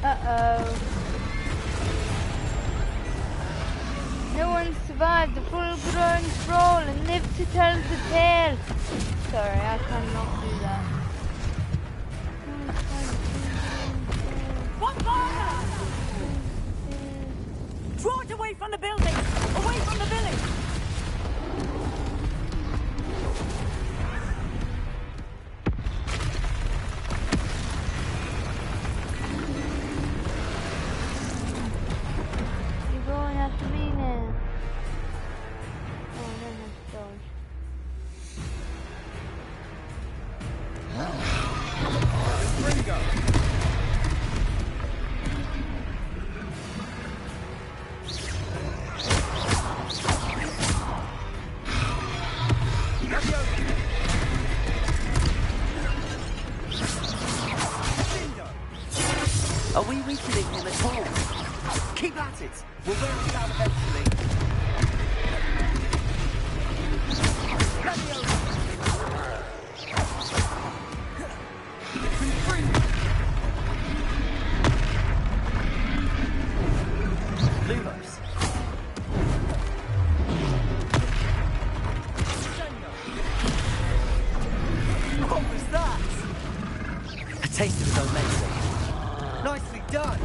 Uh-oh. No one survived the full-grown sprawl and lived to tell the tale. Sorry, I cannot do that. What fire? Draw it away from the building! Away from the village! You're going after me now. Oh, I don't have to dodge. Are we weakening him at all? Keep at it! We'll wear it out eventually. Lumos. What was that? A taste of his own medicine. Nicely done!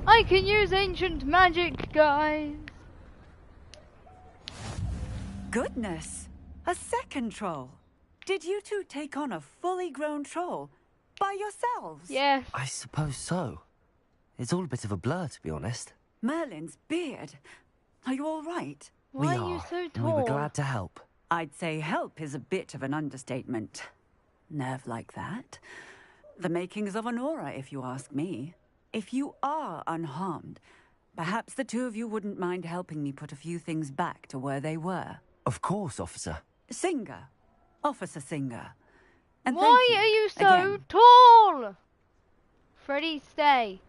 I can use ancient magic, guys. Goodness, a second troll. Did you two take on a fully grown troll by yourselves? Yes. I suppose so. It's all a bit of a blur, to be honest. Merlin's beard. Are you all right? Why are you so and we were tall? glad to help. I'd say help is a bit of an understatement. Nerve like that. The makings of an aura, if you ask me. If you are unharmed, perhaps the two of you wouldn't mind helping me put a few things back to where they were. Of course, officer. Singer. Officer Singer. And Why thank are you so again. tall? Freddy, stay.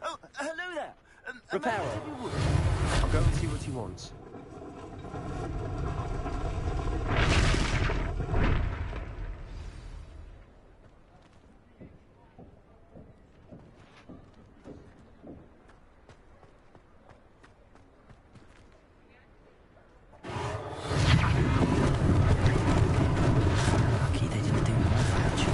Oh, hello there. Reparo. If you would. I'll go and see what he wants. Lucky they didn't do more damage.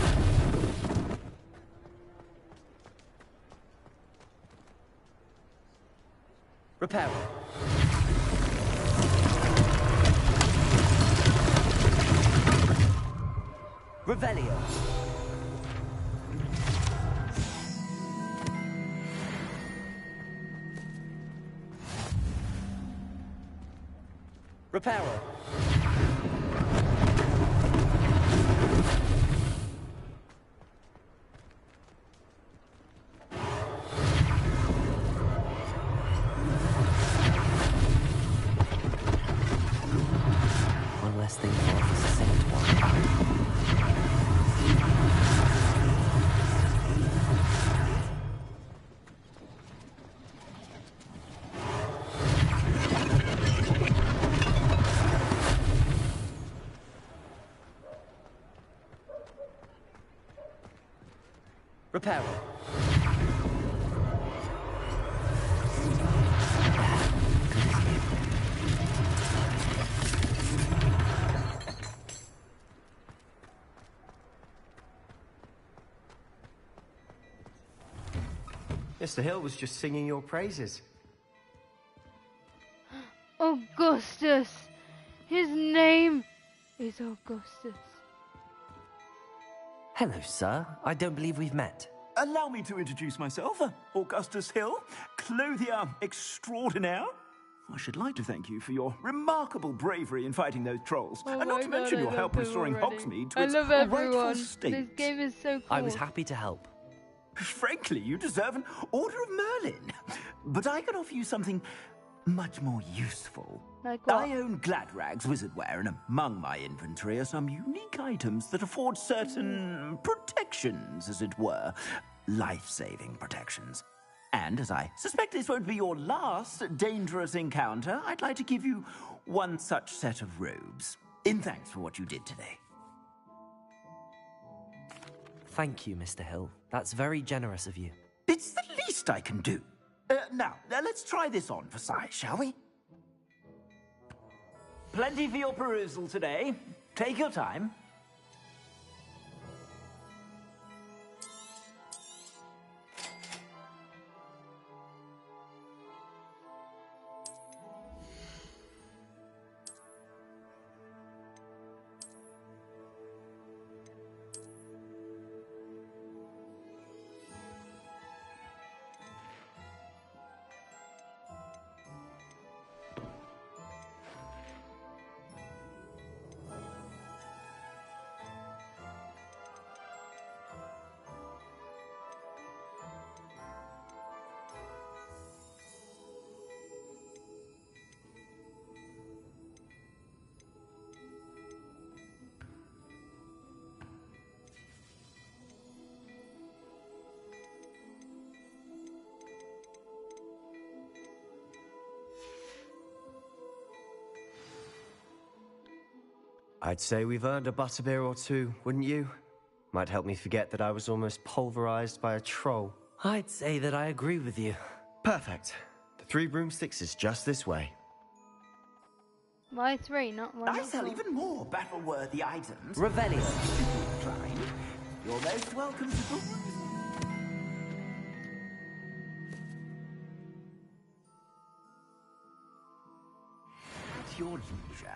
Reparo. Revelio. Reparo. One less thing for Officer Singer to worry about. Reparo. Mr. Hill was just singing your praises. Augustus! His name is Augustus. Hello, sir. I don't believe we've met. Allow me to introduce myself, Augustus Hill, clothier extraordinaire. I should like to thank you for your remarkable bravery in fighting those trolls, Oh and not to my mention God, your I help love restoring him already. Hogsmeade to I its love rightful everyone. state. This game is so cool. I was happy to help. Frankly, you deserve an Order of Merlin. But I can offer you something much more useful. Like what? I own Gladrag's wizardware, and among my inventory are some unique items that afford certain protections, as it were. Life-saving protections. And as I suspect this won't be your last dangerous encounter, I'd like to give you one such set of robes, in thanks for what you did today. Thank you, Mr. Hill. That's very generous of you. It's the least I can do. Now, let's try this on for size, shall we? Plenty for your perusal today. Take your time. I'd say we've earned a butterbeer or two, wouldn't you? Might help me forget that I was almost pulverized by a troll. I'd say that I agree with you. Perfect. The 3 broomsticks is just this way. Why 3, not 1? I sell even more battle-worthy items. Revelio. Klein, you're most welcome to peruse. At your leisure.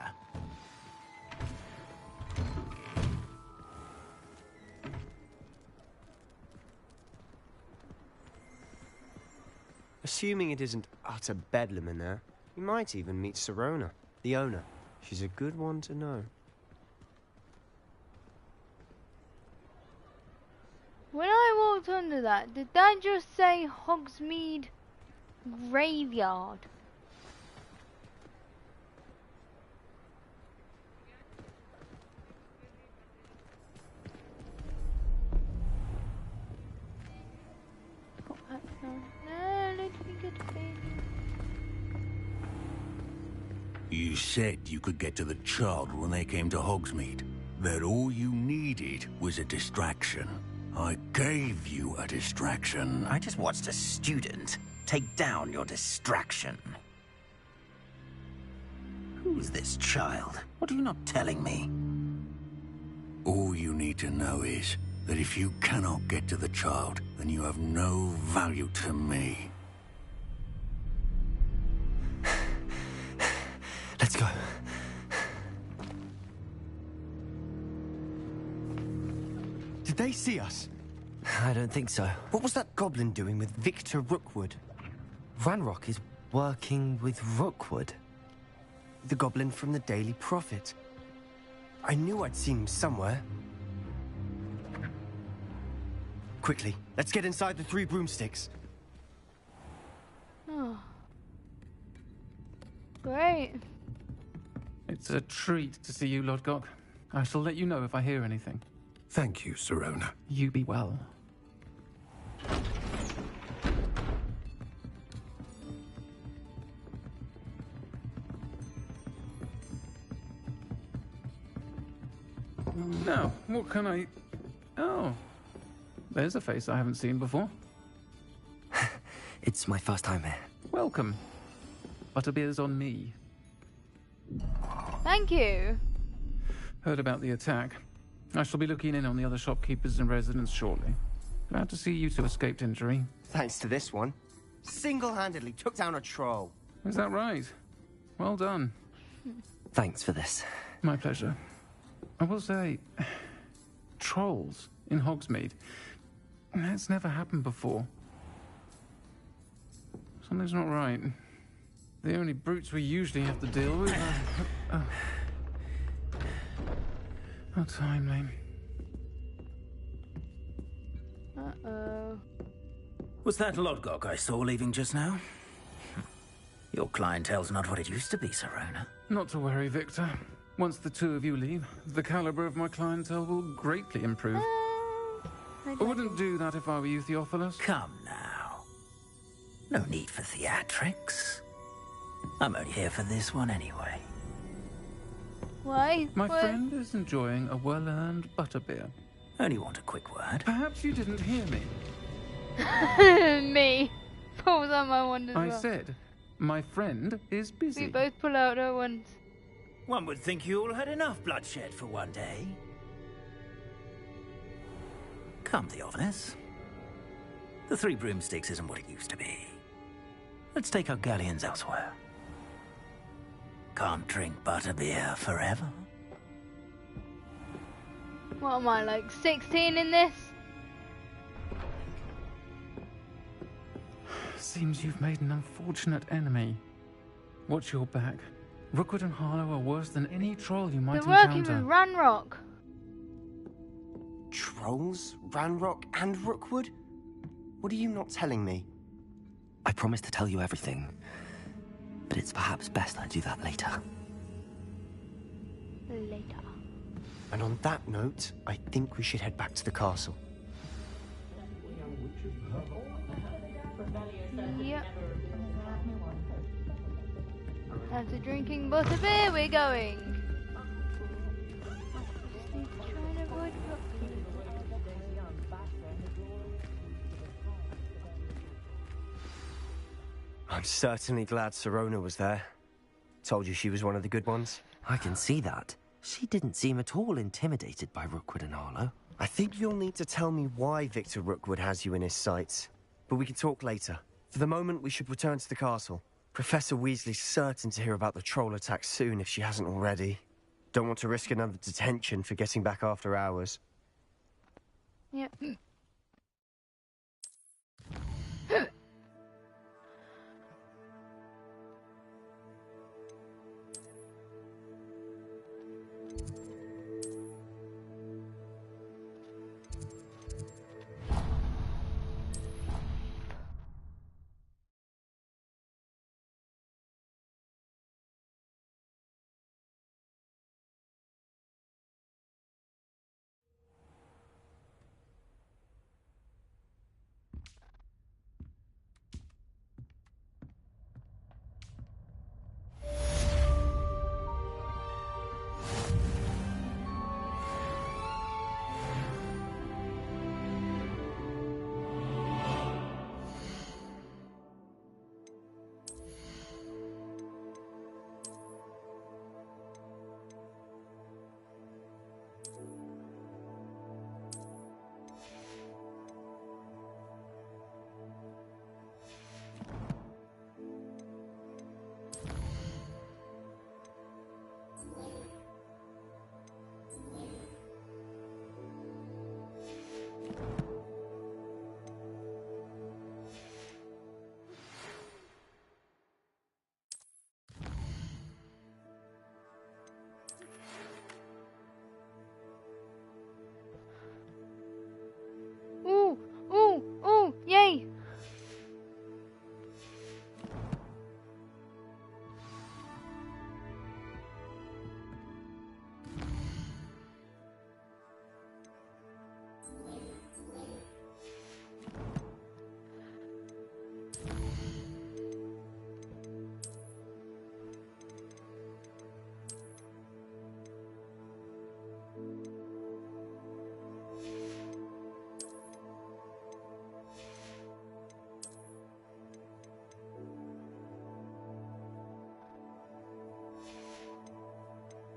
Assuming it isn't utter bedlam in there, you might even meet Sirona, the owner. She's a good one to know. When I walked under that, did that just say Hogsmeade Graveyard? You said you could get to the child when they came to Hogsmeade. That all you needed was a distraction. I gave you a distraction. I just watched a student take down your distraction. Who's this child? What are you not telling me? All you need to know is that if you cannot get to the child, then you have no value to me. Let's go. Did they see us? I don't think so. What was that goblin doing with Victor Rookwood? Ranrock is working with Rookwood. The goblin from the Daily Prophet. I knew I'd seen him somewhere. Quickly, let's get inside the 3 broomsticks. Oh. Great. It's a treat to see you, Lodgok. I shall let you know if I hear anything. Thank you, Sirona. You be well. Now, what can I... Oh, there's a face I haven't seen before. It's my first time here. Welcome. Butterbeer's on me. Thank you. Heard about the attack. I shall be looking in on the other shopkeepers and residents shortly. Glad to see you two escaped injury. Thanks to this one. Single-handedly took down a troll. Is that right? Well done. Thanks for this. My pleasure. I will say, trolls in Hogsmeade. That's never happened before. Something's not right. The only brutes we usually have to deal with are... How timely. Uh-oh. Was that Lodgok I saw leaving just now? Your clientele's not what it used to be, Serona. Not to worry, Victor. Once the two of you leave, the caliber of my clientele will greatly improve. I wouldn't do that if I were you, Theophilus. Come now. No need for theatrics. I'm only here for this one anyway. Why? My friend is enjoying a well-earned butterbeer. Only want a quick word. Perhaps you didn't hear me. Me. What was on my one as I well? said, my friend is busy. We both pull out our ones. One would think you all had enough bloodshed for one day. Come, Theophilus. The Three Broomsticks isn't what it used to be. Let's take our galleons elsewhere. Can't drink butterbeer forever. What am I, like 16 in this? Seems you've made an unfortunate enemy. Watch your back. Rookwood and Harlow are worse than any troll you might They're working encounter. with Ranrock. Trolls? Ranrock and Rookwood? What are you not telling me? I promised to tell you everything, but it's perhaps best I do that later. Later. And on that note, I think we should head back to the castle. Yep. After drinking butterbeer, we're going. Trying to avoid I'm certainly glad Serona was there. Told you she was one of the good ones. I can see that. She didn't seem at all intimidated by Rookwood and Harlow. I think you'll need to tell me why Victor Rookwood has you in his sights. But we can talk later. For the moment, we should return to the castle. Professor Weasley's certain to hear about the troll attack soon if she hasn't already. Don't want to risk another detention for getting back after hours. Yep. Ooh, ooh, ooh, yay!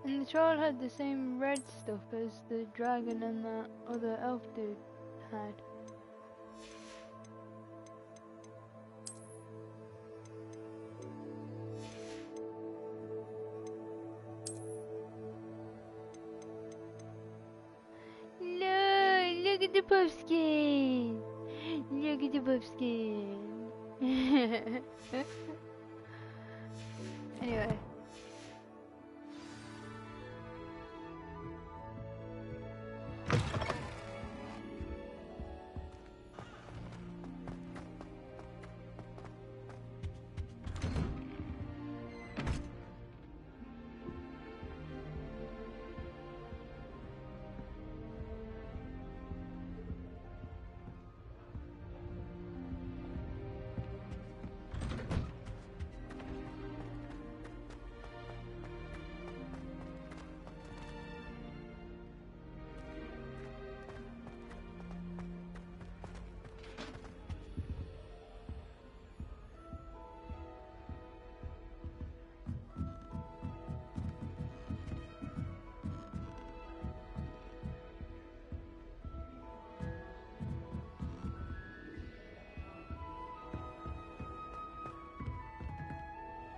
And the troll had the same red stuff as the dragon and that other elf dude had. Puffskin! Look at the Puffskin! Anyway.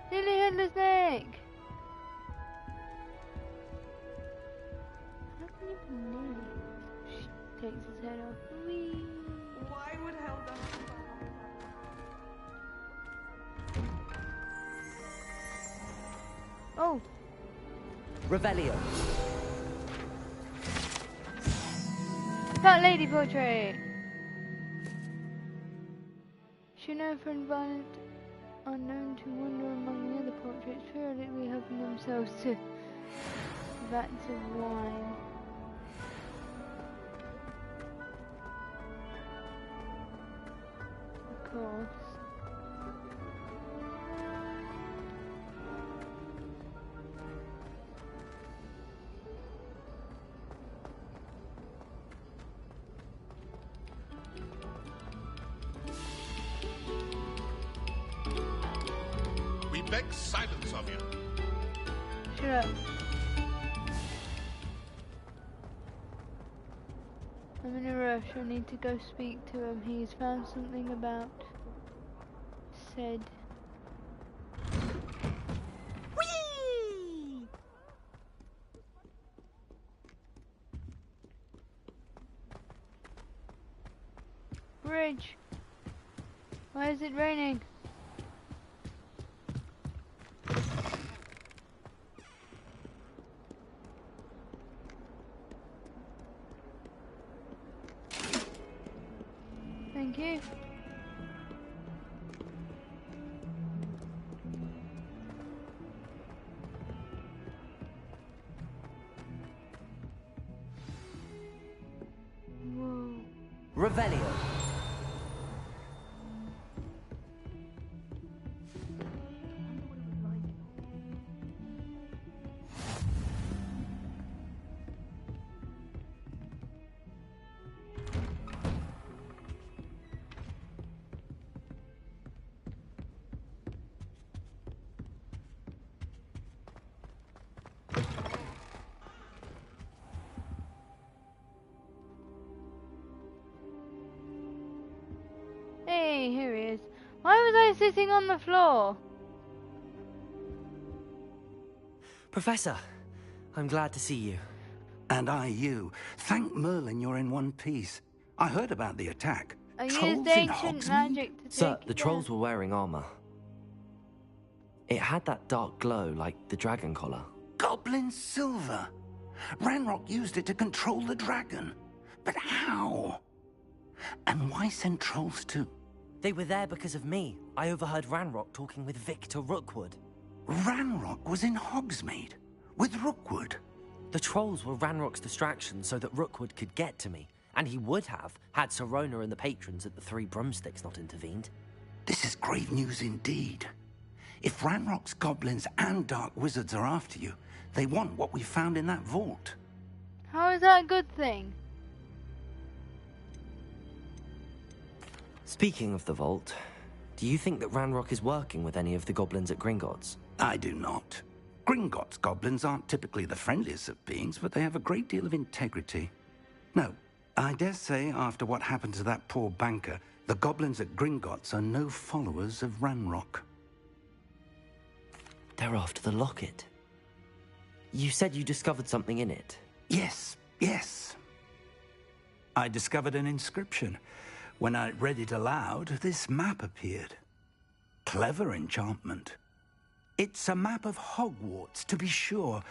Nearly headless snake! How can you be nearly? She takes his head off. Whee! Why would Helga Oh! Revelio. That lady portrait! She known for violent, unknown to wander among the other portraits, periodically helping themselves to vats of wine. Of course. We beg silence of you. Shut up. I'm in a rush. I need to go speak to him. He's found something about... said... Whee! Bridge! Why is it raining? Thank you. Whoa. Revelio. Hey, here he is. Why was I sitting on the floor? Professor, I'm glad to see you. And I you. Thank Merlin you're in one piece. I heard about the attack. I used Trolls in ancient Hogsmeade? magic to Sir, take the it trolls down. were wearing armor. It had that dark glow like the dragon collar. Goblin silver. Ranrock used it to control the dragon. But how? And why send trolls too? They were there because of me. I overheard Ranrock talking with Victor Rookwood. Ranrock was in Hogsmeade with Rookwood. The trolls were Ranrock's distraction so that Rookwood could get to me. And he would have, had Sirona and the patrons at the Three Broomsticks not intervened. This is grave news indeed. If Ranrock's goblins and dark wizards are after you, they want what we found in that vault. How is that a good thing? Speaking of the vault, do you think that Ranrock is working with any of the goblins at Gringotts? I do not. Gringotts goblins aren't typically the friendliest of beings, but they have a great deal of integrity. No, I dare say after what happened to that poor banker, the goblins at Gringotts are no followers of Ranrock. They're after the locket. You said you discovered something in it. Yes, yes. I discovered an inscription. When I read it aloud, this map appeared. Clever enchantment. It's a map of Hogwarts, to be sure,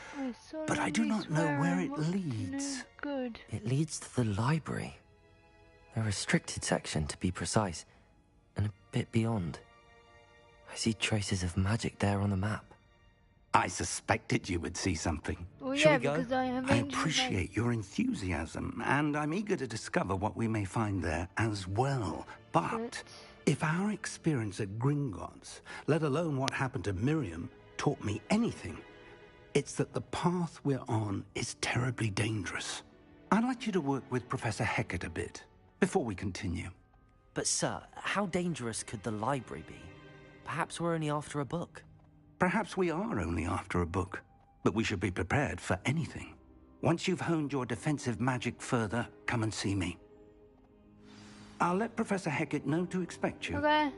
but I do not know where it leads. Good. It leads to the library. A restricted section, to be precise, and a bit beyond. I see traces of magic there on the map. I suspected you would see something. Well, Shall yeah, we go? because I have I ancient appreciate your enthusiasm, and I'm eager to discover what we may find there as well. But if our experience at Gringotts, let alone what happened to Miriam, taught me anything, it's that the path we're on is terribly dangerous. I'd like you to work with Professor Hecat a bit before we continue. But, sir, how dangerous could the library be? Perhaps we're only after a book. Perhaps we are only after a book, but we should be prepared for anything. Once you've honed your defensive magic further, come and see me. I'll let Professor Hecat know to expect you. Okay.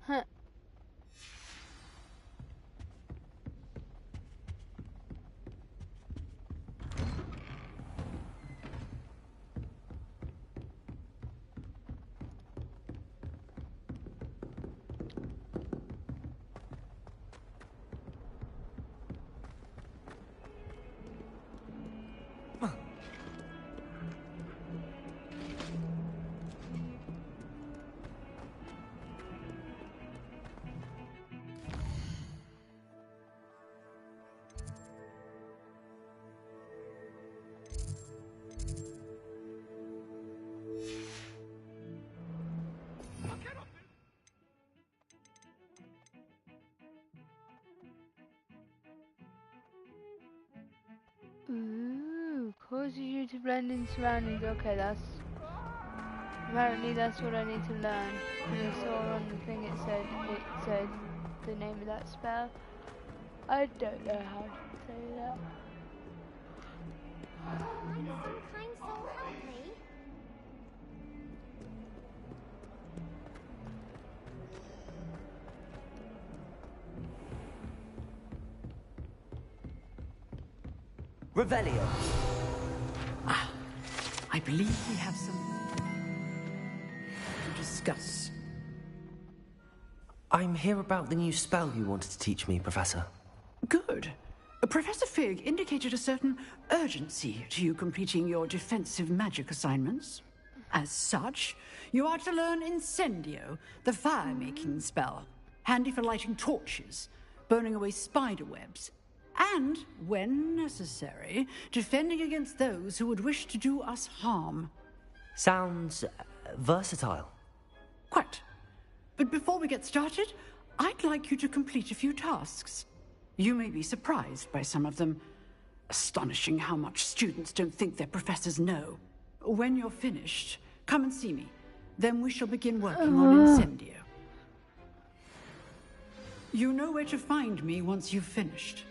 Huh. Ooh, causes you to blend in surroundings. Okay, apparently that's what I need to learn. Because I saw on the thing it said the name of that spell. I don't know how to say that. Might some kind soul help me? Revelio. Ah, I believe we have some to discuss. I'm here about the new spell you wanted to teach me, Professor. Good. Professor Fig indicated a certain urgency to you completing your defensive magic assignments. As such, you are to learn Incendio, the fire-making spell, handy for lighting torches, burning away spider webs, and, when necessary, defending against those who would wish to do us harm. Sounds versatile. Quite. But before we get started, I'd like you to complete a few tasks. You may be surprised by some of them. Astonishing how much students don't think their professors know. When you're finished, come and see me. Then we shall begin working on Incendio. You know where to find me once you've finished.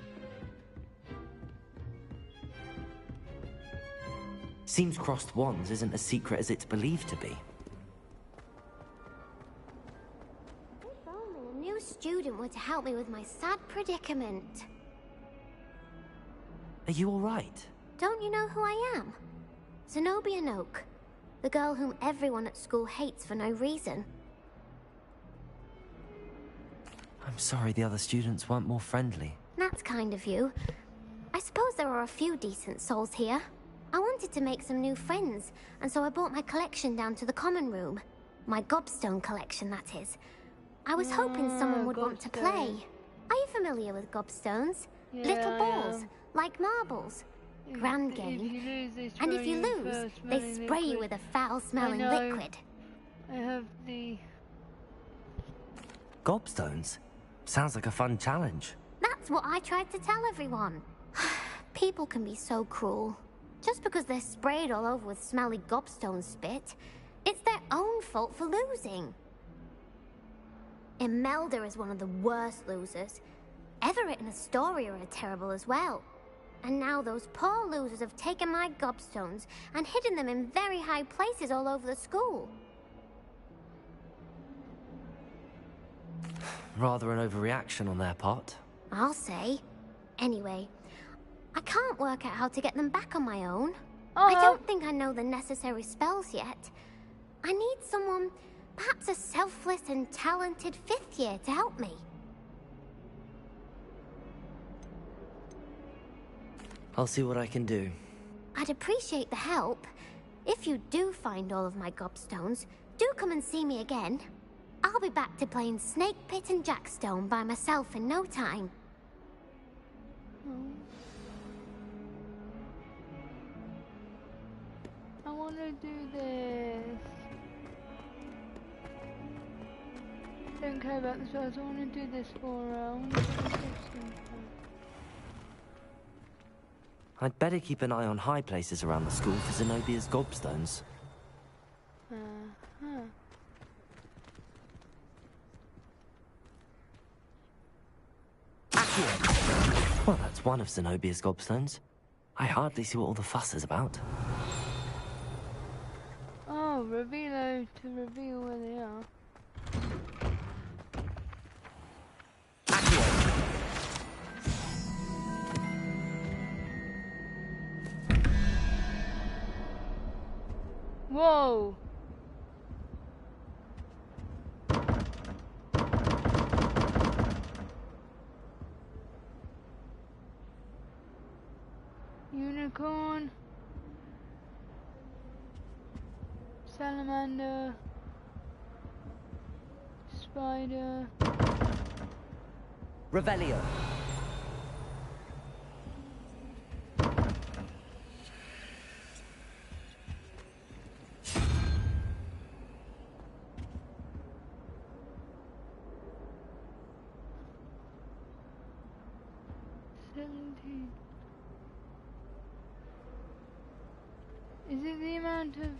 Seems crossed wands isn't as secret as it's believed to be. If only a new student were to help me with my sad predicament. Are you all right? Don't you know who I am? Zenobia Noak, the girl whom everyone at school hates for no reason. I'm sorry the other students weren't more friendly. That's kind of you. I suppose there are a few decent souls here. I wanted to make some new friends, and so I brought my collection down to the common room. My gobstone collection, that is. I was hoping someone would want to play. Are you familiar with gobstones? Yeah, Little balls, like marbles. Grand game. And if you lose, they spray you with a foul-smelling liquid. I have the... Gobstones? Sounds like a fun challenge. That's what I tried to tell everyone. People can be so cruel. Just because they're sprayed all over with smelly gobstone spit, it's their own fault for losing. Imelda is one of the worst losers. Everett and Astoria are terrible as well. And now those poor losers have taken my gobstones and hidden them in very high places all over the school. Rather an overreaction on their part. I'll say. Anyway, I can't work out how to get them back on my own. I don't think I know the necessary spells yet. I need someone, perhaps a selfless and talented 5th year to help me. I'll see what I can do. I'd appreciate the help. If you do find all of my gobstones, do come and see me again. I'll be back to playing Snake Pit and Jackstone by myself in no time. I want to do this. Don't care about the spells. I want to do this for I'd better keep an eye on high places around the school for Zenobia's gobstones. Well, that's one of Zenobia's gobstones. I hardly see what all the fuss is about. Oh, Revelo to reveal where they are. Whoa! Unicorn. Salamander. Spider. Revelio. Is it the amount of...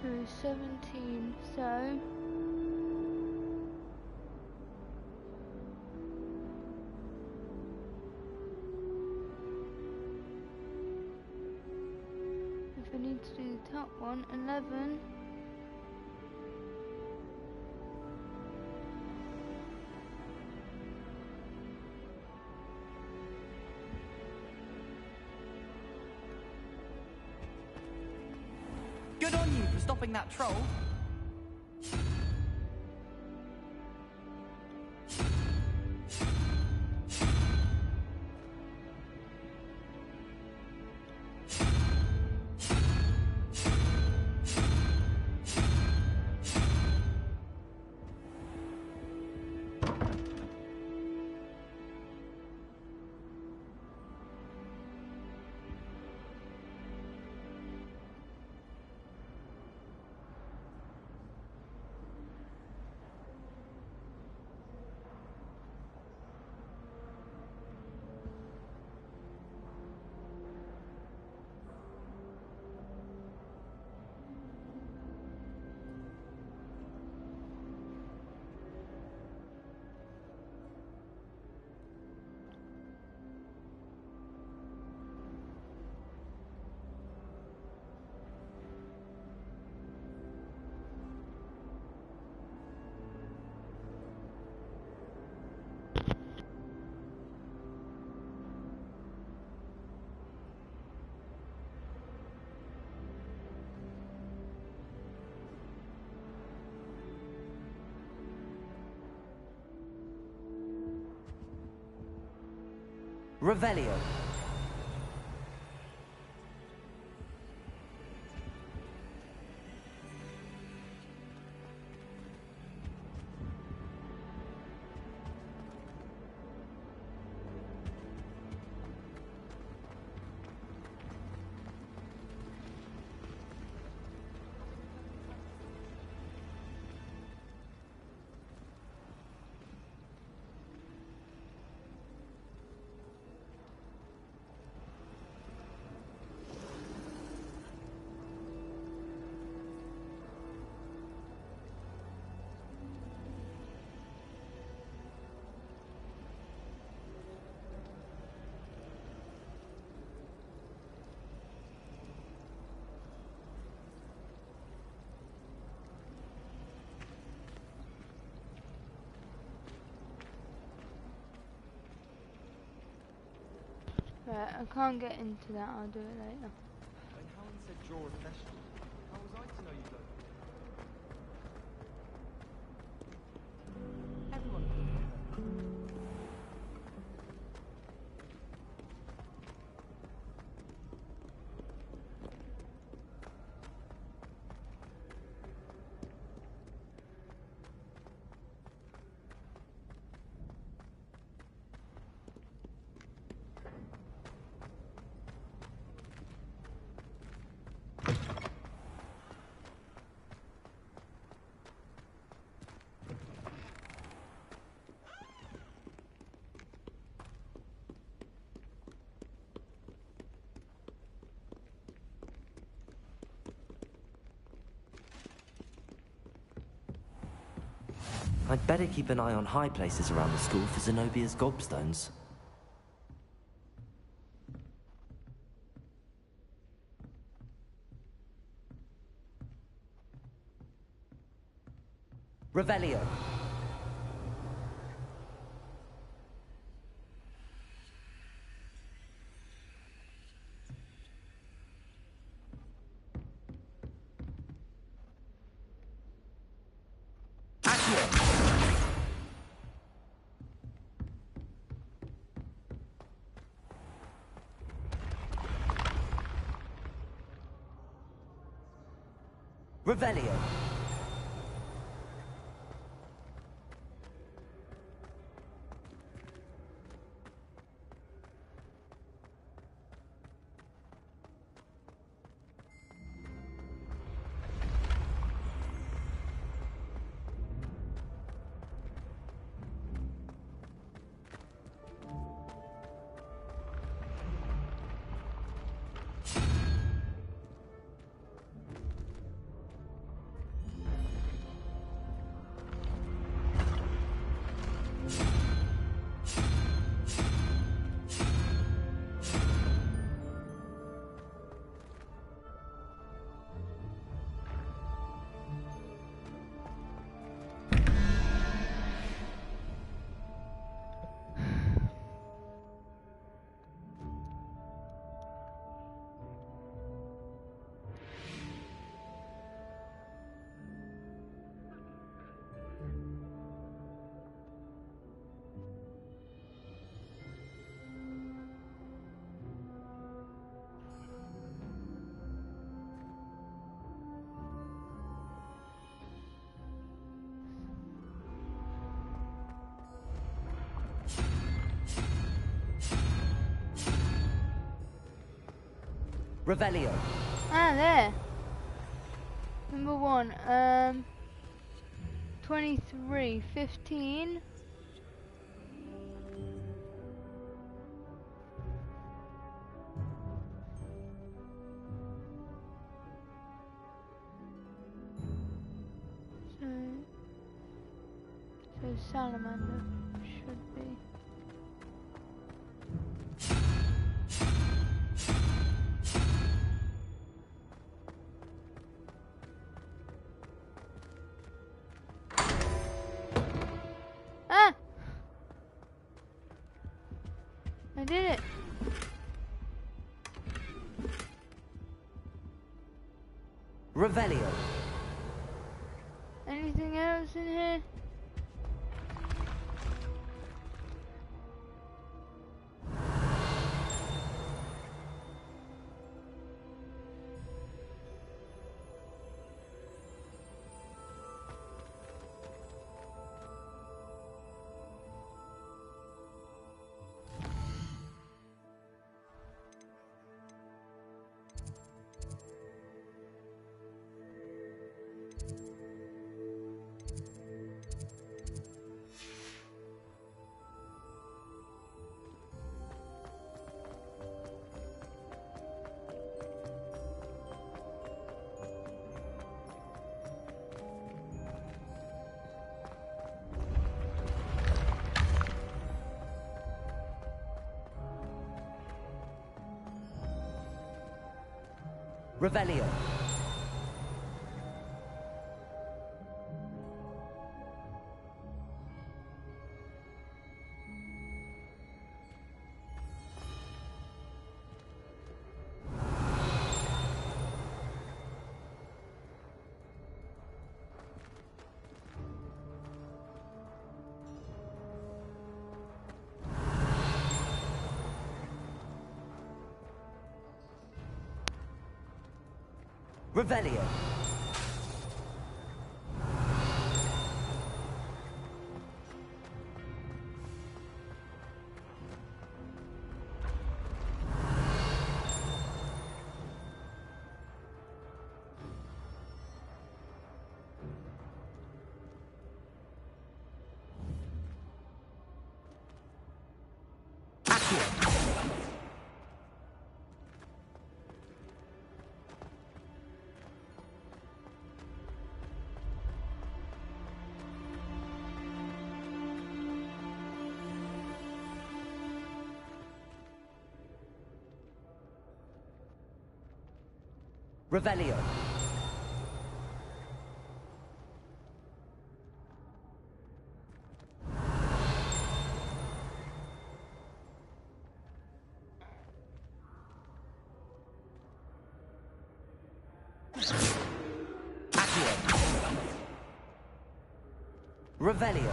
So 17, so... If I need to do the top one, 11... Good on you for stopping that troll. Revelio. Right, I can't get into that, I'll do it later. When Helen said draw a vegetable, how was I to know you don't? Everyone can do that. I'd better keep an eye on high places around the school for Zenobia's gobstones. Revelio. Revelio. Revelio. Ah, there. Number 1, 23, 15. So salamander should be. Ah! I did it. Revelio. Anything else in here? Revelio. Revelio. Revelio. Revelio.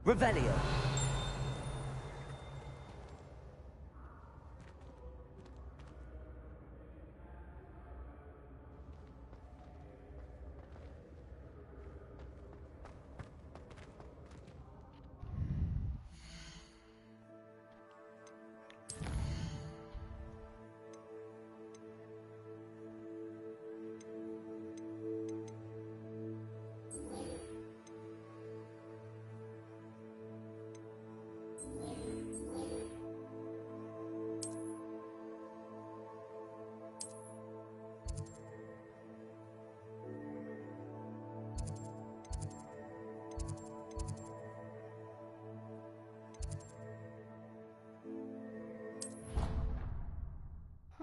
Revelio.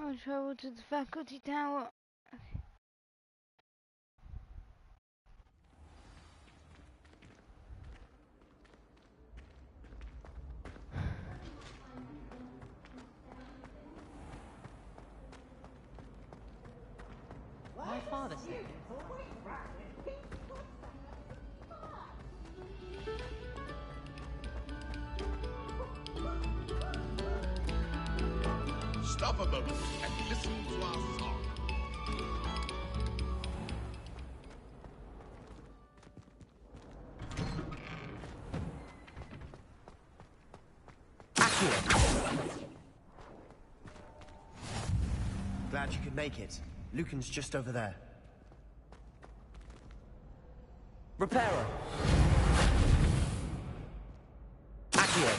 I'll travel to the faculty tower. My father said. Stop a moment and listen to our song. Glad you could make it. Lucan's just over there. Reparo. Accio.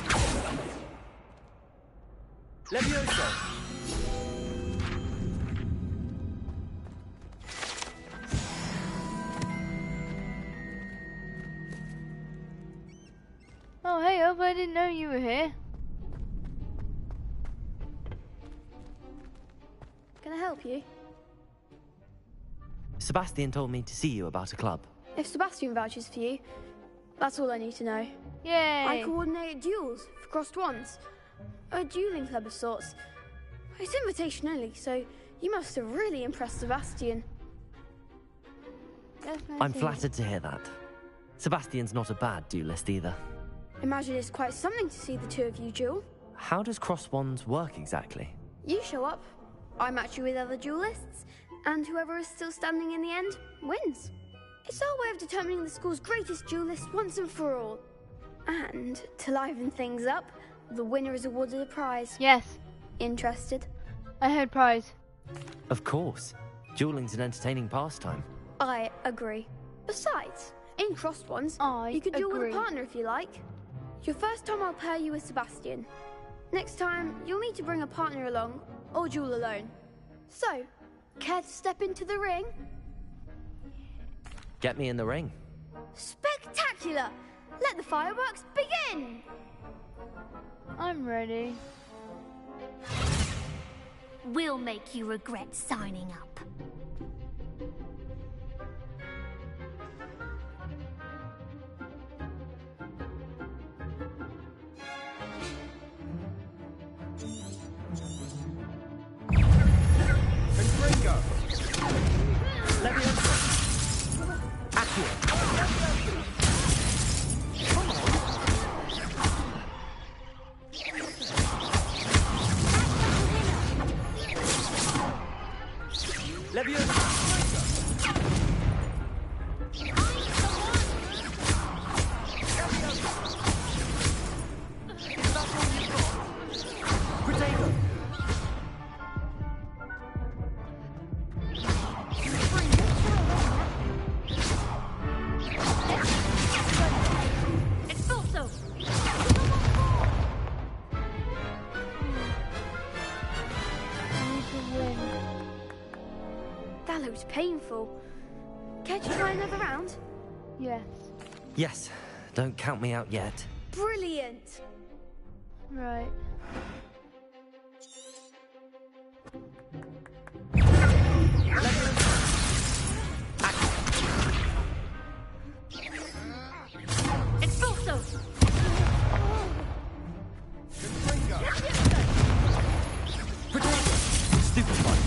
Levioso. Oh, hey up, I didn't know you were here. Can I help you? Sebastian told me to see you about a club. If Sebastian vouches for you, that's all I need to know. Yay! I coordinate duels for crossed wands. A dueling club of sorts. It's invitation only, so you must have really impressed Sebastian. I'm flattered to hear that. Sebastian's not a bad duelist either. Imagine it's quite something to see the two of you duel. How does cross wands work exactly? You show up, I match you with other duelists, and whoever is still standing in the end wins. It's our way of determining the school's greatest duelist once and for all. And to liven things up, the winner is awarded a prize. Yes. Interested? I had prize. Of course. Dueling's an entertaining pastime. I agree. Besides, in crossed ones, you could duel with a partner if you like. Your first time I'll pair you with Sebastian. Next time, you'll need to bring a partner along, or duel alone. So, care to step into the ring? Get me in the ring. Spectacular! Let the fireworks begin! I'm ready. We'll make you regret signing up. That looks painful. Care to try another round? Yes. Yes. Don't count me out yet. Brilliant! Right. Expulso! Stupid one.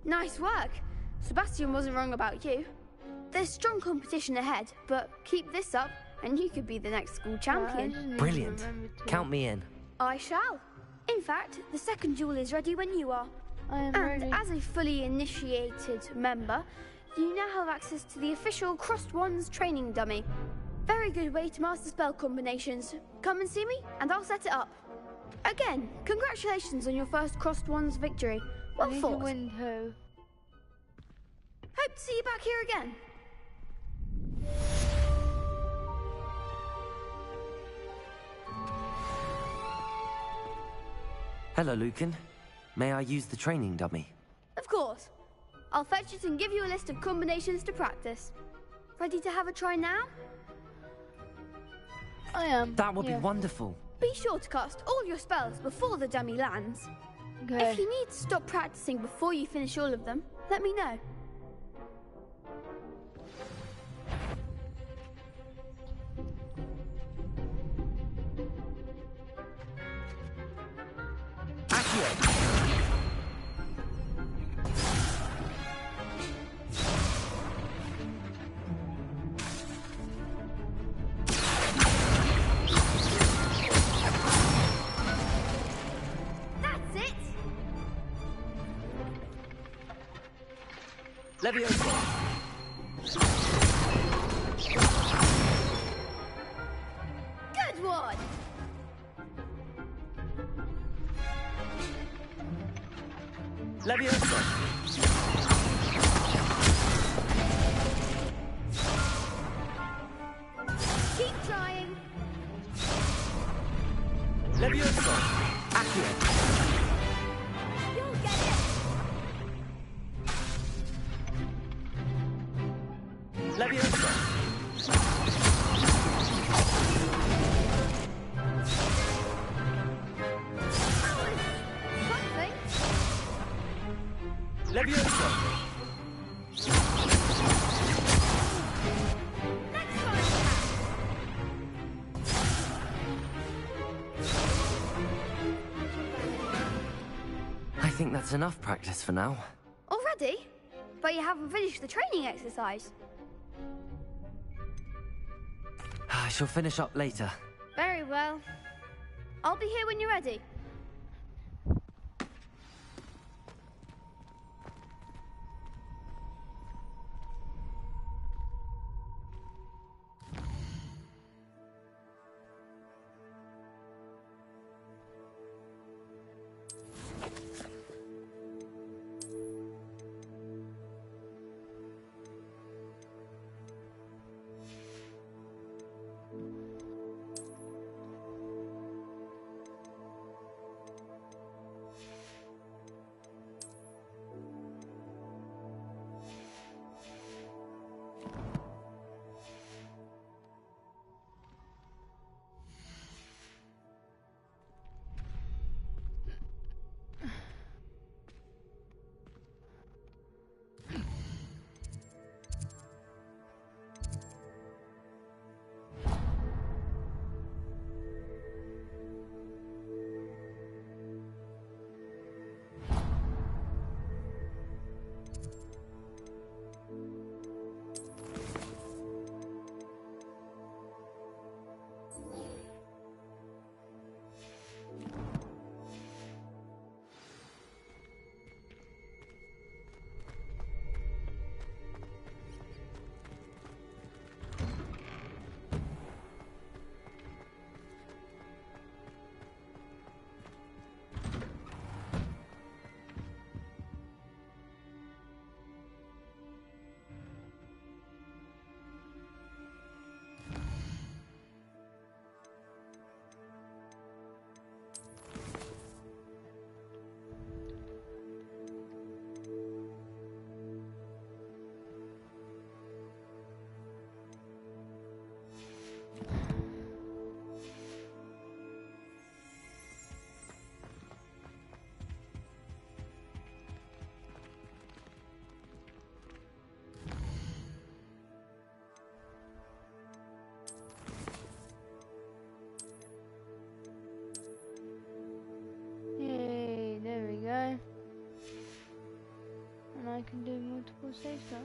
Nice work. Sebastian wasn't wrong about you. There's strong competition ahead, but keep this up and you could be the next school champion. Brilliant. Count me in. I shall. In fact, the second duel is ready when you are. I am and ready. as a fully initiated member, you now have access to the official Crossed Wands training dummy. Very good way to master spell combinations. Come and see me and I'll set it up. Again, congratulations on your first Crossed Wands victory. Well fought. Win too. Hope to see you back here again. Hello, Lucan. May I use the training dummy? Of course. I'll fetch it and give you a list of combinations to practice. Ready to have a try now? I am. That would be wonderful. Be sure to cast all your spells before the dummy lands. Okay. If you need to stop practicing before you finish all of them, let me know. That's it! Leviosa! Good one! Leviosa! Keep trying! Leviosa! Accio! You'll get it! Leviosa! Levioso! I think that's enough practice for now. Already? But you haven't finished the training exercise. I shall finish up later. Very well. I'll be here when you're ready. Yay, there we go. And I can do multiple save stuff.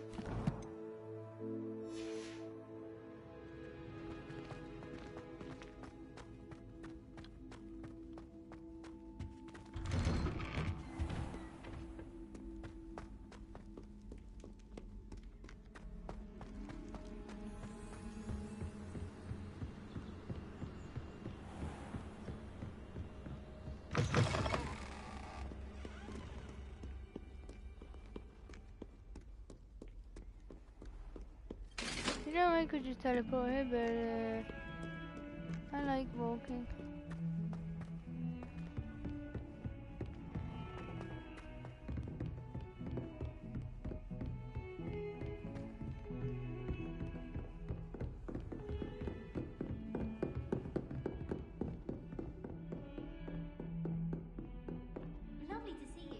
You know, I could just teleport here, but I like walking. Lovely to see you.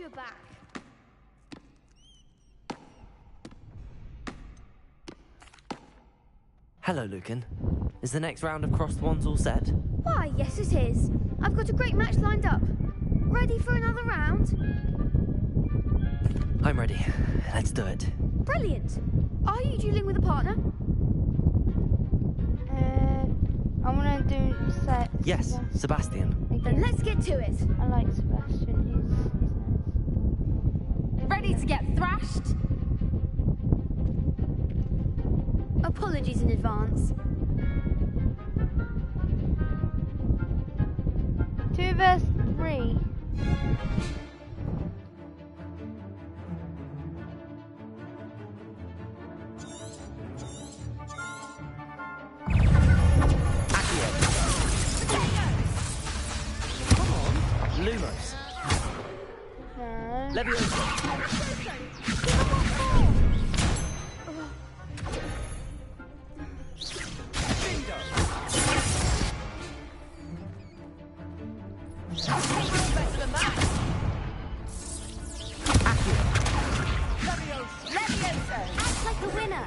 you're back. Hello, Lucan. Is the next round of crossed wands all set? Why, yes it is. I've got a great match lined up. Ready for another round? I'm ready. Let's do it. Brilliant. Are you dueling with a partner? I want to do set. Yes, Sebastian. Then let's get to it. I like Sebastian. He's nice. Ready to get thrashed? Apologies in advance. 2 vs 3. Lumos. Leviosa. Act like a winner.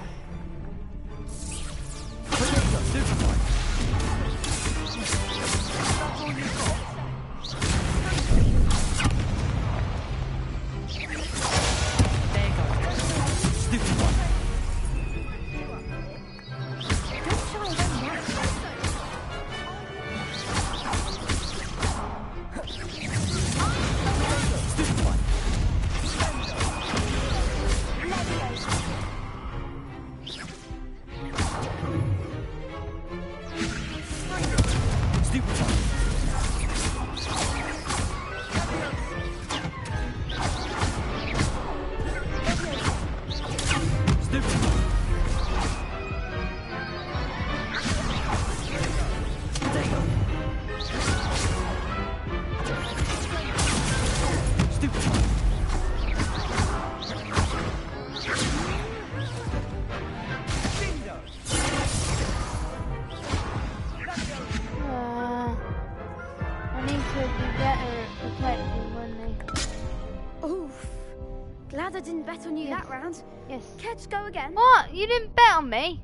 Glad I didn't bet on you that round. Yes. Care to go again? What? You didn't bet on me?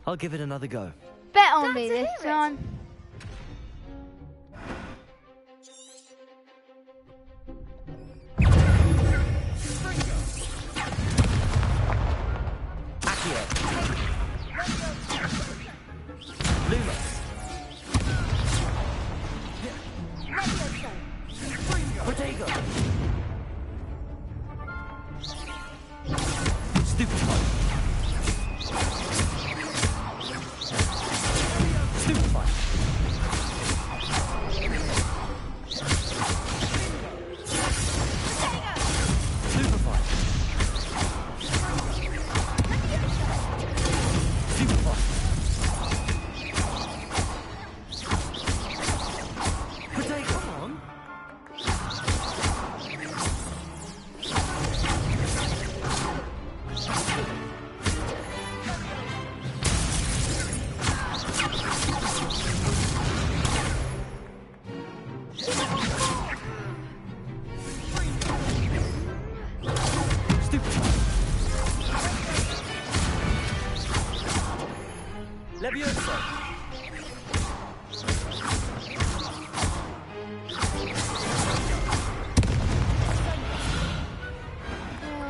I'll give it another go. Bet on me this time.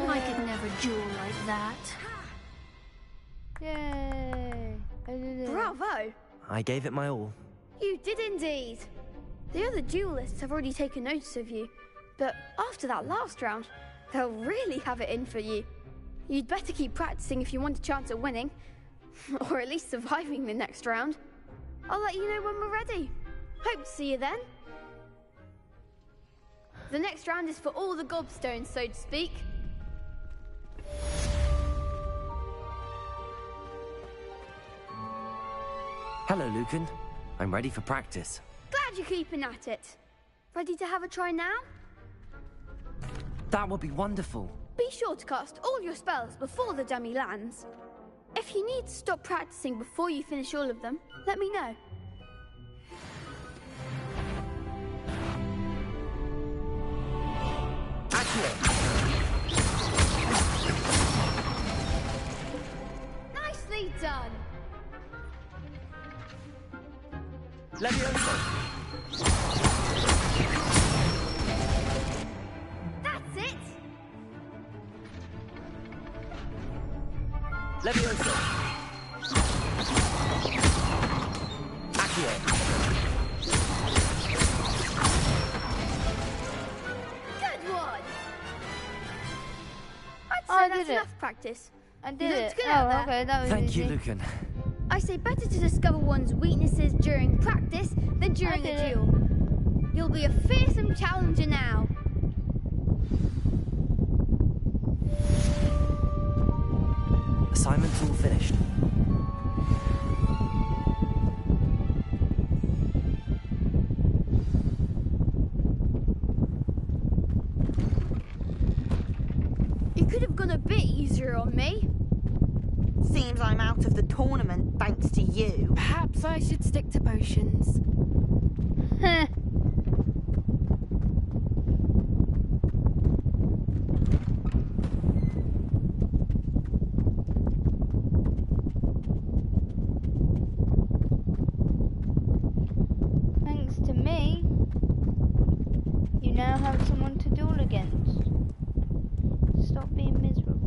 I could never duel like that. Yay! I did it. Bravo! I gave it my all. You did indeed. The other duelists have already taken notice of you, but after that last round, they'll really have it in for you. You'd better keep practicing if you want a chance at winning, or at least surviving the next round. I'll let you know when we're ready. Hope to see you then. The next round is for all the gobstones, so to speak. Hello, Lucan. I'm ready for practice. Glad you're keeping at it. Ready to have a try now? That would be wonderful. Be sure to cast all your spells before the dummy lands. If you need to stop practicing before you finish all of them, let me know. Nicely done. Levioso! That's it. Levioso! Accio! Good one. I'd say Oh, I that's did it. enough practice. I You did looked it. good out Oh, there. okay, that was Thank easy. you, Lucan. I say better to discover one's weaknesses during practice than during did a it. duel. You'll be a fearsome challenger now. Assignment's all finished. You could have gone a bit easier on me. Seems I'm out of the tournament thanks to you. Perhaps I should stick to potions. Thanks to me, you now have someone to duel against. Stop being miserable.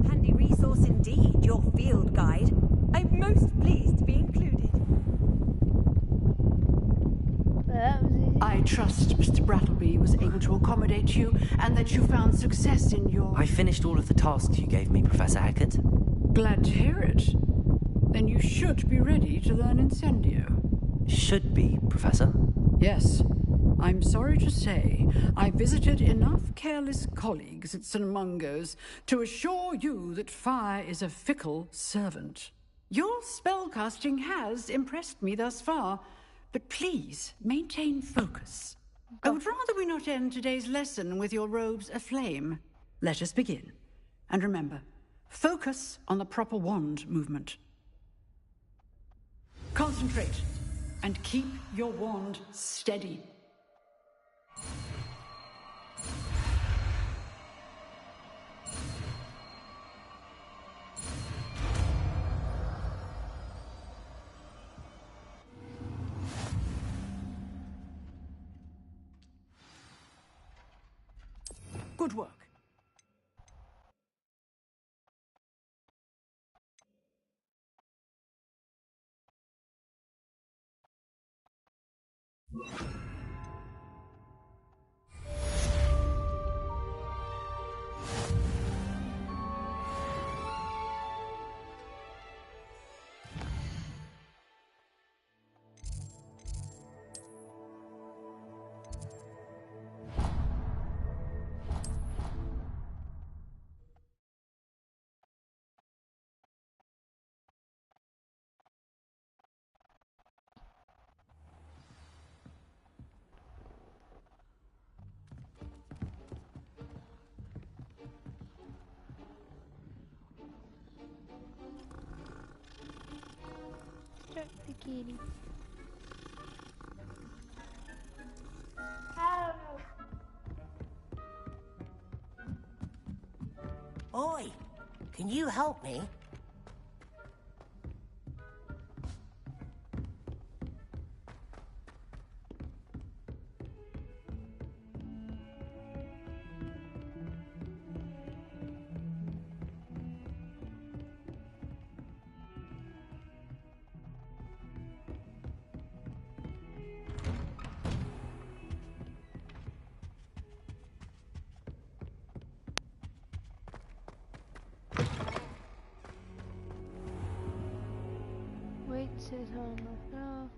Handy resource indeed, your field guide. I'm most pleased to be included. I trust Mr. Brattleby was able to accommodate you and that you found success in your... I finished all of the tasks you gave me, Professor Hackett. Glad to hear it. Then you should be ready to learn Incendio. Should be, Professor. Yes. I'm sorry to say, I visited enough careless colleagues at St. Mungo's to assure you that fire is a fickle servant. Your spellcasting has impressed me thus far, but please maintain focus. I would rather we not end today's lesson with your robes aflame. Let us begin. And remember, focus on the proper wand movement. Concentrate and keep your wand steady. Good work. Stroke the kitty. Oi, can you help me? his home after.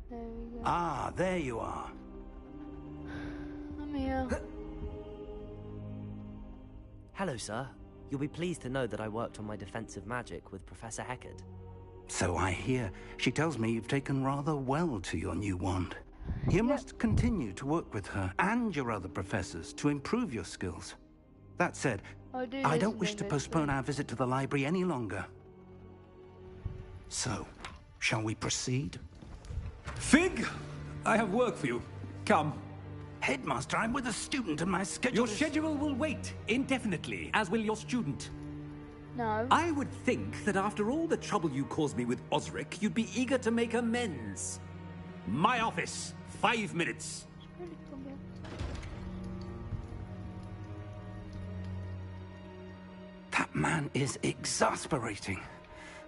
There we go. Ah, there you are. I'm here. Hello, sir. You'll be pleased to know that I worked on my defensive magic with Professor Heckard. So I hear. She tells me you've taken rather well to your new wand. You must continue to work with her and your other professors to improve your skills. That said, I don't wish to postpone our visit to the library any longer. So, shall we proceed? Fig, I have work for you. Come. Headmaster, I'm with a student and my schedule Your schedule will wait indefinitely, as will your student. No. I would think that after all the trouble you caused me with Osric, you'd be eager to make amends. My office, 5 minutes. That man is exasperating.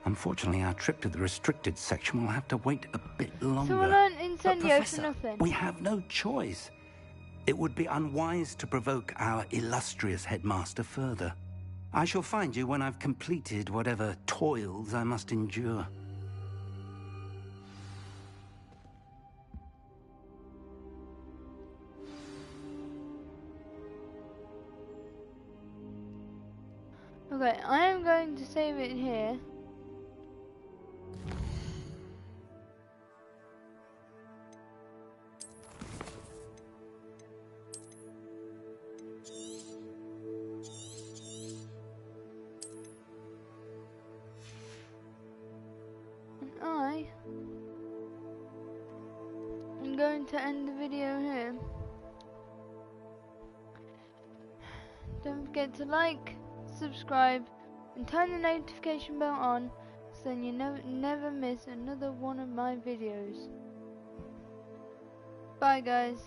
Unfortunately, our trip to the restricted section will have to wait a bit longer. So we learned Incendio for nothing. We have no choice. It would be unwise to provoke our illustrious headmaster further. I shall find you when I've completed whatever toils I must endure. Okay, I am going to save it here. I'm going to end the video here. Don't forget to like, subscribe, and turn the notification bell on so then you never miss another one of my videos. Bye guys.